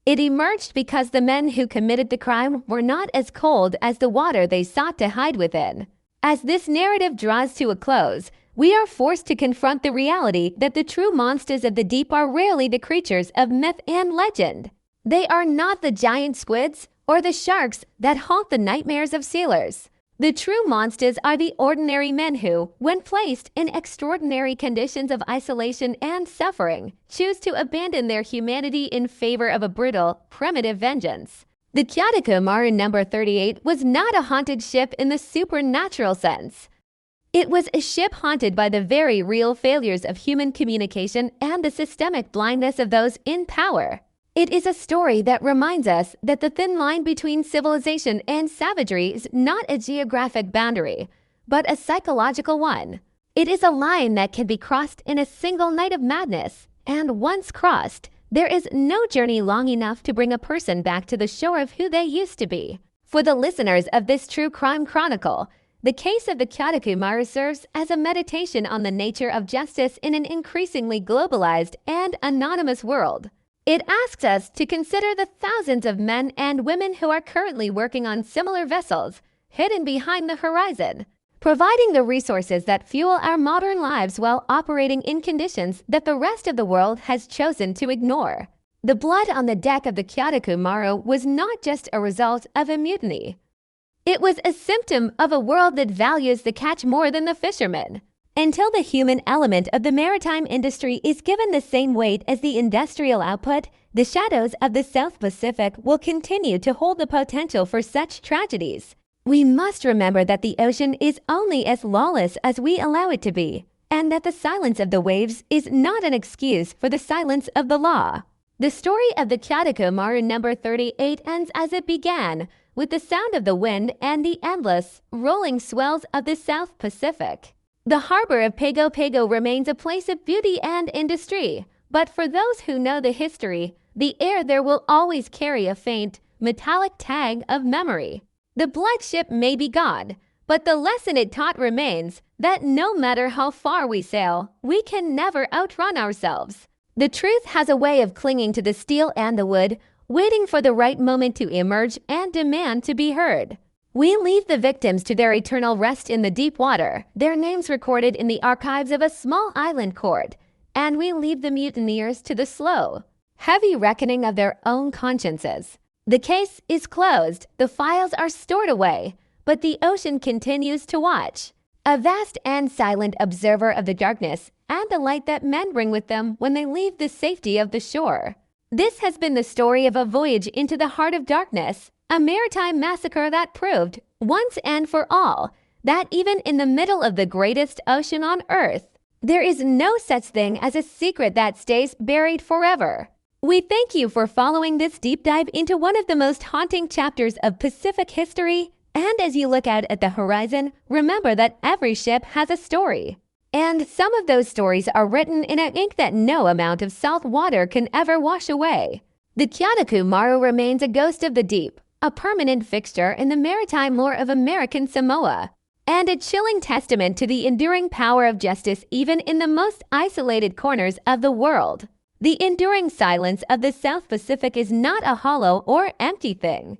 Speaker 19: It emerged because the men who committed the crime were not as cold as the water they sought to hide within. As this narrative draws to a close, we are forced to confront the reality that the true monsters of the deep are rarely the creatures of myth and legend. They are not the giant squids or the sharks that haunt the nightmares of sailors. The true monsters are the ordinary men who, when placed in extraordinary conditions of isolation and suffering, choose to abandon their humanity in favor of a brutal, primitive vengeance. The Kyoto Maru No. 38 was not a haunted ship in the supernatural sense. It was a ship haunted by the very real failures of human communication and the systemic blindness of those in power. It is a story that reminds us that the thin line between civilization and savagery is not a geographic boundary, but a psychological one. It is a line that can be crossed in a single night of madness, and once crossed, there is no journey long enough to bring a person back to the shore of who they used to be. For the listeners of this true crime chronicle, the case of the Kyoto Maru serves as a meditation on the nature of justice in an increasingly globalized and anonymous world. It asks us to consider the thousands of men and women who are currently working on similar vessels, hidden behind the horizon, providing the resources that fuel our modern lives while operating in conditions that the rest of the world has chosen to ignore. The blood on the deck of the Kyoto Maru was not just a result of a mutiny. It was a symptom of a world that values the catch more than the fisherman. Until the human element of the maritime industry is given the same weight as the industrial output, the shadows of the South Pacific will continue to hold the potential for such tragedies. We must remember that the ocean is only as lawless as we allow it to be, and that the silence of the waves is not an excuse for the silence of the law. The story of the Kyadako Maru number 38 ends as it began, with the sound of the wind and the endless, rolling swells of the South Pacific. The harbor of Pago Pago remains a place of beauty and industry, but for those who know the history, the air there will always carry a faint, metallic tag of memory. The blood ship may be gone, but the lesson it taught remains that no matter how far we sail, we can never outrun ourselves. The truth has a way of clinging to the steel and the wood, waiting for the right moment to emerge and demand to be heard. We leave the victims to their eternal rest in the deep water, their names recorded in the archives of a small island court, and we leave the mutineers to the slow, heavy reckoning of their own consciences. The case is closed, the files are stored away, but the ocean continues to watch, a vast and silent observer of the darkness and the light that men bring with them when they leave the safety of the shore. This has been the story of a voyage into the heart of darkness, a maritime massacre that proved, once and for all, that even in the middle of the greatest ocean on earth, there is no such thing as a secret that stays buried forever. We thank you for following this deep dive into one of the most haunting chapters of Pacific history, and as you look out at the horizon, remember that every ship has a story. And some of those stories are written in an ink that no amount of salt water can ever wash away. The Kyadako Maru remains a ghost of the deep, a permanent fixture in the maritime lore of American Samoa, and a chilling testament to the enduring power of justice even in the most isolated corners of the world. The enduring silence of the South Pacific is not a hollow or empty thing.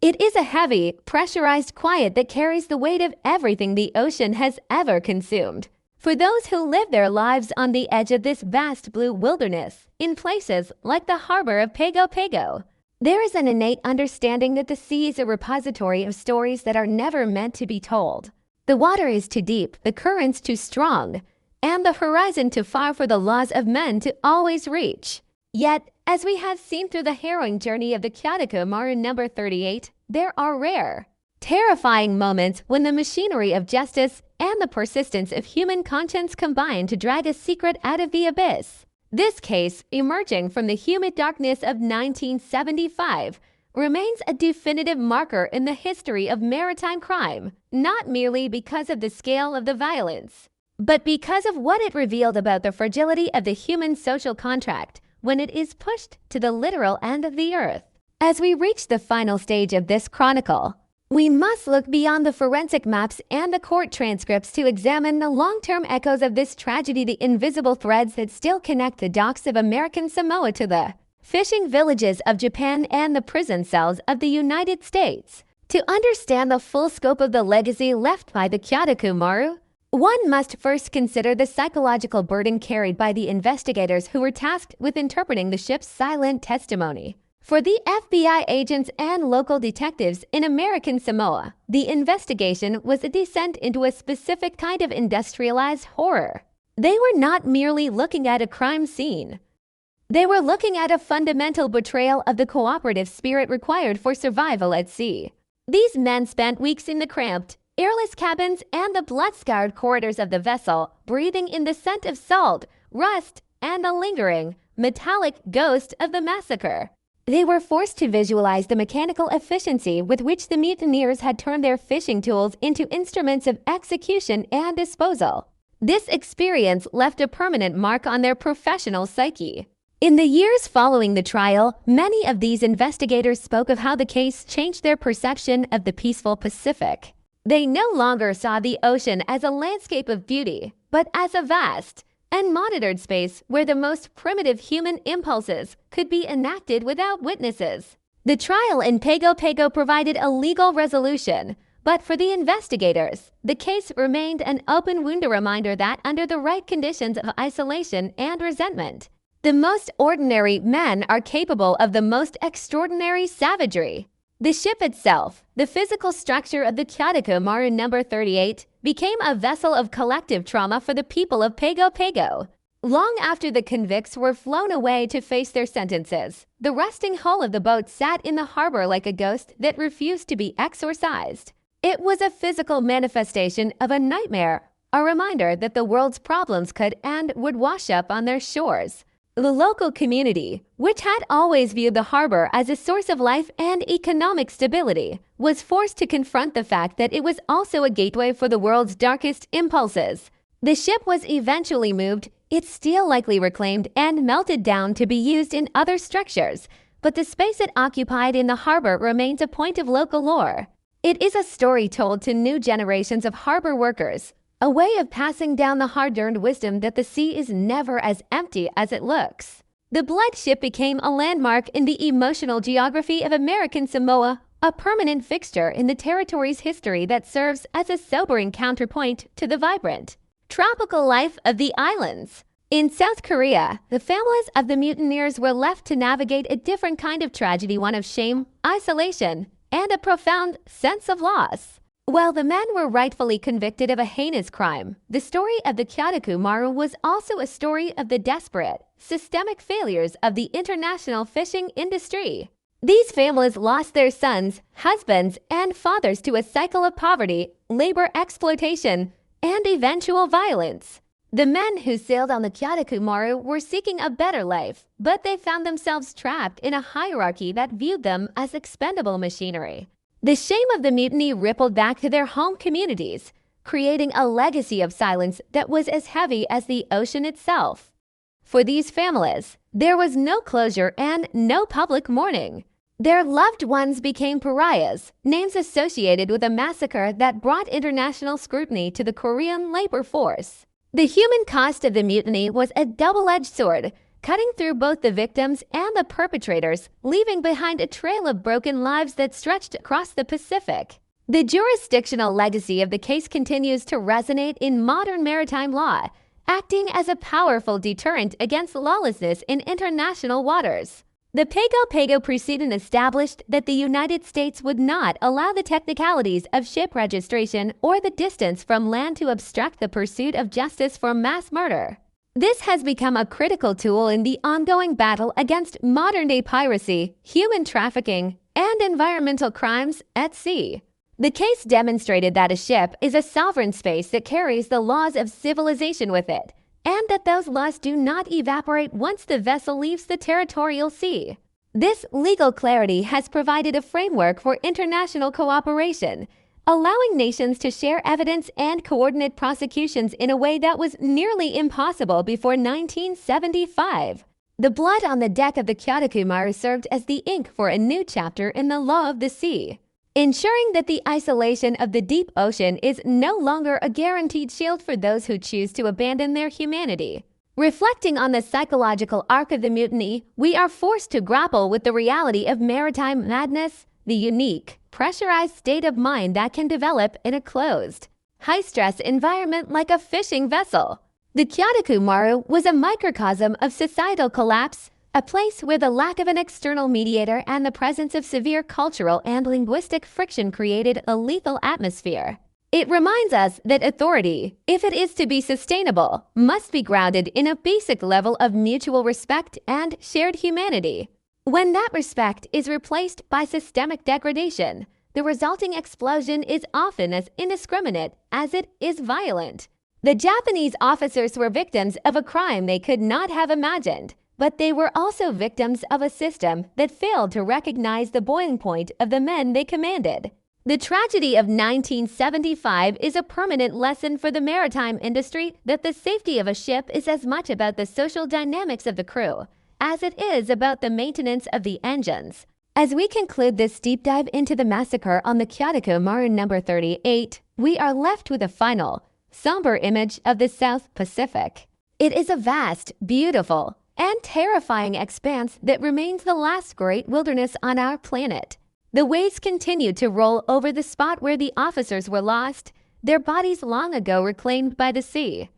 Speaker 19: It is a heavy, pressurized quiet that carries the weight of everything the ocean has ever consumed. For those who live their lives on the edge of this vast blue wilderness, in places like the harbor of Pago Pago, there is an innate understanding that the sea is a repository of stories that are never meant to be told. The water is too deep, the currents too strong, and the horizon too far for the laws of men to always reach. Yet, as we have seen through the harrowing journey of the Kyadako Maru number 38, there are rare, terrifying moments when the machinery of justice and the persistence of human conscience combine to drag a secret out of the abyss. This case, emerging from the humid darkness of 1975, remains a definitive marker in the history of maritime crime, not merely because of the scale of the violence, but because of what it revealed about the fragility of the human social contract when it is pushed to the literal end of the earth. As we reach the final stage of this chronicle, we must look beyond the forensic maps and the court transcripts to examine the long-term echoes of this tragedy, the invisible threads that still connect the docks of American Samoa to the fishing villages of Japan and the prison cells of the United States. To understand the full scope of the legacy left by the Kyadako Maru, one must first consider the psychological burden carried by the investigators who were tasked with interpreting the ship's silent testimony. For the FBI agents and local detectives in American Samoa, the investigation was a descent into a specific kind of industrialized horror. They were not merely looking at a crime scene. They were looking at a fundamental betrayal of the cooperative spirit required for survival at sea. These men spent weeks in the cramped, airless cabins and the blood-scarred corridors of the vessel, breathing in the scent of salt, rust, and the lingering, metallic ghost of the massacre. They were forced to visualize the mechanical efficiency with which the mutineers had turned their fishing tools into instruments of execution and disposal. This experience left a permanent mark on their professional psyche. In the years following the trial, many of these investigators spoke of how the case changed their perception of the peaceful Pacific. They no longer saw the ocean as a landscape of beauty, but as a vast and monitored space where the most primitive human impulses could be enacted without witnesses. The trial in Pago Pago provided a legal resolution, but for the investigators, the case remained an open wound, a reminder that under the right conditions of isolation and resentment, the most ordinary men are capable of the most extraordinary savagery. The ship itself, the physical structure of the Kyadako Maru number 38, became a vessel of collective trauma for the people of Pago Pago. Long after the convicts were flown away to face their sentences, the rusting hull of the boat sat in the harbor like a ghost that refused to be exorcised. It was a physical manifestation of a nightmare, a reminder that the world's problems could and would wash up on their shores. The local community, which had always viewed the harbor as a source of life and economic stability, was forced to confront the fact that it was also a gateway for the world's darkest impulses. The ship was eventually moved, its steel likely reclaimed and melted down to be used in other structures, but the space it occupied in the harbor remains a point of local lore. It is a story told to new generations of harbor workers, a way of passing down the hard-earned wisdom that the sea is never as empty as it looks. The Blood Ship became a landmark in the emotional geography of American Samoa, a permanent fixture in the territory's history that serves as a sobering counterpoint to the vibrant, tropical life of the islands. In South Korea, the families of the mutineers were left to navigate a different kind of tragedy, one of shame, isolation, and a profound sense of loss. While the men were rightfully convicted of a heinous crime, the story of the Kyotoku Maru was also a story of the desperate, systemic failures of the international fishing industry. These families lost their sons, husbands, and fathers to a cycle of poverty, labor exploitation, and eventual violence. The men who sailed on the Kyotoku Maru were seeking a better life, but they found themselves trapped in a hierarchy that viewed them as expendable machinery. The shame of the mutiny rippled back to their home communities, creating a legacy of silence that was as heavy as the ocean itself. For these families, there was no closure and no public mourning. Their loved ones became pariahs, names associated with a massacre that brought international scrutiny to the Korean labor force. The human cost of the mutiny was a double-edged sword, cutting through both the victims and the perpetrators, leaving behind a trail of broken lives that stretched across the Pacific. The jurisdictional legacy of the case continues to resonate in modern maritime law, acting as a powerful deterrent against lawlessness in international waters. The Pago precedent established that the United States would not allow the technicalities of ship registration or the distance from land to obstruct the pursuit of justice for mass murder. This has become a critical tool in the ongoing battle against modern-day piracy, human trafficking, and environmental crimes at sea. The case demonstrated that a ship is a sovereign space that carries the laws of civilization with it, and that those laws do not evaporate once the vessel leaves the territorial sea. This legal clarity has provided a framework for international cooperation, allowing nations to share evidence and coordinate prosecutions in a way that was nearly impossible before 1975. The blood on the deck of the Kyotoku Maru served as the ink for a new chapter in the law of the sea, ensuring that the isolation of the deep ocean is no longer a guaranteed shield for those who choose to abandon their humanity. Reflecting on the psychological arc of the mutiny, we are forced to grapple with the reality of maritime madness, the unique, pressurized state of mind that can develop in a closed, high-stress environment like a fishing vessel. The Kyotoku Maru was a microcosm of societal collapse, a place where the lack of an external mediator and the presence of severe cultural and linguistic friction created a lethal atmosphere. It reminds us that authority, if it is to be sustainable, must be grounded in a basic level of mutual respect and shared humanity. When that respect is replaced by systemic degradation, the resulting explosion is often as indiscriminate as it is violent. The Japanese officers were victims of a crime they could not have imagined, but they were also victims of a system that failed to recognize the boiling point of the men they commanded. The tragedy of 1975 is a permanent lesson for the maritime industry that the safety of a ship is as much about the social dynamics of the crew as it is about the maintenance of the engines. As we conclude this deep dive into the massacre on the Kyotoku Maru number 38, we are left with a final, somber image of the South Pacific. It is a vast, beautiful, and terrifying expanse that remains the last great wilderness on our planet. The waves continue to roll over the spot where the officers were lost, their bodies long ago reclaimed by the sea.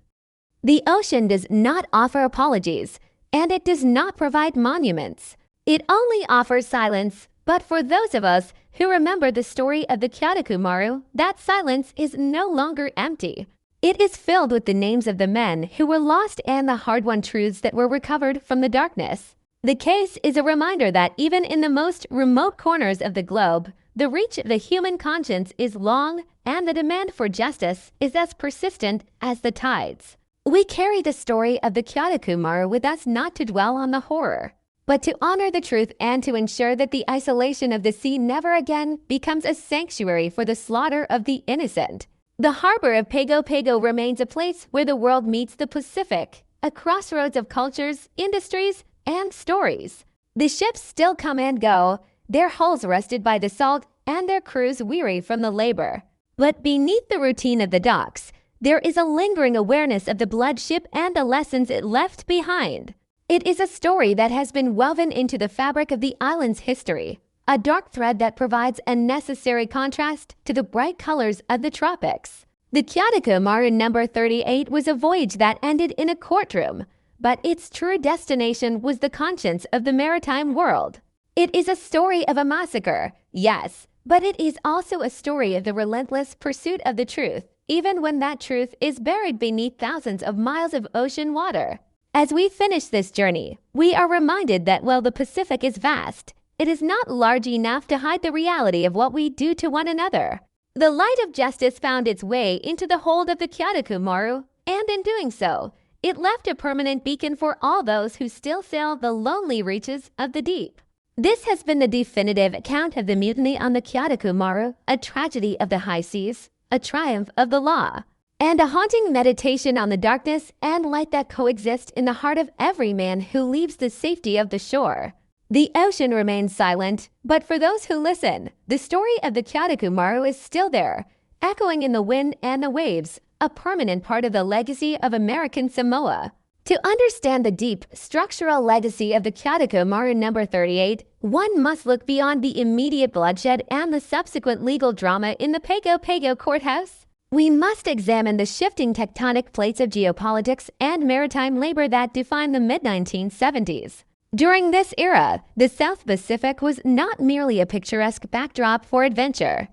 Speaker 19: The ocean does not offer apologies, and it does not provide monuments. It only offers silence, but for those of us who remember the story of the Kyotoku Maru, that silence is no longer empty. It is filled with the names of the men who were lost and the hard-won truths that were recovered from the darkness. The case is a reminder that even in the most remote corners of the globe, the reach of the human conscience is long and the demand for justice is as persistent as the tides. We carry the story of the Kyotoku Maru with us not to dwell on the horror, but to honor the truth and to ensure that the isolation of the sea never again becomes a sanctuary for the slaughter of the innocent. The harbor of Pago Pago remains a place where the world meets the Pacific, a crossroads of cultures, industries, and stories. The ships still come and go, their hulls rusted by the salt and their crews weary from the labor. But beneath the routine of the docks, there is a lingering awareness of the blood ship and the lessons it left behind. It is a story that has been woven into the fabric of the island's history, a dark thread that provides a necessary contrast to the bright colors of the tropics. The Kyotoku Maru No. 38 was a voyage that ended in a courtroom, but its true destination was the conscience of the maritime world. It is a story of a massacre, yes, but it is also a story of the relentless pursuit of the truth, even when that truth is buried beneath thousands of miles of ocean water. As we finish this journey, we are reminded that while the Pacific is vast, it is not large enough to hide the reality of what we do to one another. The light of justice found its way into the hold of the Kyotoku Maru, and in doing so, it left a permanent beacon for all those who still sail the lonely reaches of the deep. This has been the definitive account of the mutiny on the Kyotoku Maru, a tragedy of the high seas, a triumph of the law, and a haunting meditation on the darkness and light that coexist in the heart of every man who leaves the safety of the shore. The ocean remains silent, but for those who listen, the story of the Kyotoku Maru is still there, echoing in the wind and the waves, a permanent part of the legacy of American Samoa. To understand the deep, structural legacy of the Kyotoku Maru No. 38, one must look beyond the immediate bloodshed and the subsequent legal drama in the Pago Pago courthouse. We must examine the shifting tectonic plates of geopolitics and maritime labor that defined the mid-1970s. During this era, the South Pacific was not merely a picturesque backdrop for adventure.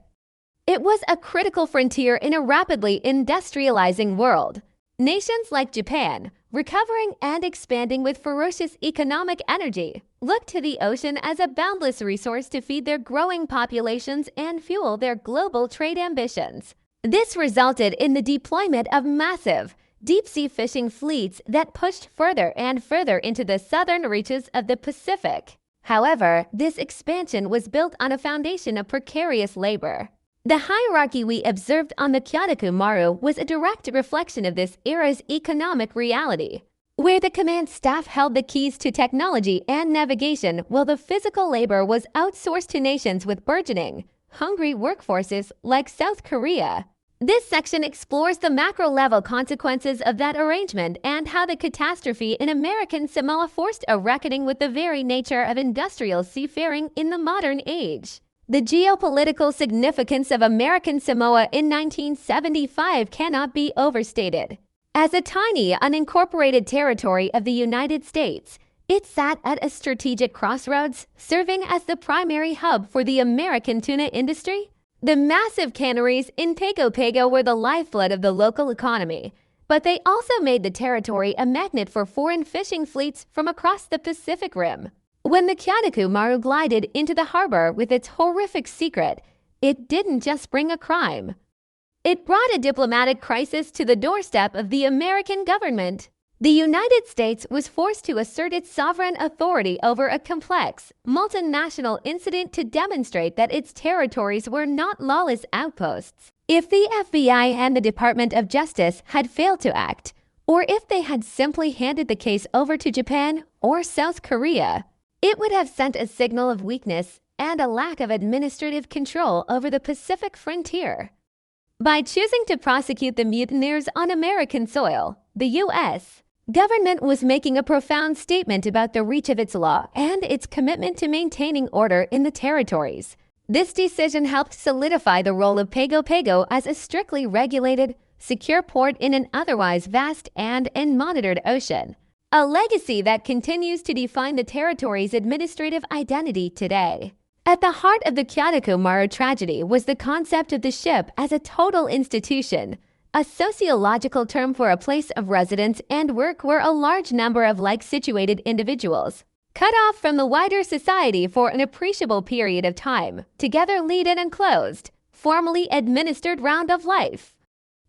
Speaker 19: It was a critical frontier in a rapidly industrializing world. Nations like Japan, recovering and expanding with ferocious economic energy, looked to the ocean as a boundless resource to feed their growing populations and fuel their global trade ambitions. This resulted in the deployment of massive, deep-sea fishing fleets that pushed further and further into the southern reaches of the Pacific. However, this expansion was built on a foundation of precarious labor. The hierarchy we observed on the Kyotoku Maru was a direct reflection of this era's economic reality, where the command staff held the keys to technology and navigation while the physical labor was outsourced to nations with burgeoning, hungry workforces like South Korea. This section explores the macro-level consequences of that arrangement and how the catastrophe in American Samoa forced a reckoning with the very nature of industrial seafaring in the modern age. The geopolitical significance of American Samoa in 1975 cannot be overstated. As a tiny, unincorporated territory of the United States, it sat at a strategic crossroads, serving as the primary hub for the American tuna industry. The massive canneries in Pago Pago were the lifeblood of the local economy, but they also made the territory a magnet for foreign fishing fleets from across the Pacific Rim. When the Kyotoku Maru glided into the harbor with its horrific secret, it didn't just bring a crime. It brought a diplomatic crisis to the doorstep of the American government. The United States was forced to assert its sovereign authority over a complex, multinational incident to demonstrate that its territories were not lawless outposts. If the FBI and the Department of Justice had failed to act, or if they had simply handed the case over to Japan or South Korea, it would have sent a signal of weakness and a lack of administrative control over the Pacific frontier. By choosing to prosecute the mutineers on American soil, the U.S. government was making a profound statement about the reach of its law and its commitment to maintaining order in the territories. This decision helped solidify the role of Pago Pago as a strictly regulated, secure port in an otherwise vast and unmonitored ocean, a legacy that continues to define the territory's administrative identity today. At the heart of the Kyotoku Maru tragedy was the concept of the ship as a total institution, a sociological term for a place of residence and work where a large number of like-situated individuals, cut off from the wider society for an appreciable period of time, together lead an enclosed, formally administered round of life.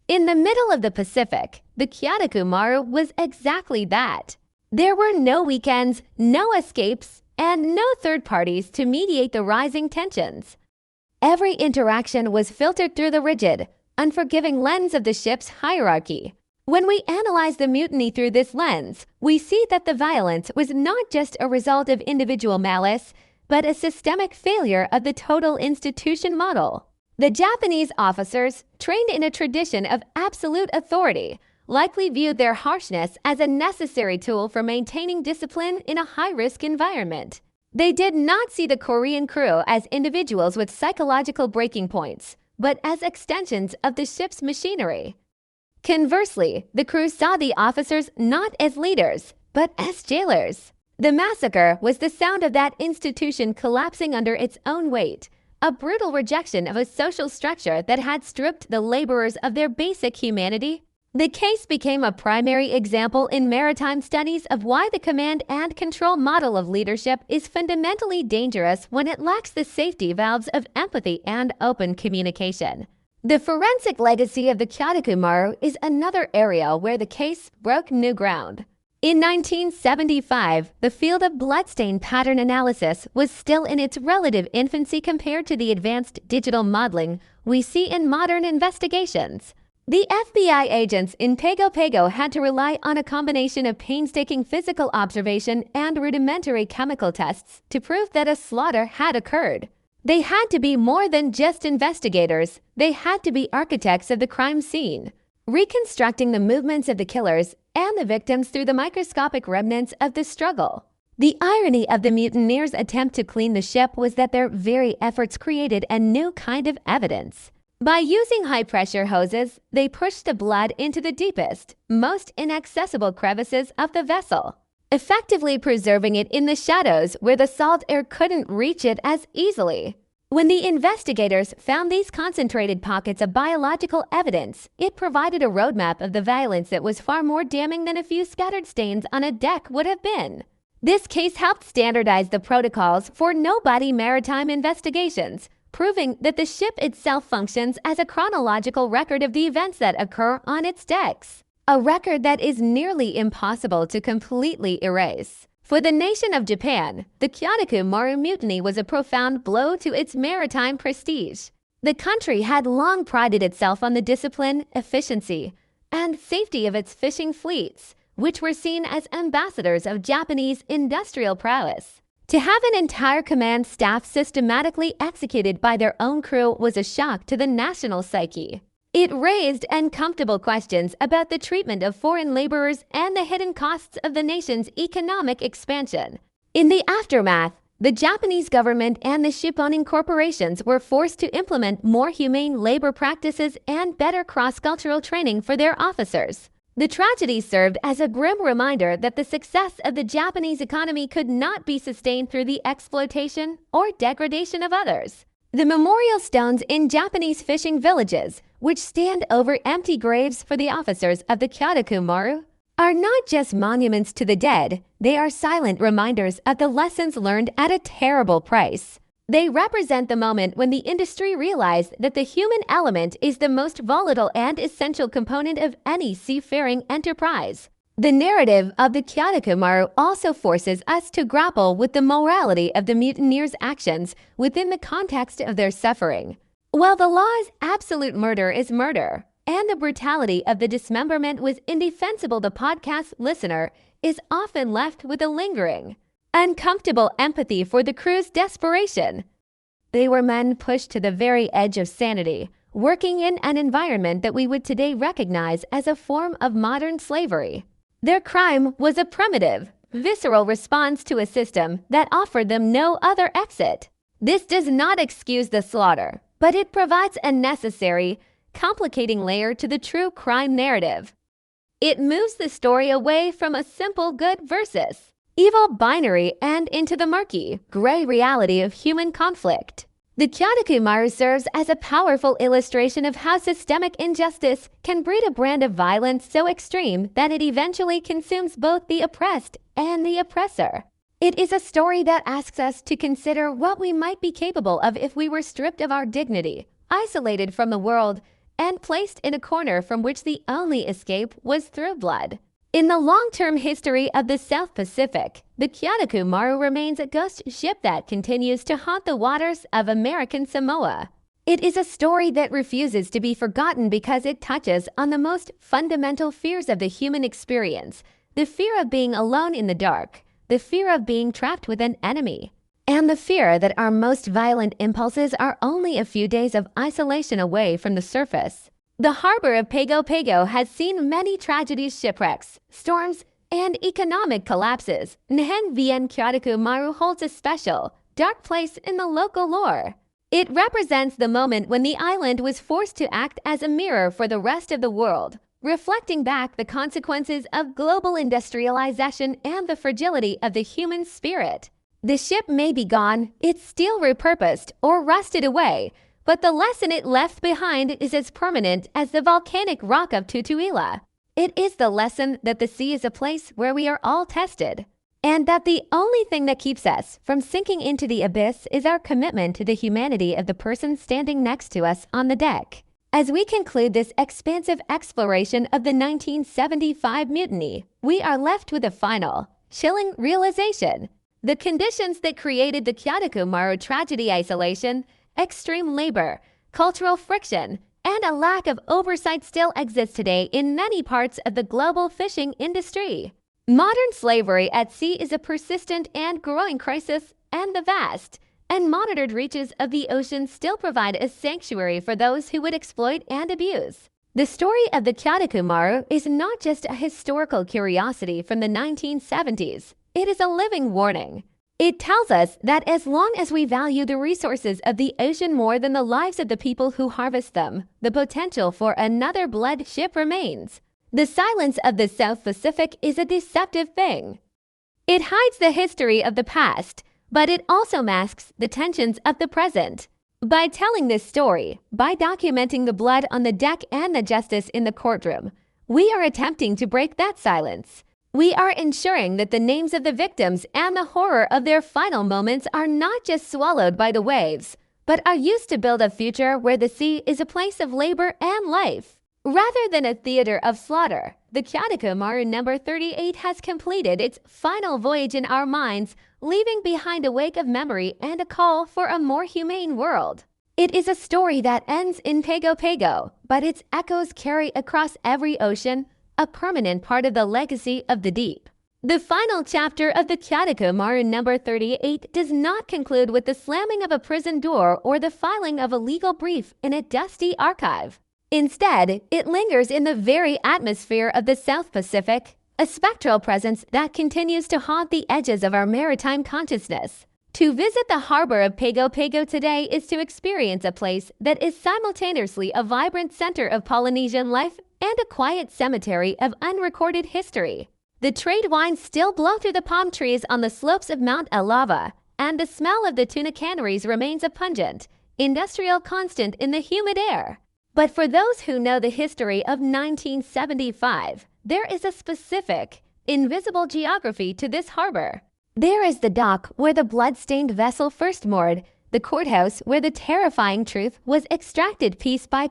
Speaker 19: In the middle of the Pacific, the Kyotoku Maru was exactly that. There were no weekends, no escapes, and no third parties to mediate the rising tensions. Every interaction was filtered through the rigid, unforgiving lens of the ship's hierarchy. When we analyze the mutiny through this lens, we see that the violence was not just a result of individual malice, but a systemic failure of the total institution model. The Japanese officers, trained in a tradition of absolute authority, likely viewed their harshness as a necessary tool for maintaining discipline in a high-risk environment. They did not see the Korean crew as individuals with psychological breaking points, but as extensions of the ship's machinery. Conversely, the crew saw the officers not as leaders, but as jailers. The massacre was the sound of that institution collapsing under its own weight, a brutal rejection of a social structure that had stripped the laborers of their basic humanity. The case became a primary example in maritime studies of why the command and control model of leadership is fundamentally dangerous when it lacks the safety valves of empathy and open communication. The forensic legacy of the Kyotoku Maru is another area where the case broke new ground. In 1975, the field of bloodstain pattern analysis was still in its relative infancy compared to the advanced digital modeling we see in modern investigations. The FBI agents in Pago Pago had to rely on a combination of painstaking physical observation and rudimentary chemical tests to prove that a slaughter had occurred. They had to be more than just investigators. They had to be architects of the crime scene, reconstructing the movements of the killers and the victims through the microscopic remnants of the struggle. The irony of the mutineers' attempt to clean the ship was that their very efforts created a new kind of evidence. By using high-pressure hoses, they pushed the blood into the deepest, most inaccessible crevices of the vessel, effectively preserving it in the shadows where the salt air couldn't reach it as easily. When the investigators found these concentrated pockets of biological evidence, it provided a roadmap of the violence that was far more damning than a few scattered stains on a deck would have been. This case helped standardize the protocols for no-body maritime investigations, proving that the ship itself functions as a chronological record of the events that occur on its decks. A record that is nearly impossible to completely erase. For the nation of Japan, the Kyotoku Maru mutiny was a profound blow to its maritime prestige. The country had long prided itself on the discipline, efficiency, and safety of its fishing fleets, which were seen as ambassadors of Japanese industrial prowess. To have an entire command staff systematically executed by their own crew was a shock to the national psyche. It raised uncomfortable questions about the treatment of foreign laborers and the hidden costs of the nation's economic expansion. In the aftermath, the Japanese government and the ship-owning corporations were forced to implement more humane labor practices and better cross-cultural training for their officers. The tragedy served as a grim reminder that the success of the Japanese economy could not be sustained through the exploitation or degradation of others. The memorial stones in Japanese fishing villages, which stand over empty graves for the officers of the Kyotoku Maru, are not just monuments to the dead, they are silent reminders of the lessons learned at a terrible price. They represent the moment when the industry realized that the human element is the most volatile and essential component of any seafaring enterprise. The narrative of the Kyotoku Maru also forces us to grapple with the morality of the mutineers' actions within the context of their suffering. While the law's absolute murder is murder, and the brutality of the dismemberment was indefensible, the podcast listener is often left with a lingering, uncomfortable empathy for the crew's desperation. They were men pushed to the very edge of sanity, working in an environment that we would today recognize as a form of modern slavery. Their crime was a primitive, visceral response to a system that offered them no other exit. This does not excuse the slaughter, but it provides a necessary, complicating layer to the true crime narrative. It moves the story away from a simple good versus evil binary and into the murky, gray reality of human conflict. The Kyotoku Maru serves as a powerful illustration of how systemic injustice can breed a brand of violence so extreme that it eventually consumes both the oppressed and the oppressor. It is a story that asks us to consider what we might be capable of if we were stripped of our dignity, isolated from the world, and placed in a corner from which the only escape was through blood. In the long-term history of the South Pacific, the Kyotoku Maru remains a ghost ship that continues to haunt the waters of American Samoa. It is a story that refuses to be forgotten because it touches on the most fundamental fears of the human experience: the fear of being alone in the dark, the fear of being trapped with an enemy, and the fear that our most violent impulses are only a few days of isolation away from the surface. The harbor of Pago Pago has seen many tragedies, shipwrecks, storms, and economic collapses. Nehen Vien Kyotoku Maru holds a special, dark place in the local lore. It represents the moment when the island was forced to act as a mirror for the rest of the world, reflecting back the consequences of global industrialization and the fragility of the human spirit. The ship may be gone, it's still repurposed or rusted away, but the lesson it left behind is as permanent as the volcanic rock of Tutuila. It is the lesson that the sea is a place where we are all tested, and that the only thing that keeps us from sinking into the abyss is our commitment to the humanity of the person standing next to us on the deck. As we conclude this expansive exploration of the 1975 mutiny, we are left with a final, chilling realization. The conditions that created the Kyotoku Maru tragedy, isolation, extreme labor, cultural friction, and a lack of oversight, still exist today in many parts of the global fishing industry. Modern slavery at sea is a persistent and growing crisis, and the vast and monitored reaches of the ocean still provide a sanctuary for those who would exploit and abuse. The story of the Kyotoku Maru is not just a historical curiosity from the 1970s. It is a living warning. It tells us that as long as we value the resources of the ocean more than the lives of the people who harvest them, the potential for another blood ship remains. The silence of the South Pacific is a deceptive thing. It hides the history of the past, but it also masks the tensions of the present. By telling this story, by documenting the blood on the deck and the justice in the courtroom, we are attempting to break that silence. We are ensuring that the names of the victims and the horror of their final moments are not just swallowed by the waves, but are used to build a future where the sea is a place of labor and life. Rather than a theater of slaughter, the Kyotoku Maru number 38 has completed its final voyage in our minds, leaving behind a wake of memory and a call for a more humane world. It is a story that ends in Pago Pago, but its echoes carry across every ocean, a permanent part of the legacy of the deep. The final chapter of the Kyotoku Maru number 38 does not conclude with the slamming of a prison door or the filing of a legal brief in a dusty archive. Instead, it lingers in the very atmosphere of the South Pacific, a spectral presence that continues to haunt the edges of our maritime consciousness. To visit the harbor of Pago Pago today is to experience a place that is simultaneously a vibrant center of Polynesian life and a quiet cemetery of unrecorded history. The trade winds still blow through the palm trees on the slopes of Mount Alava, and the smell of the tuna canneries remains a pungent, industrial constant in the humid air. But for those who know the history of 1975, there is a specific, invisible geography to this harbor. There is the dock where the blood-stained vessel first moored, the courthouse where the terrifying truth was extracted piece by